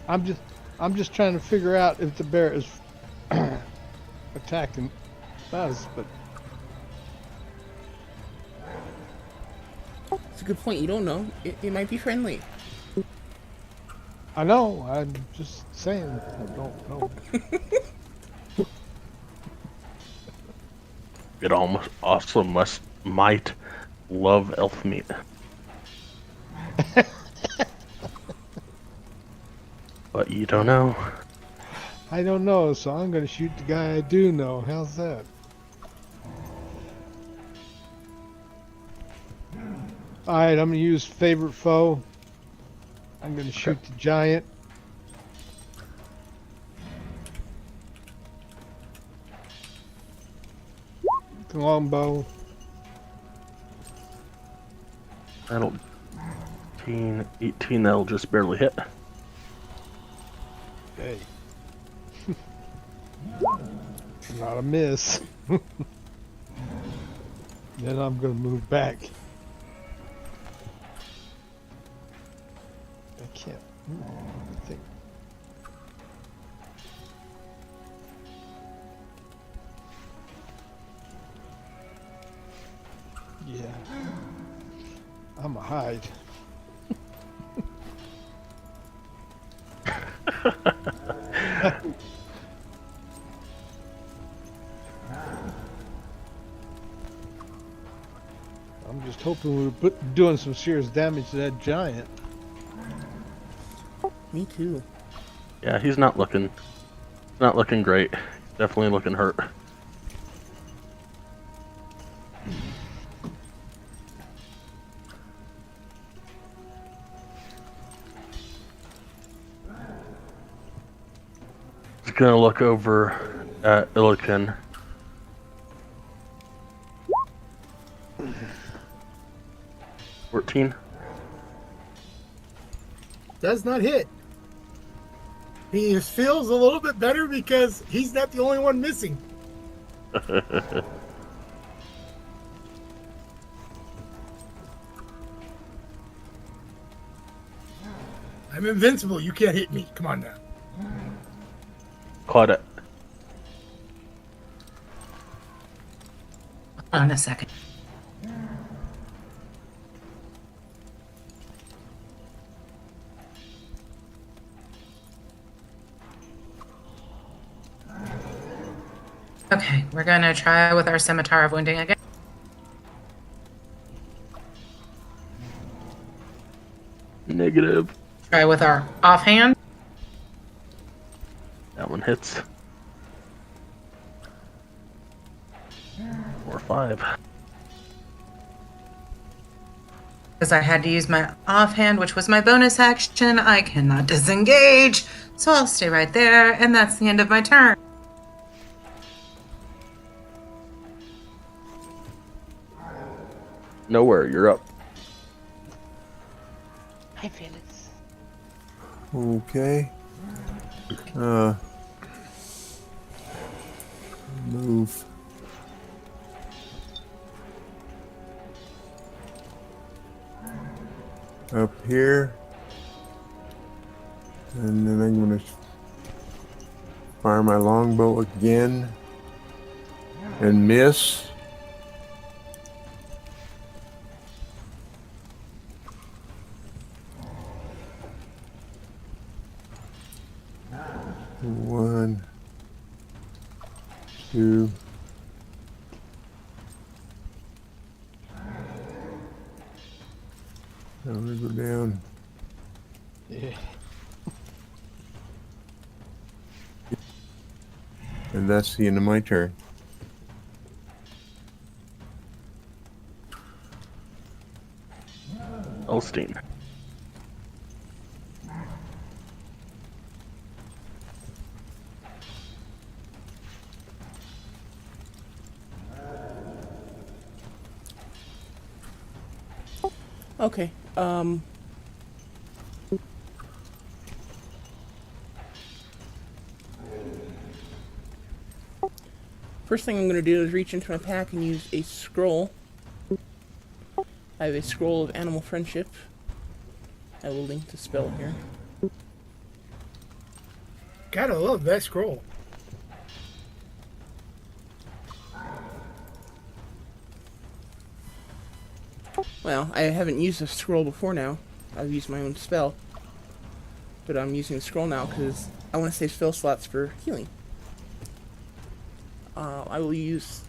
I'm just trying to figure out if the bear is attacking us, but It's a good point. You don't know. It might be friendly. I know. I'm just saying. I don't know. It almost also might love elf meat. But you don't know. I don't know, so I'm gonna shoot the guy I do know. How's that? Alright, I'm gonna use favorite foe. I'm gonna shoot the giant. The longbow. That'll 18, that'll just barely hit. Hey. Not a miss. Then I'm gonna move back. I can't. I think. Yeah. I'm a hide. I'm just hoping we're doing some serious damage to that giant. Me too. Yeah, he's not looking great. He's definitely looking hurt. He's gonna look over at Illiken. $14. Does not hit. He feels a little bit better because he's not the only one missing. I'm invincible. You can't hit me. Come on now. Caught it. Hold on a second. Okay, we're gonna try with our scimitar of wounding again. Negative. Try with our offhand. That one hits. 4 or 5. Because I had to use my offhand, which was my bonus action, I cannot disengage. So I'll stay right there, and that's the end of my turn. Nowhere, you're up. Hi, Phyllis. Okay. Move. Up here. And then I'm going to fire my longbow again. And miss. One, two. I'm gonna go down. And that's the end of my turn. Elstein. Okay. First thing I'm going to do is reach into my pack and use a scroll. I have a scroll of animal friendship. I will link the spell here. Gotta love that scroll. Well, I haven't used a scroll before now. I've used my own spell. But I'm using the scroll now because I want to save spell slots for healing. I will use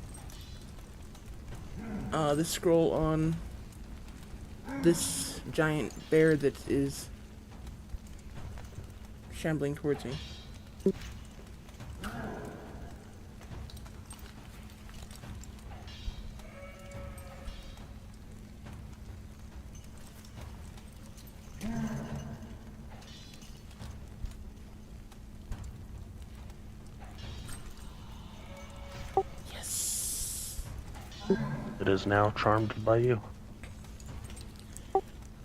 this scroll on this giant bear that is shambling towards me. It is now charmed by you.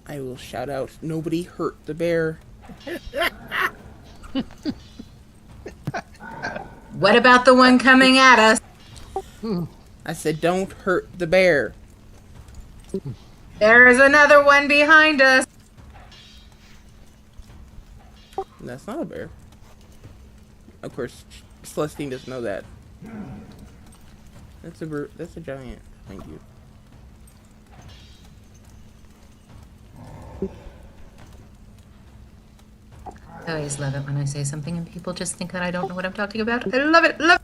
I will shout out, "Nobody hurt the bear." What about the one coming at us? I said, "Don't hurt the bear." There is another one behind us. And that's not a bear. Of course, Celestine doesn't know that. That's a giant. Thank you. I always love it when I say something and people just think that I don't know what I'm talking about. I love it. Love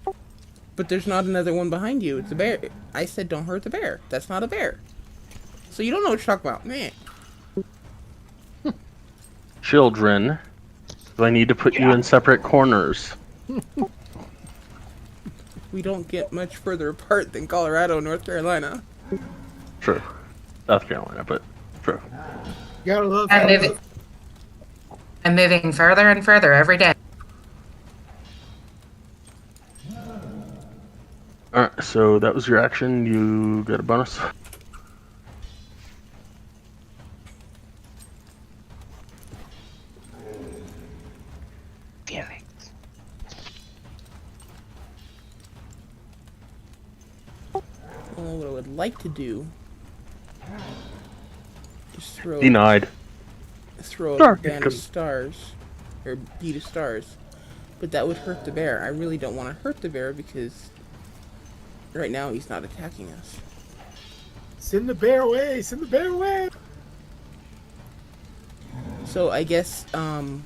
it. But there's not another one behind you. It's a bear. I said don't hurt the bear. That's not a bear. So you don't know what you're talking about. Man. Children, do I need to put you in separate corners? We don't get much further apart than Colorado and North Carolina. True. South Carolina, but true. Gotta love I'm moving further and further every day. Alright, so that was your action. You got a bonus. Feelings. Well, what I would like to do is throw Denied. a band of stars, or bead of stars, but that would hurt the bear. I really don't want to hurt the bear because right now he's not attacking us. Send the bear away! Send the bear away! So I guess, no,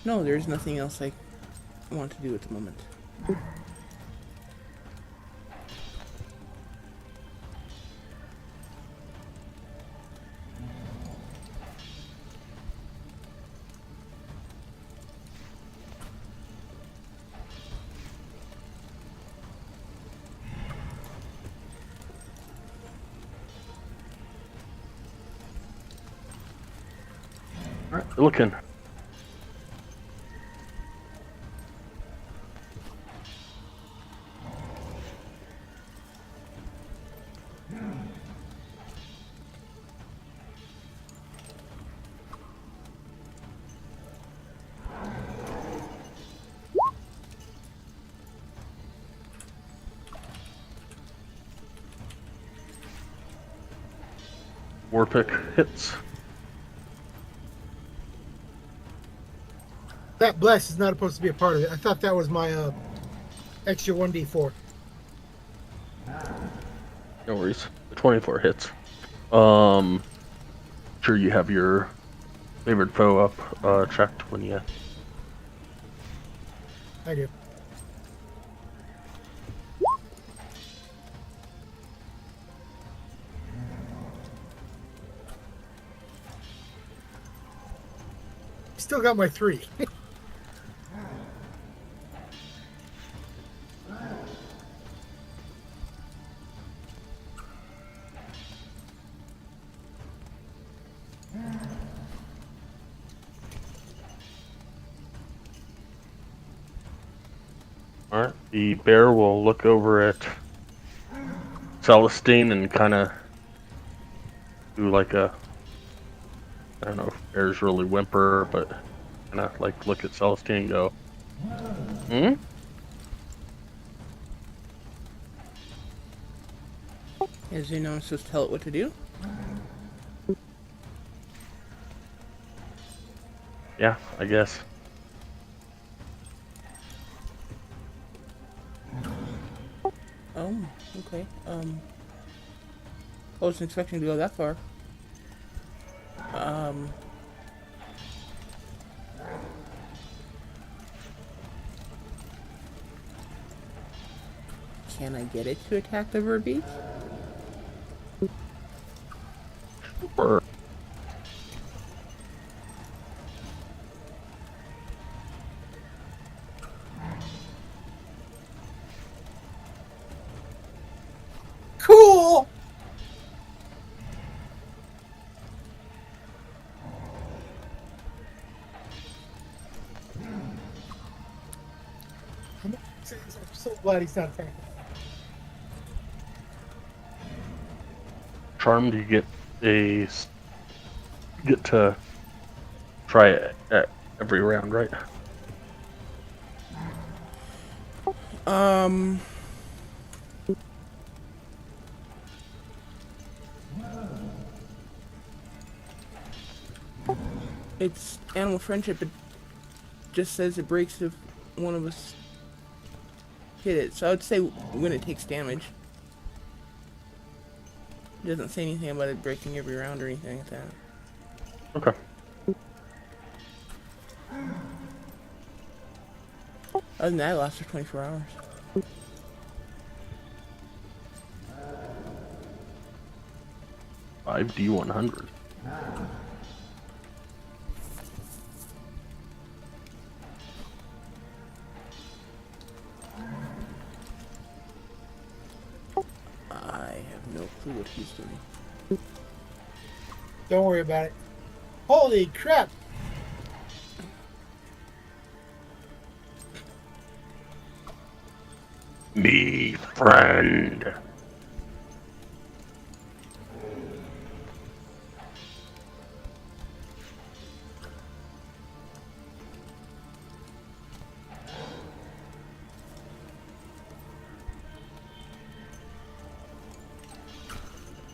there's nothing else I want to do at the moment. looking. Warpick hits. That blast is not supposed to be a part of it. I thought that was my extra 1d4. No worries. The 24 hits. Sure you have your favored foe up checked when you. I do. Still got my 3. Alright, the bear will look over at Celestine and kind of do like a, I don't know if bears really whimper, but kind of like look at Celestine and go, hmm? Is he not supposed to tell it what to do? Yeah, I guess. Oh, okay. I wasn't expecting to go that far. Can I get it to attack the Verbeeg? Sure. Cool! I'm so glad he's not attacking. Charmed, you get to try it at every round, right? It's animal friendship. It just says it breaks if one of us hit it. So I would say when it takes damage. It doesn't say anything about it breaking every round or anything like that. Okay. Other than that, it lasts for 24 hours. $5D100. I have no clue what he's doing. Don't worry about it. Holy crap! Me friend.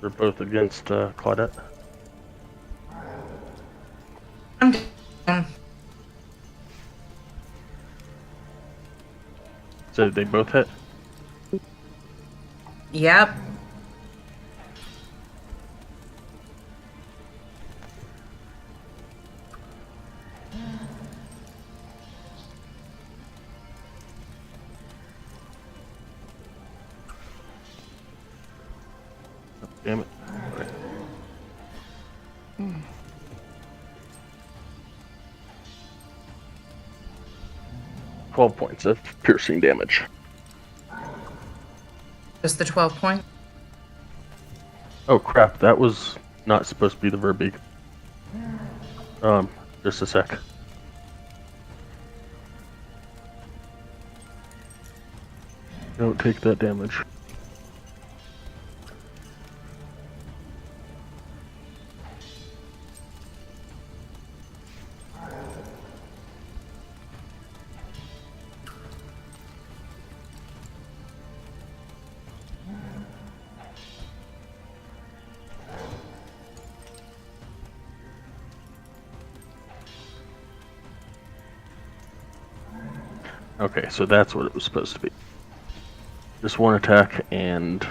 They're both against Claudette. I'm down. So they both hit? Yep. Damn it. Right. 12 points of piercing damage. Just the 12 point? Oh crap, that was not supposed to be the Verbeeg. Just a sec. Don't take that damage. Okay, so that's what it was supposed to be. Just one attack and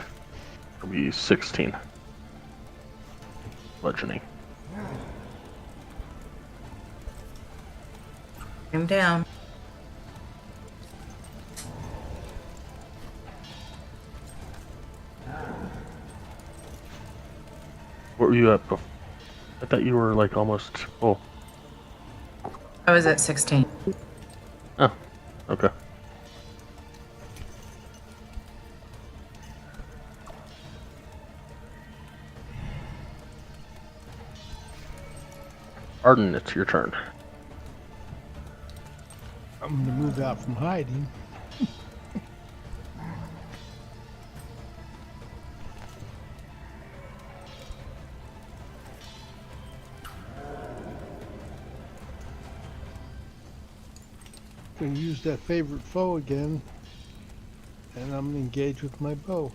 it'll be 16. Bludgeoning. Him down. What were you at before? I thought you were like almost full. I was at 16. Oh, okay. Arden, it's your turn. I'm going to move out from hiding. Going to use that favorite foe again, and I'm going to engage with my bow.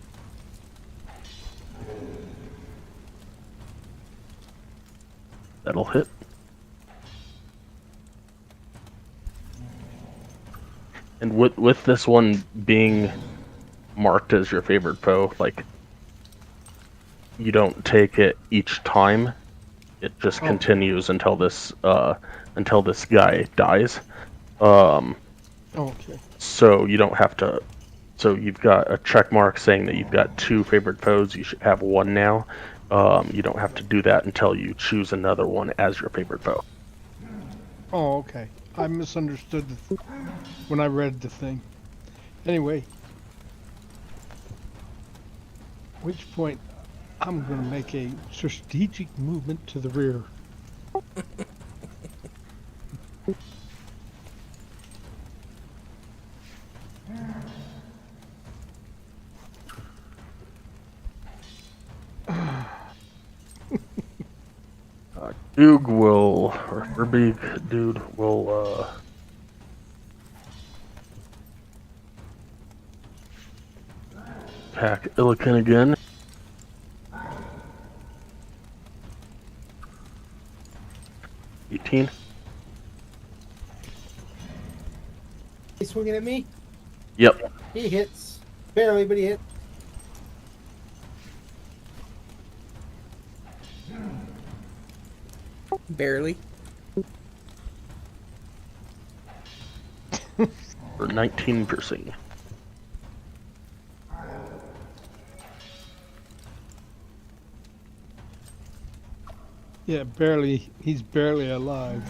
That'll hit. And with this one being marked as your favorite foe, like you don't take it each time. It just continues until this guy dies. Okay. So you don't have to. So you've got a check mark saying that you've got 2 favorite foes. You should have 1 now. You don't have to do that until you choose another one as your favorite foe. Oh, okay. I misunderstood when I read the thing. Anyway, which point I'm going to make a strategic movement to the rear. Verbeeg dude will, attack Illiken again. $18. He's swinging at me. Yep. He hits. Barely, but he hits. Barely. For 19 piercing. Yeah, barely. He's barely alive.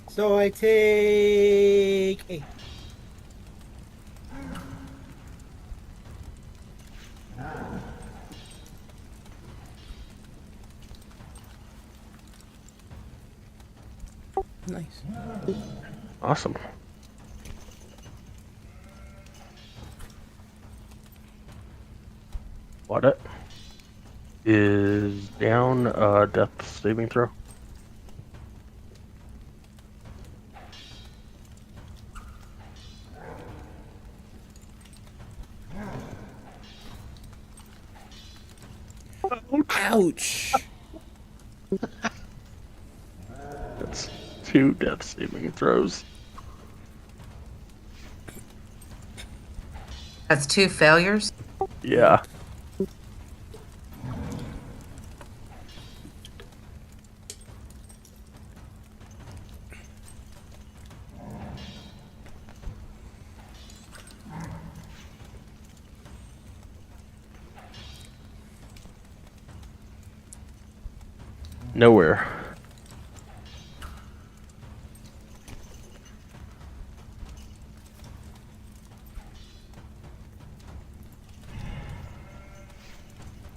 So I take 8. Nice. Awesome. What it is down, death saving throw. Ouch! That's 2 death saving throws. That's 2 failures. Yeah. Nowhere.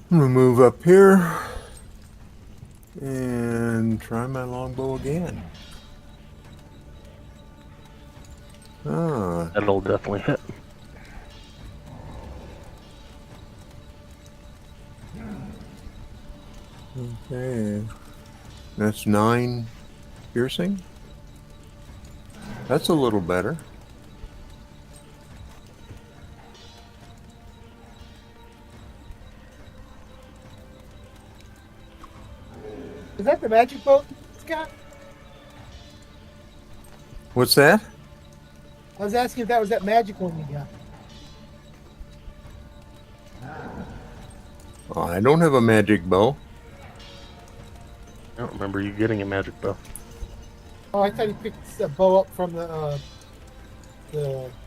I'm gonna move up here and try my longbow again. Ah, That'll definitely hit. okay. That's 9 piercing. That's a little better. Is that the magic boat, Scott? What's that? I was asking if that was that magic one you got. Oh, I don't have a magic bow. I don't remember you getting a magic bow. Oh, I thought you picked the bow up from the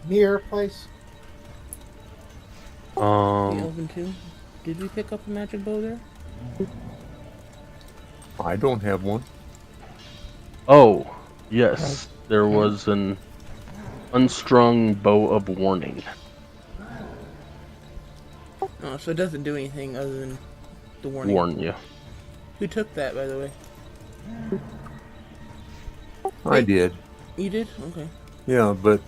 mirror place. The Um, Elven too. Did we pick up a magic bow there? I don't have one. oh, yes, there was an unstrung bow of warning. Oh, so it doesn't do anything other than the warning. Warn you. Who took that, by the way? I did. You did? Okay. Yeah, but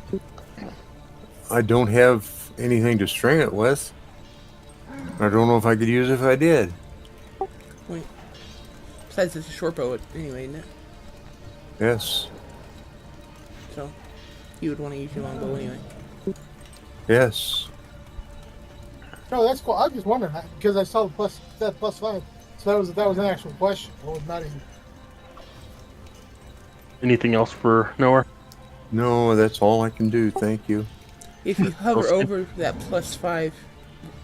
I don't have anything to string it with. I don't know if I could use it if I did. Point. Besides, it's a short bow anyway, isn't it? Yes. So, you would want to use your long bow anyway. Yes. No, that's cool. I was just wondering because I saw that +5, so that was an actual question. I was not even. Anything else for Noah? No, that's all I can do. Thank you. If you hover Okay. over that +5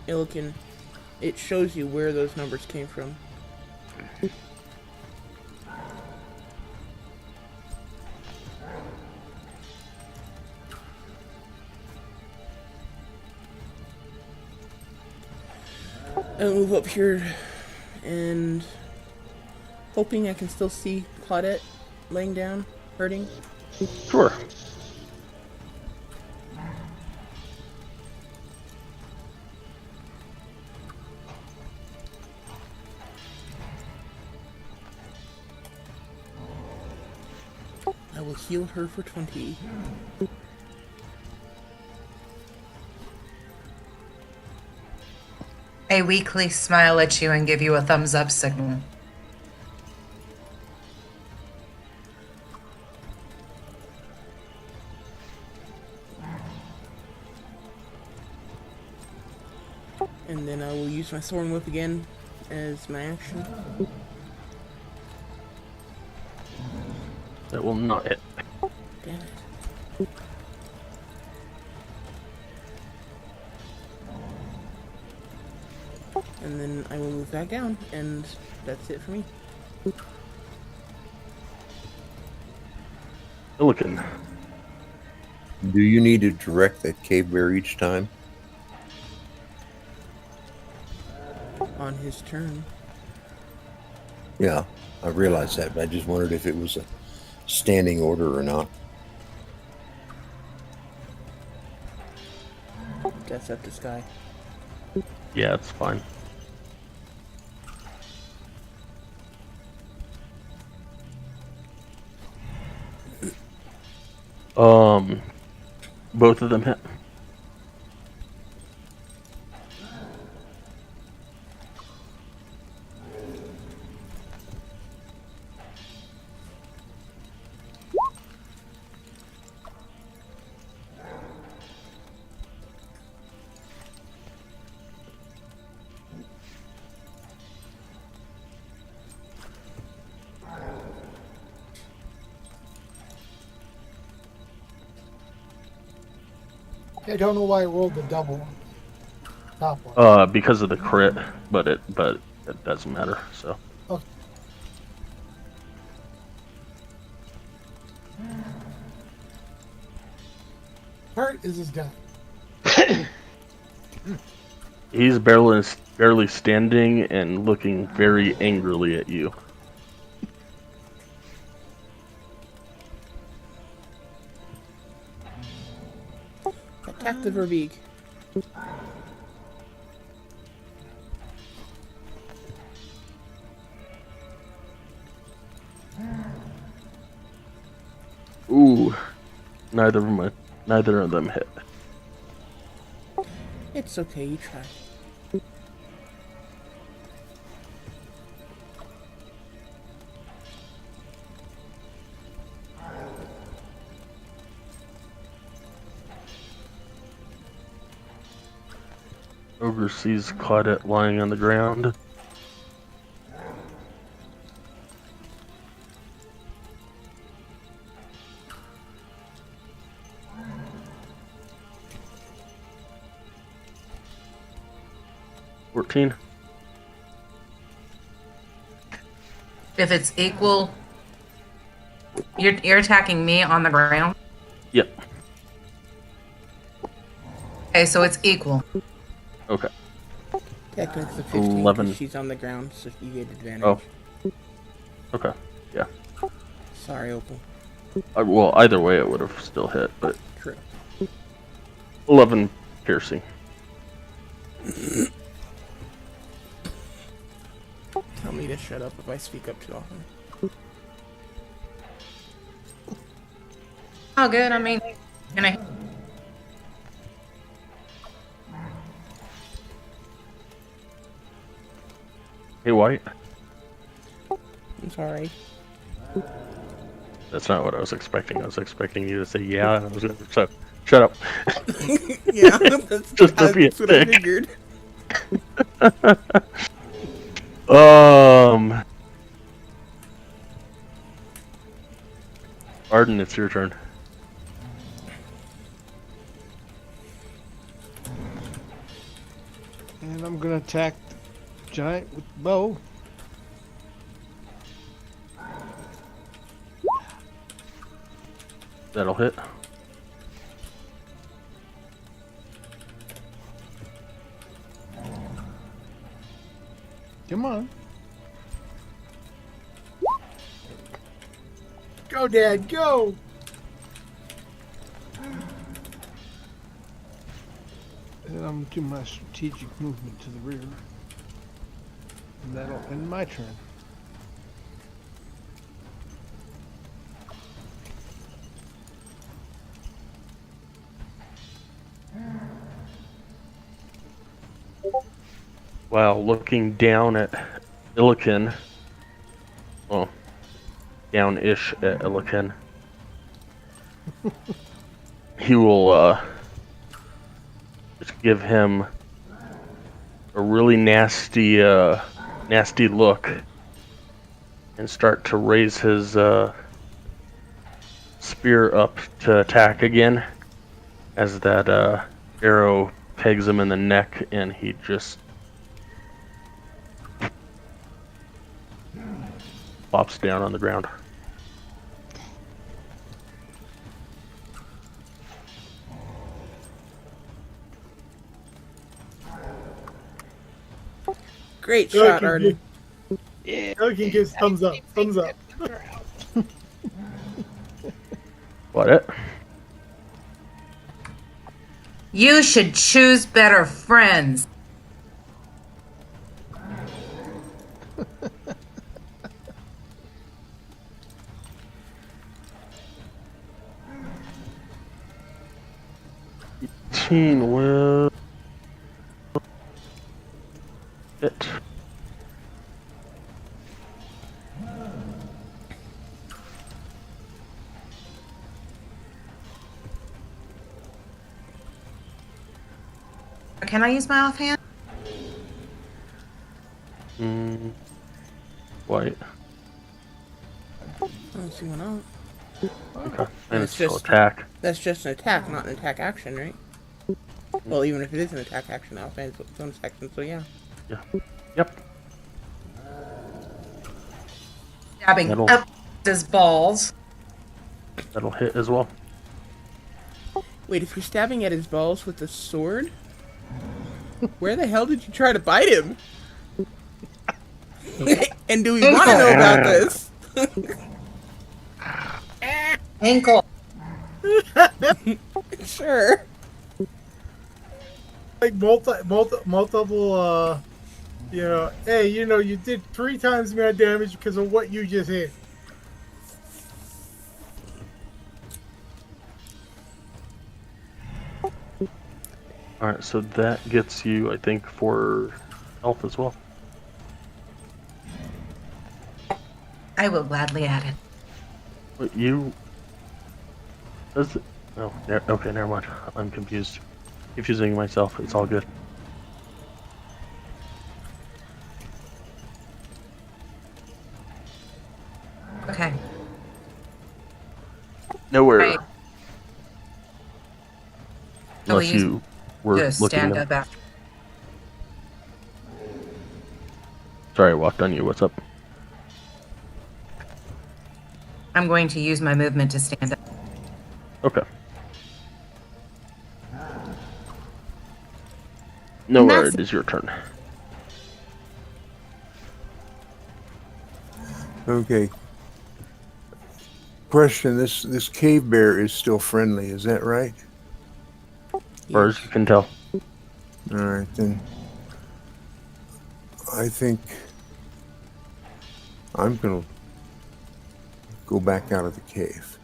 Illican, it shows you where those numbers came from. I'll move up here and hoping I can still see Claudette laying down, hurting. Sure. I will heal her for 20. I weakly smile at you and give you a thumbs up signal. And then I will use my Thorn Whip again as my action. That will not hit. Damn it. And then I will move back down, and that's it for me. Illican. Do you need to direct that cave bear each time? On his turn. Yeah, I realize that, but I just wondered if it was a standing order or not. That's up to Sky. Yeah, it's fine. Both of them hit. I don't know why I rolled the double one. Top one. Because of the crit, but it doesn't matter. So Okay. Hurt is this guy. he's barely standing and looking very angrily at you. Attack the Verbeeg. neither of them hit. It's okay, you try. Ogre sees Claudette lying on the ground. $14. If it's equal, you're attacking me on the ground. Yep. Okay, so it's equal. Okay. Technically it's a 15 11. because she's on the ground, so you get advantage. Oh. Okay. Yeah. Sorry, Opal. Well, either way, it would have still hit, but True. 11 piercing. Tell me to shut up if I speak up too often. Oh, good. I mean, Hey, White. I'm sorry. That's not what I was expecting. I was expecting you to say yeah. And I was gonna shut up. Yeah, that's, Just to be a that's what I dick. figured. Arden, it's your turn. And I'm gonna attack the giant with the bow. That'll hit. Come on. Go, Dad, go! And I'm gonna do my strategic movement to the rear. And that'll end my turn. While looking down at Illiken, well, down-ish at Illiken, he will just give him a really nasty look and start to raise his spear up to attack again as that arrow pegs him in the neck and he just flops down on the ground. Great shot, Arden. Elkin gives thumbs up. Thumbs up. What it? you should choose better friends. Teen will hit. Can I use my offhand? White. I don't see one out. Okay. And it's It's still just- attack. That's just an attack, not an attack action, right? Well, even if it is an attack action, offhand it's its own section, so yeah. Yeah. Yep. Stabbing That'll- up his balls. That'll hit as well. Wait, if you're stabbing at his balls with a sword, where the hell did you try to bite him? And do we want to know about this? Ankle. Sure. Like multiple, hey, you did 3 times the amount of damage because of what you just hit. Alright, so that gets you, I think, for health as well. I will gladly add it. But you... Does it... Oh, okay, never mind. I'm confused. Confusing myself. It's all good. Okay. Nowhere. Right. I will Unless use you were to looking stand them. up after. Sorry, I walked on you. What's up? I'm going to use my movement to stand up. Okay. Nowhere, That's- it is your turn. Okay. Question: This cave bear is still friendly. Is that right? As far as you can tell. All right then. I think I'm gonna go back out of the cave.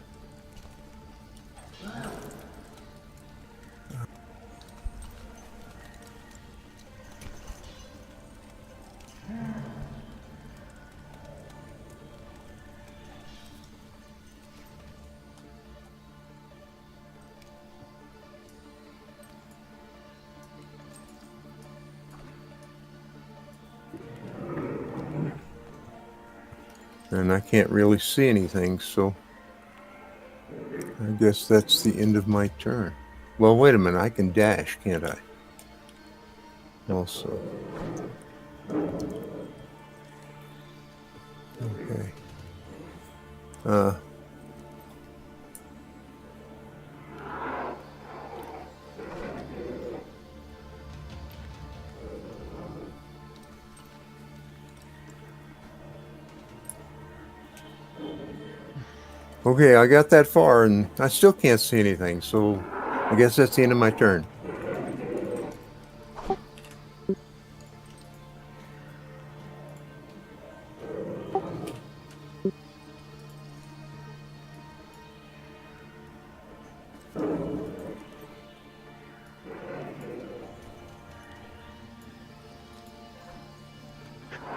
And I can't really see anything, so I guess that's the end of my turn. Well, wait a minute. I can dash, can't I? Also. Okay. Okay, I got that far, and I still can't see anything, so I guess that's the end of my turn.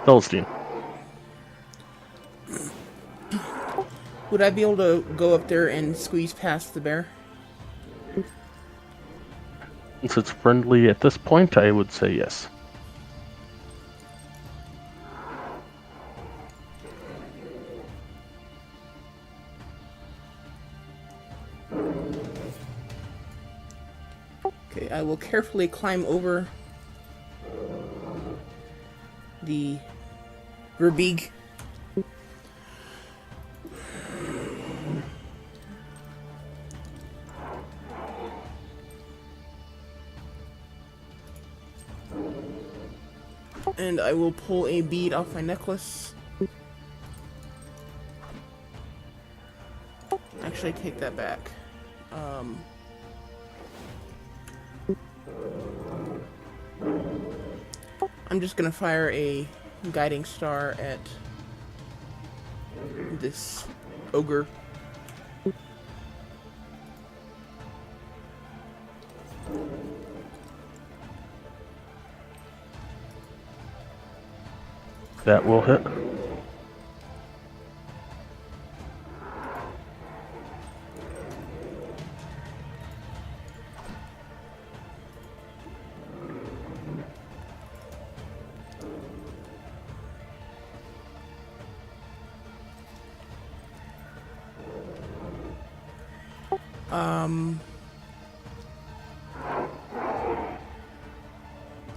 Celestine. Would I be able to go up there and squeeze past the bear? Since it's friendly at this point, I would say yes. Okay, I will carefully climb over the Verbeeg. And I will pull a bead off my necklace. Actually, take that back. I'm just gonna fire a guiding star at this ogre. That will hit.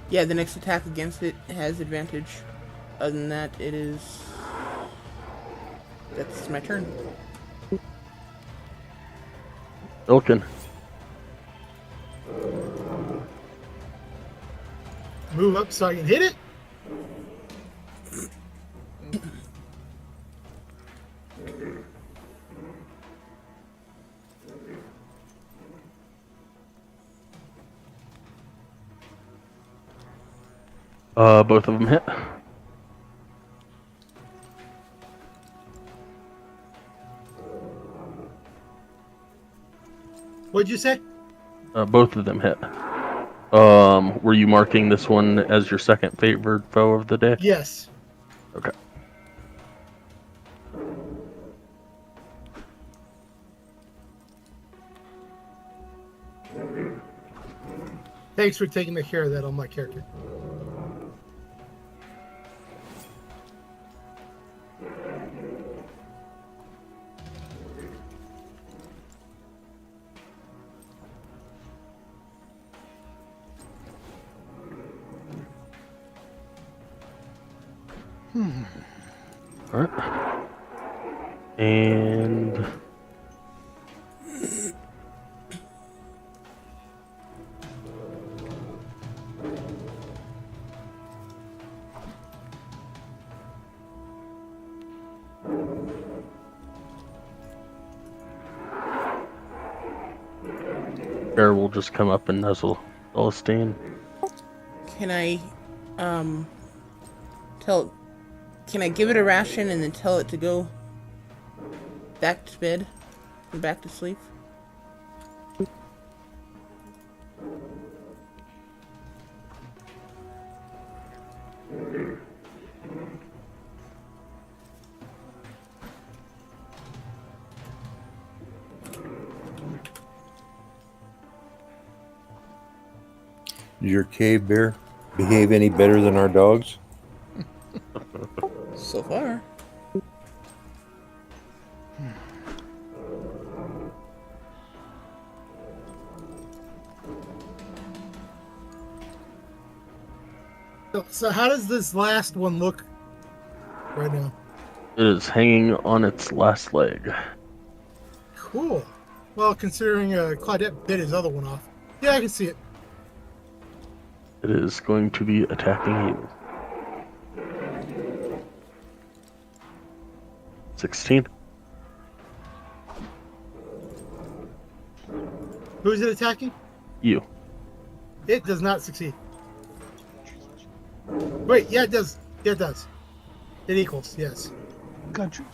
Yeah, the next attack against it has advantage. Other than that, that's my turn. Ilkin. Move up so I can hit it. Both of them hit. What'd you say? Both of them hit. Were you marking this one as your second favored foe of the day? Yes. Okay. Thanks for taking care of that on my character. All right. And Bear will just come up and nuzzle Celestine. Can I, can I give it a ration and then tell it to go back to bed and back to sleep? Did your cave bear behave any better than our dogs? So far. So how does this last one look right now? It is hanging on its last leg. Cool. Well, considering Claudette bit his other one off. Yeah, I can see it. It is going to be attacking you. 16. Who's it attacking? You. It does not succeed. Wait, yeah, it does. Yeah, it does. It equals, yes. Country.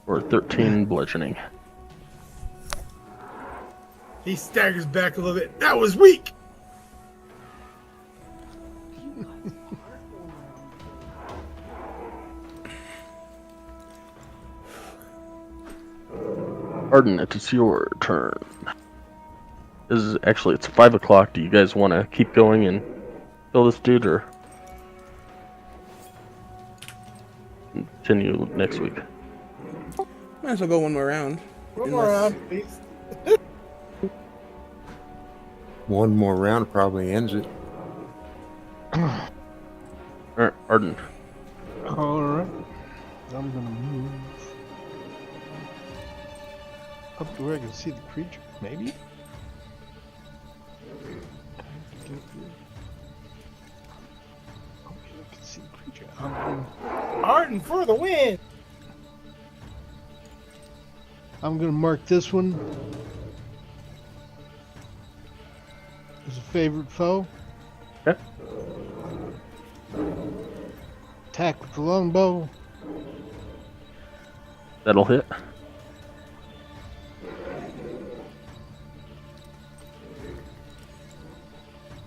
For 13 bludgeoning. He staggers back a little bit. That was weak! Arden, it's your turn. It's 5 o'clock. Do you guys want to keep going and kill this dude, or continue next week? Might as well go one more round. One more round, please. One more round probably ends it. Alright, Arden. All right. I'm gonna move up to where I can see the creature. Maybe. Okay, I can see the creature. Arden for the win! I'm gonna mark this one as a favorite foe. Okay. Attack with the longbow. That'll hit.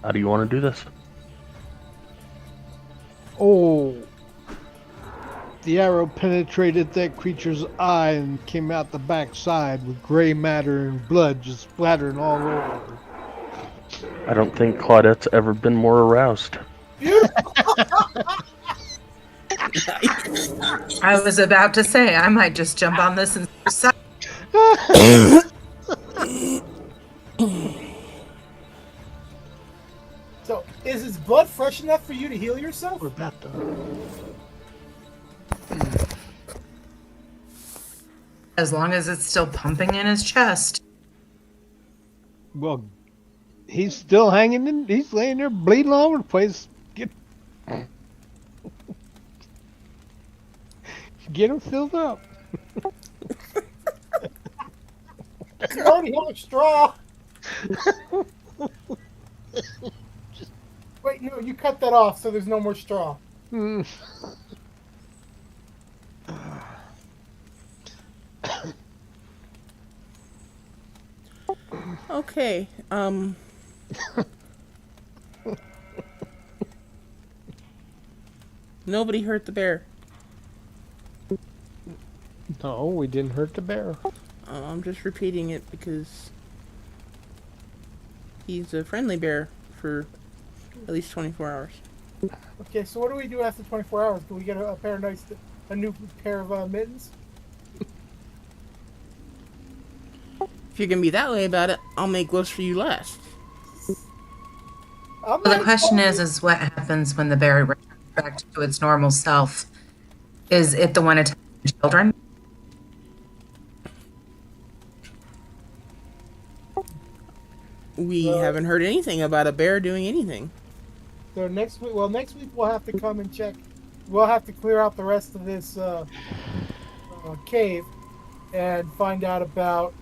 How do you want to do this? Oh! The arrow penetrated that creature's eye and came out the backside with gray matter and blood just splattering all over. I don't think Claudette's ever been more aroused. I was about to say, I might just jump on this and suck. So, is his blood fresh enough for you to heal yourself? We're about done. As long as it's still pumping in his chest. Well, he's still hanging in. He's laying there bleeding all over the place. Get him filled up. You already have a straw. Wait, no, you cut that off so there's no more straw. Okay. Nobody hurt the bear. No, we didn't hurt the bear. I'm just repeating it because he's a friendly bear for at least 24 hours. Okay, so what do we do after 24 hours? Do we get a pair of a new pair of mittens? If you're gonna be that way about it, I'll make gloves for you last. I'm Well, the not question opposed. is what happens when the berry returns back to its normal self? Is it the one attacking children? We haven't heard anything about a bear doing anything. So next week, we'll have to come and check. We'll have to clear out the rest of this cave and find out about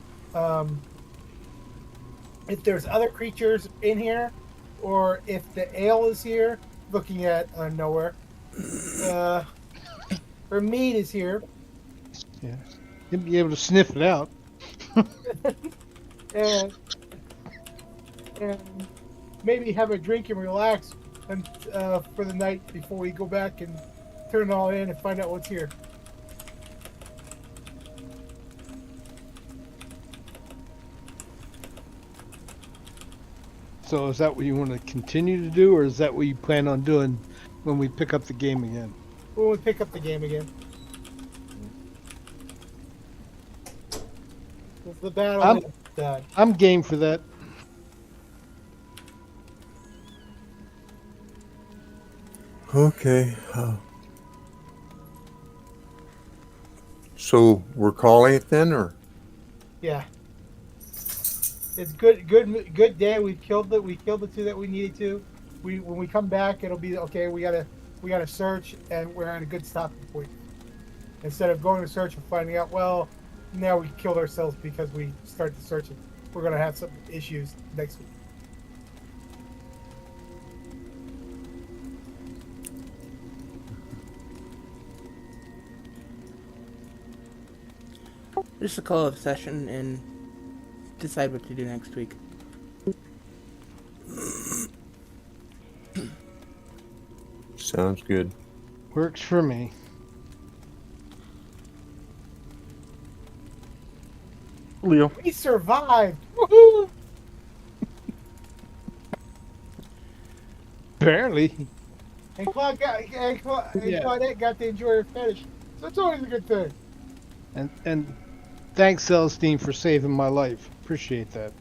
if there's other creatures in here, or if the ale is here. Looking at nowhere. Or Mead is here, Yeah. You'll be able to sniff it out. and and maybe have a drink and relax and for the night before we go back and turn it all in and find out what's here. So is that what you want to continue to do, or is that what you plan on doing when we pick up the game again? When we pick up the game again. If the battle is done. I'm game for that. Okay. So we're calling it then, or? Yeah. It's good day. We killed the two that we needed to. When we come back, it'll be okay. We gotta search, and we're at a good stopping point. Instead of going to search and finding out, well, now we killed ourselves because we started searching. We're gonna have some issues next week. Just to call it a session and decide what to do next week. Sounds good. Works for me. Leo. We survived. Woohoo! Apparently. And Claudette got to enjoy her fetish. So it's always a good thing. And thanks, Celestine, for saving my life. Appreciate that.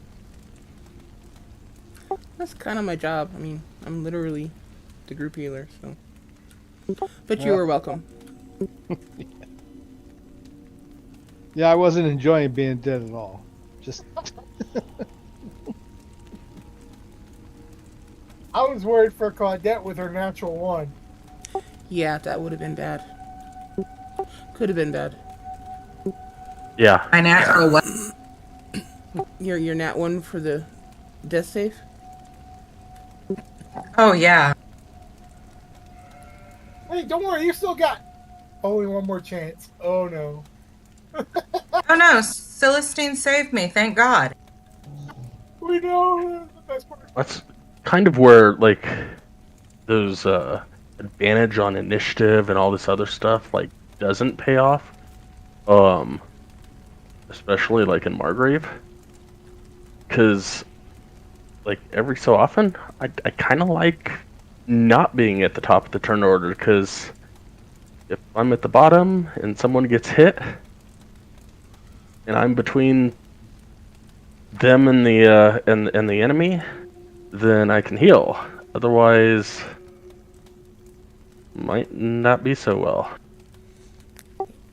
That's kind of my job. I mean, I'm literally the group healer, so. But you were welcome. Yeah, I wasn't enjoying being dead at all. Just I was worried for Claudette with her natural one. Yeah, that would have been bad. Could have been bad. Yeah. My natural what? Your nat one for the death save? Oh, yeah. Hey, don't worry, you still got only one more chance. Oh no. Oh, no. Celestine saved me. Thank God. We know the best part. That's kind of where, like, those advantage on initiative and all this other stuff, like, doesn't pay off. Especially, like, in Margrave. Because, like, every so often, I kind of like not being at the top of the turn order, because if I'm at the bottom and someone gets hit, and I'm between them and the and the enemy, then I can heal. Otherwise, might not be so well.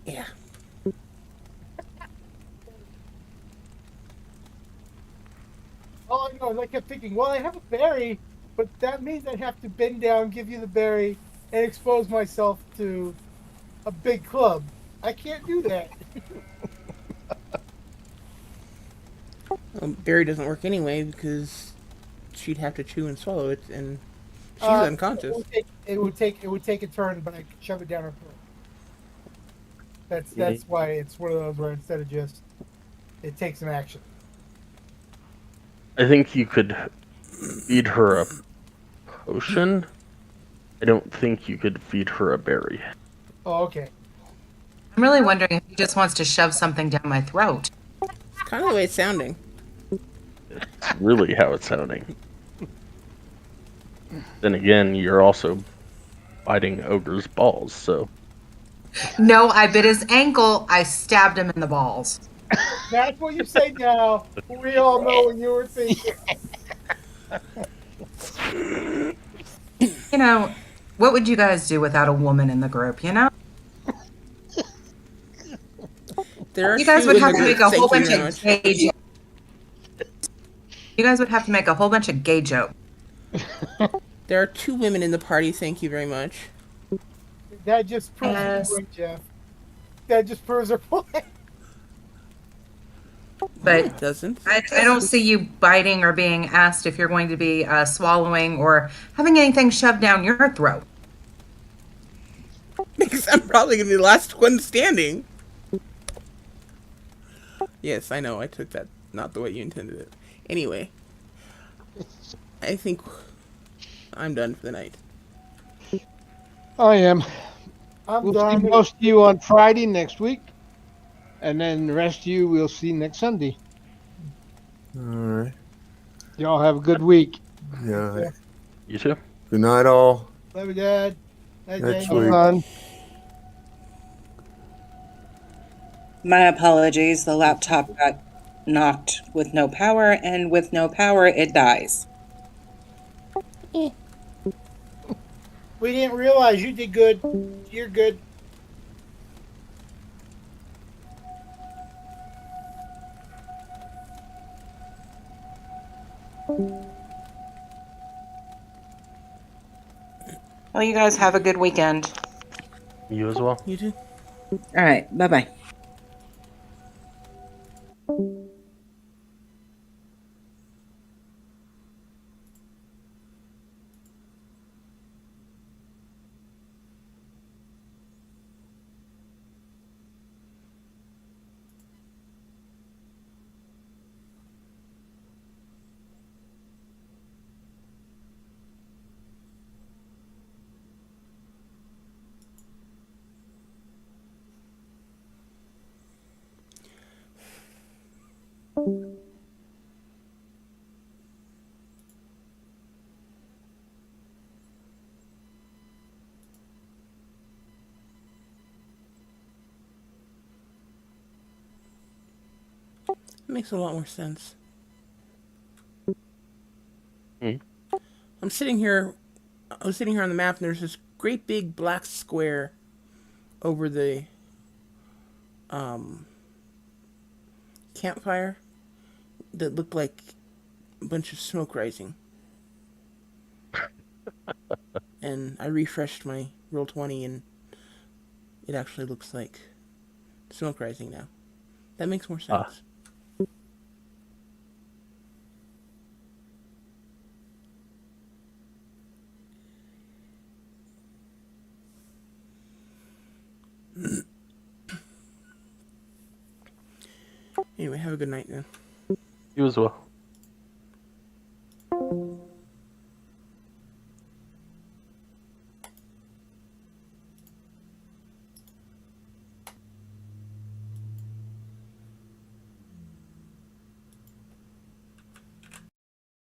Yeah. All I know is I kept thinking, well, I have a berry, but that means I'd have to bend down, give you the berry, and expose myself to a big club. I can't do that. Barry doesn't work anyway because she'd have to chew and swallow it, and she's It unconscious. would take a turn, but I could shove it down her throat. That's why it's one of those where instead of just it takes some action. I think you could feed her a potion. I don't think you could feed her a berry. Oh, okay. I'm really wondering if he just wants to shove something down my throat. It's kind of the way it's sounding. It's really how it's sounding. Then again, you're also biting Ogre's balls, so. No, I bit his ankle. I stabbed him in the balls. That's what you say now. We all know what you were thinking. You know, what would you guys do without a woman in the group, you know? There are You guys two would in have the to group. make a whole Thank you bunch very of much. gay jokes. You guys would have to make a whole bunch of gay jokes. There are 2 women in the party. Thank you very much. That just proves her Yes. point, Jeff. That just proves her point. But It doesn't. I don't see you biting or being asked if you're going to be swallowing or having anything shoved down your throat. Because I'm probably going to be the last one standing. Yes, I know. I took that not the way you intended it. Anyway. I think I'm done for the night. I am. I'm We'll done. see most of you on Friday next week. And then the rest of you we'll see next Sunday. All right. Y'all have a good week. Yeah. You too? Good night, all. Love you, Dad. Night, Next Daniel. week. Fun. My apologies. The laptop got knocked with no power, and with no power, it dies. We didn't realize you did good. You're good. Well, you guys have a good weekend. You as well? You too? All right. Bye bye. It makes a lot more sense. Hmm. I was sitting here on the map, and there's this great big black square over the campfire that looked like a bunch of smoke rising. And I refreshed my Roll20, and it actually looks like smoke rising now. That makes more sense. Anyway, have a good night then. You as well.